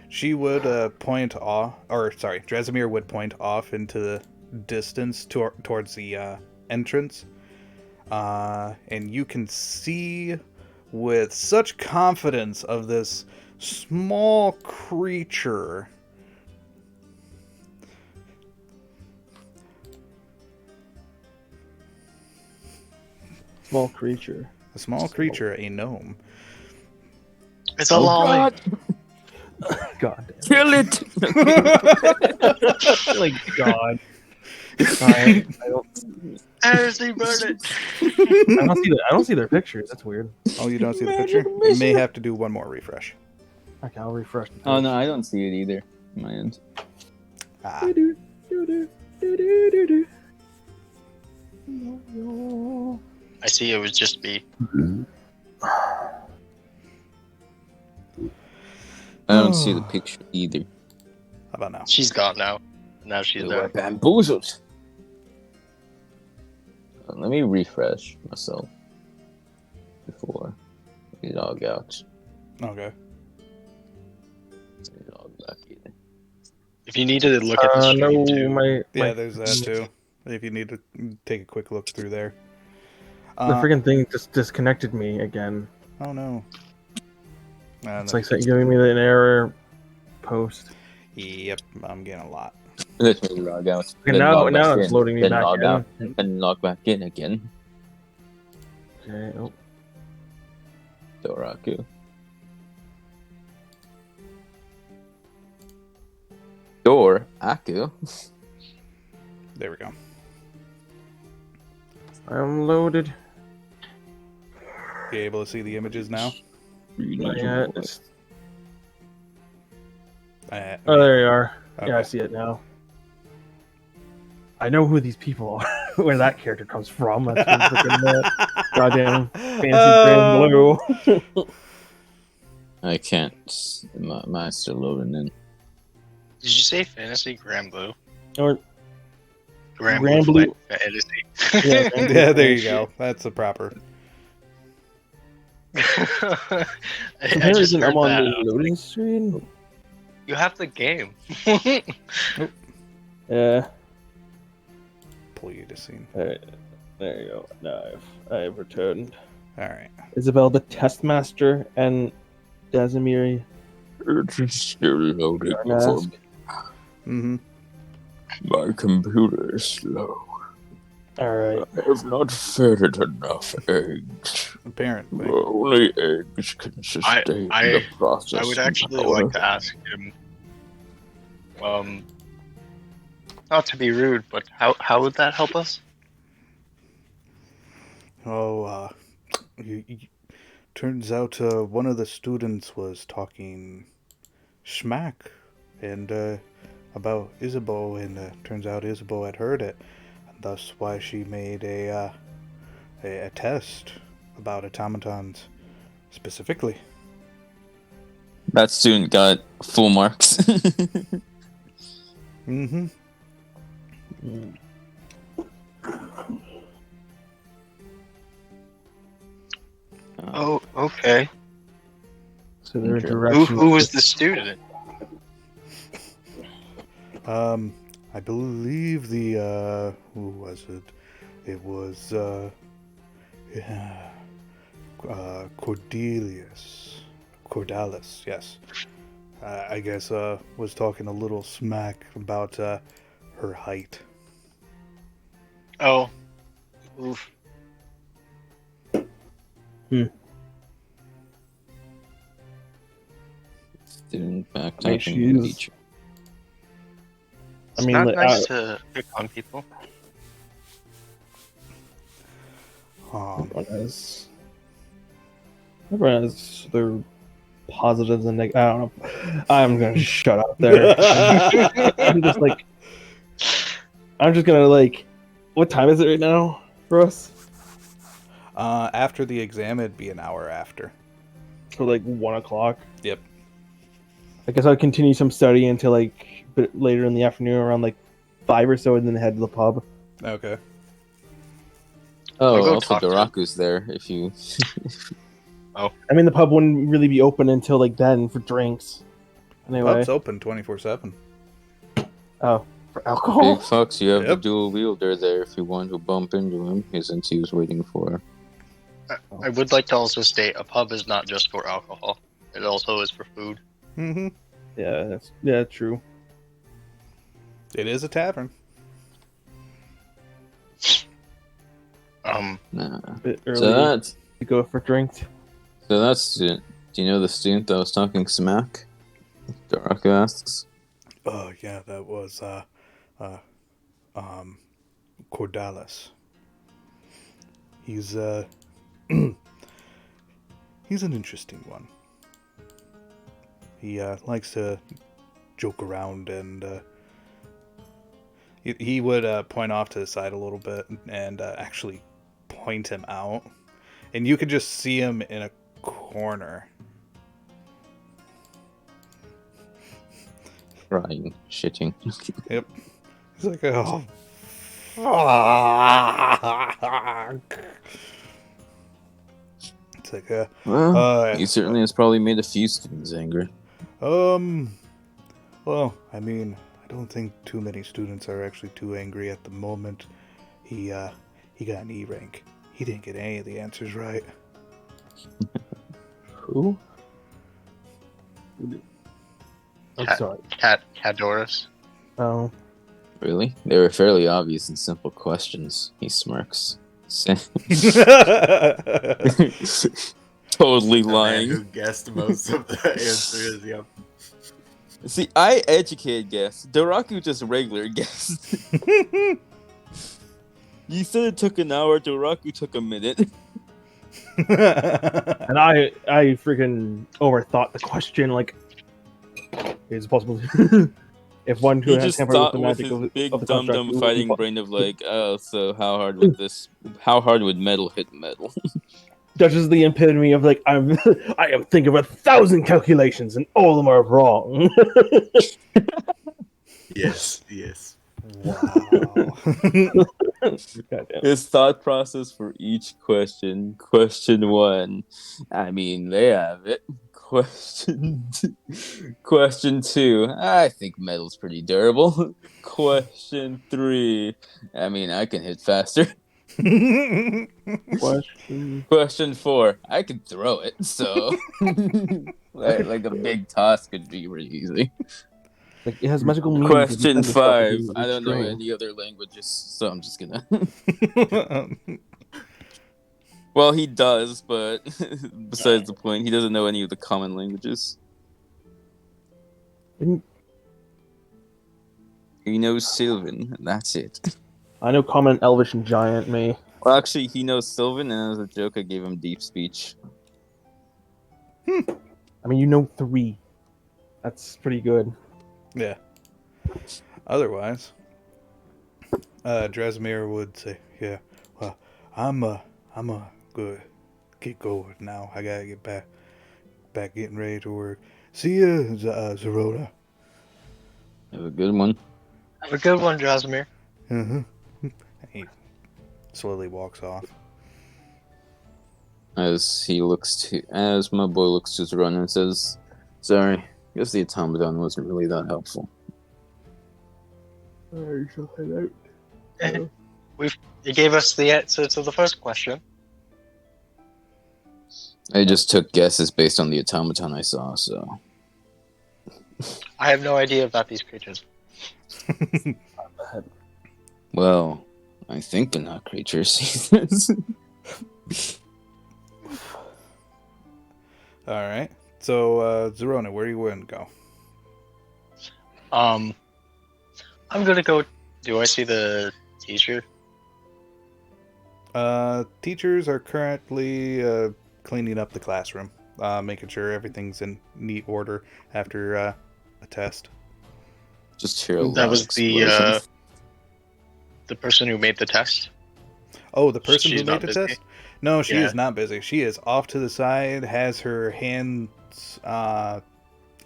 She would point off, or sorry, Drazimir would point off into the distance towards the entrance, and you can see with such confidence of this small creature. Small creature. A small creature, a gnome. It's a lolly. God damn. Kill it! Like God. I don't. Seriously, burn it. I don't see their pictures. That's weird. Oh, you don't see the picture? You may have to do one more refresh. Okay, I'll refresh. The Oh no, I don't see it either. On my end. Ah. I see it was just me. Mm-hmm. I don't see the picture either. How about now? She's gone now. Now she's We there. were bamboozled. Let me refresh myself before we log out. Okay. We log back in. If you need to look at the stream no, too. Yeah, there's that too. If you need to take a quick look through there. the freaking thing just disconnected me again. Oh no. It's like giving me an error post. Yep, I'm getting a lot. Let me log out. Okay, then log now back it's in, loading me then back log in. out, and then log back in again. Okay. Oh. Doraku. Doraku. There we go. I'm loaded. You able to see the images now? Not yet. Uh, Oh, there you are. Okay. Yeah, I see it now. I know who these people are. Where that character comes from. That's freaking goddamn fancy grand blue. I can't. Mine's still loading in. Did you say fantasy Grand Blue? Or Grand Grand Blue Blue. fantasy. yeah, Yeah, there you go. That's the proper. I For just reason, heard I'm on that. the loading screen. You have the game. Yeah. Pull you to scene. Alright. There you go. Now I've returned. Alright. Isabel the test master and Dazimiri. It's still loading for Mask. me. Mm-hmm. My computer is slow. Alright. I have not fed it enough eggs. Apparently. Only eggs can sustain the process. I would actually power. like to ask him. Not to be rude, but how would that help us? Oh, turns out one of the students was talking schmack and about Isabeau, and turns out Isabeau had heard it, and thus why she made a test about automatons specifically. That student got full marks. Mm-hmm. Oh, okay. So their Okay. direction. Who was the student? I believe the who was it? It was Cordalis, yes. I guess was talking a little smack about her height. Oh. Oof. Student I mean, backtalking she's- teacher. It's I mean, not like, nice to pick on people. Everyone has their positives and I don't know. I'm gonna shut up there. I'm just gonna like. What time is it right now for us? After the exam, it'd be an hour after. So like 1 o'clock. Yep. I guess I'll continue some study until like a bit later in the afternoon, around like 5 or so, and then head to the pub. Okay. Oh, I'll go also talk to- Doraku's there. If you I mean, the pub wouldn't really be open until like then for drinks. Anyway, Pub's open 24/7. oh, for alcohol. Big Fox, you have the Yep. dual wielder there. If you want to bump into him, since he was waiting for. I would like to also state a pub is not just for alcohol. It also is for food. Mm-hmm. Yeah, true. It is a tavern. Nah. A bit early So that's to go for drinks. student. Do you know the student that was talking smack? Doraku asks. Oh yeah, that was Cordalis. He's he's an interesting one. He likes to joke around and he would point off to the side a little bit and actually point him out, and you could just see him in a corner. Crying, shitting. Yep. He's like, oh, fuck. It's like, Well, he certainly has probably made a few students angry. well, I mean, I don't think too many students are actually too angry at the moment. He got an E rank. He didn't get any of the answers right. Who? I'm Cat- sorry. Cadoris. Oh, Really? They were fairly obvious and simple questions. He smirks. Totally The man lying. who guessed most of the answers. Yep. See, I educated guess. Doraku just regular guessed. You said it took an hour. Doraku took a minute. and I freaking overthought the question. Like, is it possible? If one who He has just tampered with thought the with magic his of big the dumb construct, dumb fighting brain of like, oh, so how hard would metal hit metal? That's just the epitome of like I am thinking of 1,000 calculations and all of them are wrong. Yes. Wow. Goddamn. His thought process for each question. Question 1. I mean, they have it. Question 2. I think metal's pretty durable. Question 3. I mean, I can hit faster. Question. Question 4. I can throw it, so like a big toss could be really easy. Like it has magical meanings. Question It's stuff to 5. do with I don't know string. any other languages, so I'm just gonna. Well, he does, but besides the point, he doesn't know any of the common languages. Didn't- He knows Sylvan, and that's it. I know common, elvish, and giant. Me. Well, actually, he knows Sylvan, and as a joke, I gave him deep speech. I mean, you know 3. That's pretty good. Yeah. Otherwise, Drasimir would say, "Yeah, well, I'm good. Get going now. I gotta get back getting ready to work. See ya, Zarona. Have a good one. Have a good one, Jasimir. Uh-huh. He slowly walks off. As my boy looks to Zarona and says, "Sorry, guess the automaton wasn't really that helpful." Alright, so head out. You gave us the answer to the first question. I just took guesses based on the automaton I saw, so. I have no idea about these creatures. Well, I think they're not creatures. Alright. So, Zarona, where you want to go? I'm gonna go. Do I see the teacher? Teachers are currently cleaning up the classroom, making sure everything's in neat order after a test. Just hear a That loud was explosion. the person who made the test. Oh, the person She's who made not the busy? test? No, she Yeah. is not busy. She is off to the side, has her hands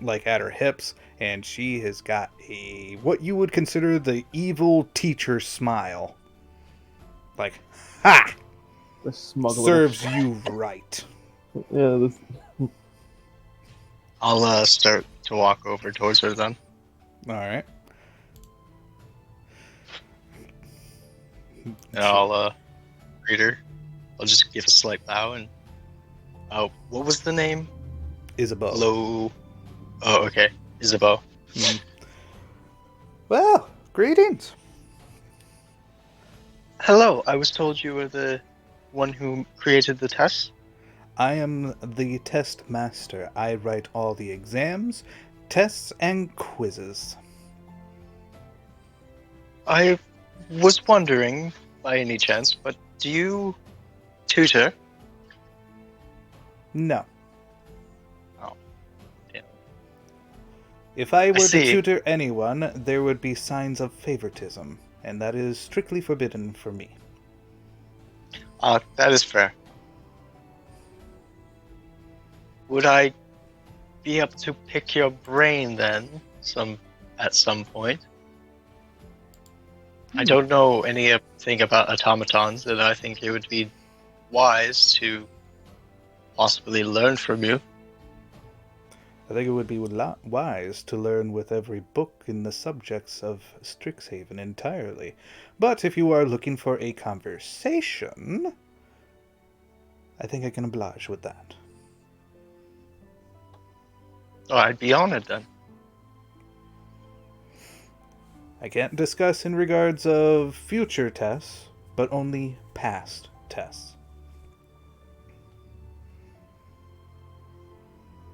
like at her hips, and she has got what you would consider the evil teacher smile. Like, ha! The smuggler. Serves you right. Yeah, this. I'll start to walk over towards her then. Alright. And I'll greet her. I'll just give a slight bow and. What was the name? Isabeau. Low. Oh, okay. Isabeau. Well, greetings. Hello. I was told you were the one who created the test. I am the test master. I write all the exams, tests, and quizzes. I was wondering, by any chance, but do you tutor? No. Oh, damn. If I were to see. tutor anyone, there would be signs of favoritism, and that is strictly forbidden for me. That is fair. Would I be able to pick your brain then, at some point? I don't know anything about automatons, and I think it would be wise to possibly learn from you. I think it would be wise to learn with every book in the subjects of Strixhaven entirely. But if you are looking for a conversation, I think I can oblige with that. Oh, I'd be honored then. I can't discuss in regards of future tests, but only past tests.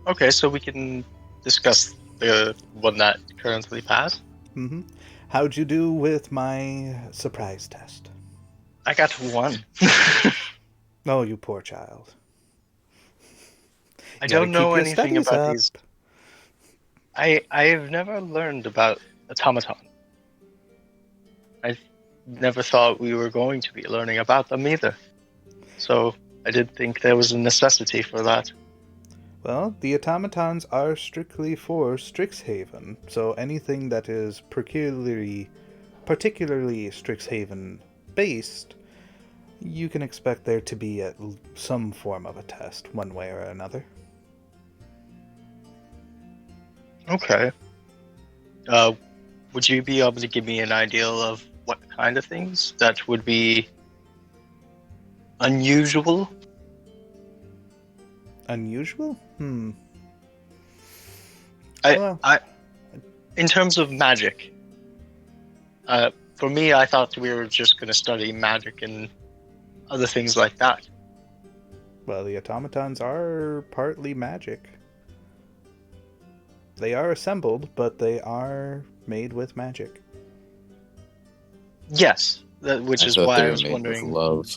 Okay, so we can discuss the one that currently passed. Mm-hmm. How'd you do with my surprise test? I got 1. Oh, you poor child. I You gotta don't know keep your anything studies about up. these. I've never learned about automaton. I never thought we were going to be learning about them either. So I did think there was a necessity for that. Well, the automatons are strictly for Strixhaven, so anything that is particularly Strixhaven-based, you can expect there to be some form of a test, one way or another. Okay. Would you be able to give me an idea of what kind of things that would be unusual? Unusual? In terms of magic, for me, I thought we were just going to study magic and other things like that. Well, the automatons are partly magic. They are assembled, but they are made with magic. Yes, which is thought why they I were was made with wondering. love.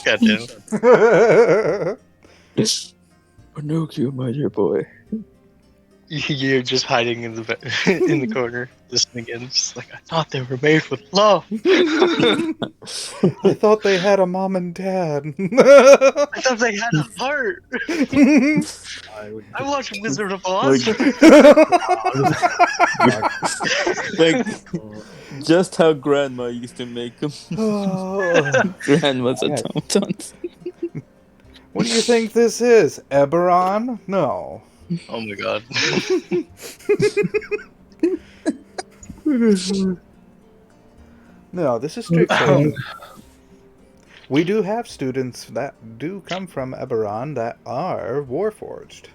Goddamn. Pinocchio, my dear boy. You're just hiding in the in the corner, listening in, just like I thought they were made with love. I thought they had a mom and dad. I thought they had a heart. I watched Wizard of Oz. Like, just how Grandma used to make them. Grandma's automatons. What do you think this is? Eberron? No. Oh my god. No, this is Strixhaven. We do have students that do come from Eberron that are Warforged.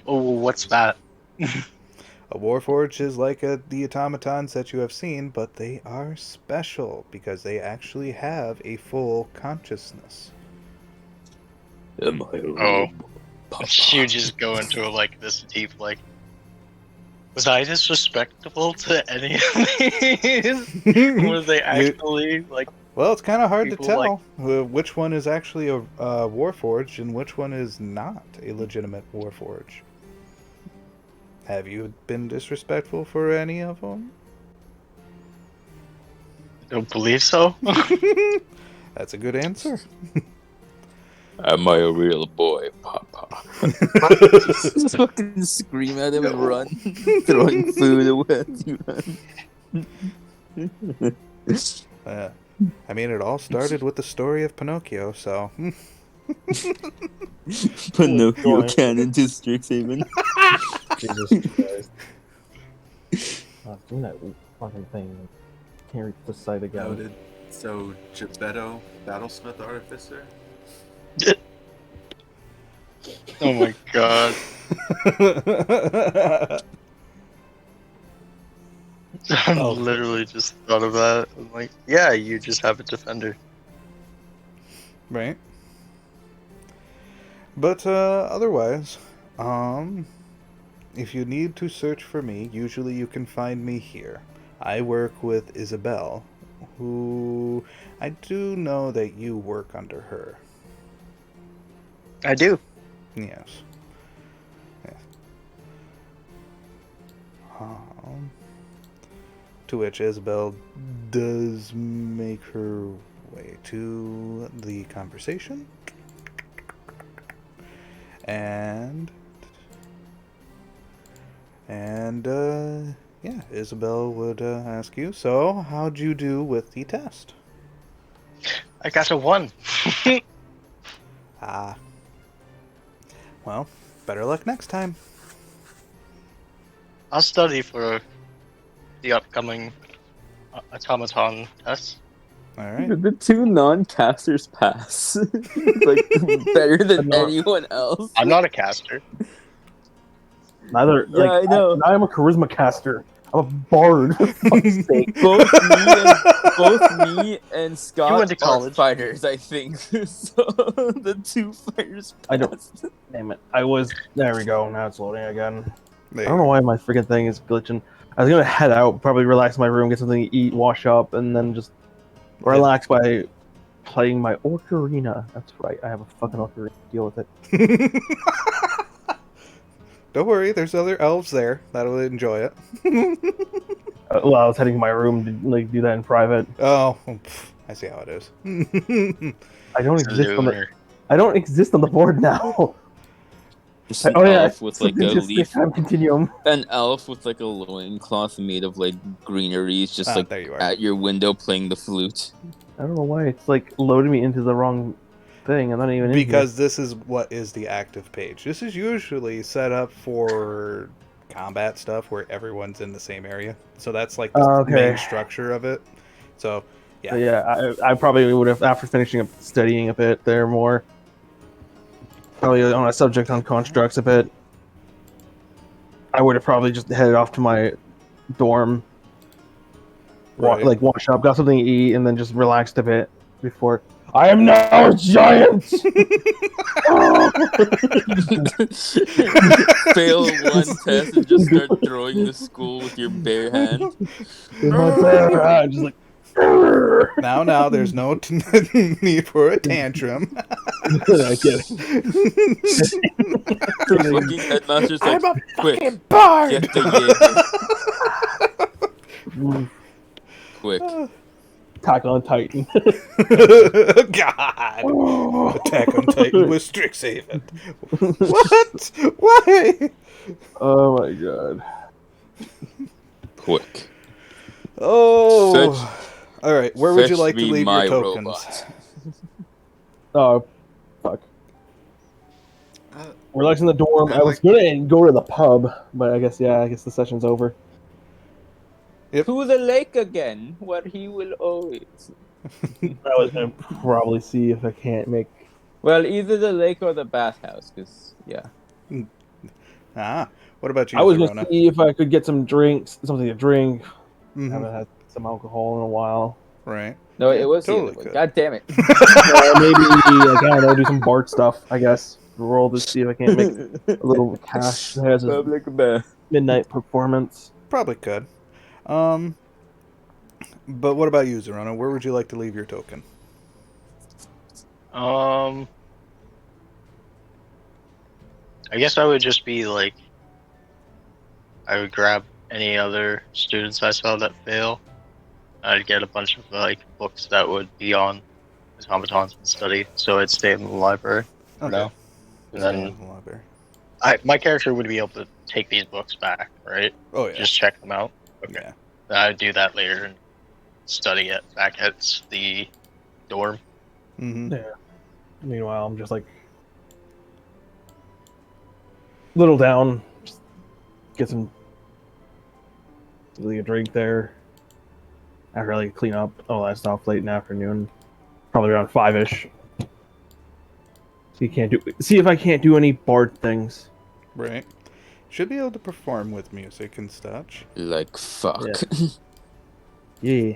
Oh, what's that? A Warforged is like the automatons that you have seen, but they are special because they actually have a full consciousness. Oh, you just go into like this deep like. Was I disrespectful to any of these? Were they actually like? Well, it's kind of hard to people tell which one is actually a Warforged and which one is not a legitimate Warforged. Have you been disrespectful for any of them? I don't believe so. That's a good answer. Am I a real boy, Papa? Just fucking scream at him and run, throwing food away at you. I mean, it all started with the story of Pinocchio, so. Pinocchio canon to Strixhaven. Jesus Christ. Doing that fucking thing. Can't reach the site again. Noted. So, Gebetto, Battlesmith Artificer? Oh my god. I literally just thought of that. I'm like, yeah, you just have a defender. Right. But otherwise, if you need to search for me, usually you can find me here. I work with Isabel, who I do know that you work under her. I do. Yes. Yes. To which Isabel does make her way to the conversation. And yeah, Isabel would ask you, so how'd you do with the test? I got a 1. Well, better luck next time. I'll study for the upcoming automaton test. Alright. The two non-casters pass. Like, better than anyone else. I'm not a caster. Neither. Yeah, I know. I'm a charisma caster. I'm a bard. For fuck's sake. Both me and Scott You went to are college. fighters, I think. So the two fighters I don't. passed. Damn it. I was. There we go. Now it's loading again. There I don't know why my freaking thing is glitching. I was gonna head out, probably relax in my room, get something to eat, wash up, and then just relax by playing my ocarina. That's right. I have a fucking ocarina. Deal with it. Don't worry, there's other elves there that'll enjoy it. Well, I was heading to my room to like do that in private. Oh, I see how it is. I don't exist on the board now. Just an elf with like a leaf. Continuum. An elf with like a loincloth made of like greeneries, just like there you are. at your window playing the flute. I don't know why it's like loading me into the wrong thing. I'm not even in Because this is what is the active page. This is usually set up for combat stuff where everyone's in the same area. So that's like the main structure of it. So yeah. So, yeah, I probably would have, after finishing up studying a bit there more, probably on a subject on constructs a bit, I would have probably just headed off to my dorm, like wash up, got something to eat, and then just relaxed a bit before. I am now a giant! Fail one test and just start throwing the school with your bare hand. With my bare hand, just like Now, there's no need for a tantrum. I get it. Fucking headmaster's like, I'm a quick, fucking bard! get the Jaeger. Quick. Attack on Titan. God! Attack on Titan with Strixhaven. What? Why? Oh my god. Quick. Oh. Fetch- All right. Where would you Fetch like to me leave my your tokens? robot. Oh, fuck. Uh, Relax in the dorm. I was gonna go to the pub, but I guess the session's over. To the lake again, where he will always. I was gonna probably see if I can't make. Well, either the lake or the bathhouse, because, yeah. What about you, I was Zarona? gonna see if I could get something to drink. Mhm. Haven't had some alcohol in a while. Right. No, Yeah, it was totally the other could. way. God damn it. Maybe I don't know, do some Bart stuff. I guess roll to see if I can't make a little cash as a Public bath. midnight performance. Probably could. But what about you, Zarona? Where would you like to leave your token? I guess I would just be like, I would grab any other students I saw that fail. I'd get a bunch of like books that would be on automatons and study, so I'd stay in the library for now. And Stay then in the library. my character would be able to take these books back, right? Oh yeah. Just check them out. Okay. Yeah. I'd do that later and study it back at the dorm. Mm-hmm. Yeah. Meanwhile, I'm just like little down. Just get some really a drink there. After I like clean up. Oh, I stopped late in the afternoon. Probably around 5-ish. See if I can't do any bard things. Right. Should be able to perform with music and such. Like, fuck. Yeah. Yeah.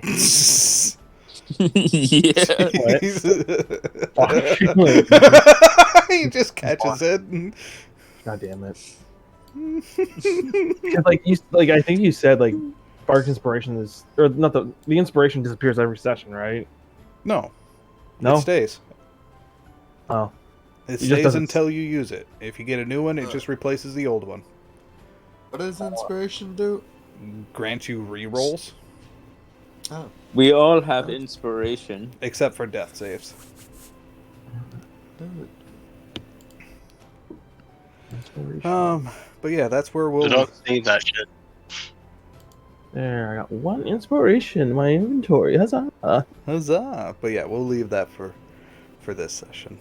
He just catches it. And... God damn it. 'Cause, I think you said like Bard's inspiration is, or not, the inspiration disappears every session, right? No. No. It stays. Oh. It just stays doesn't- until you use it. If you get a new one, it just replaces the old one. what does inspiration do? Grant you rerolls, Oh, We all have inspiration. except for death saves. dude. But yeah, that's where So we'll. don't save that shit. There, I got one inspiration in my inventory. Huzzah! Huzzah! But yeah, we'll leave that for this session.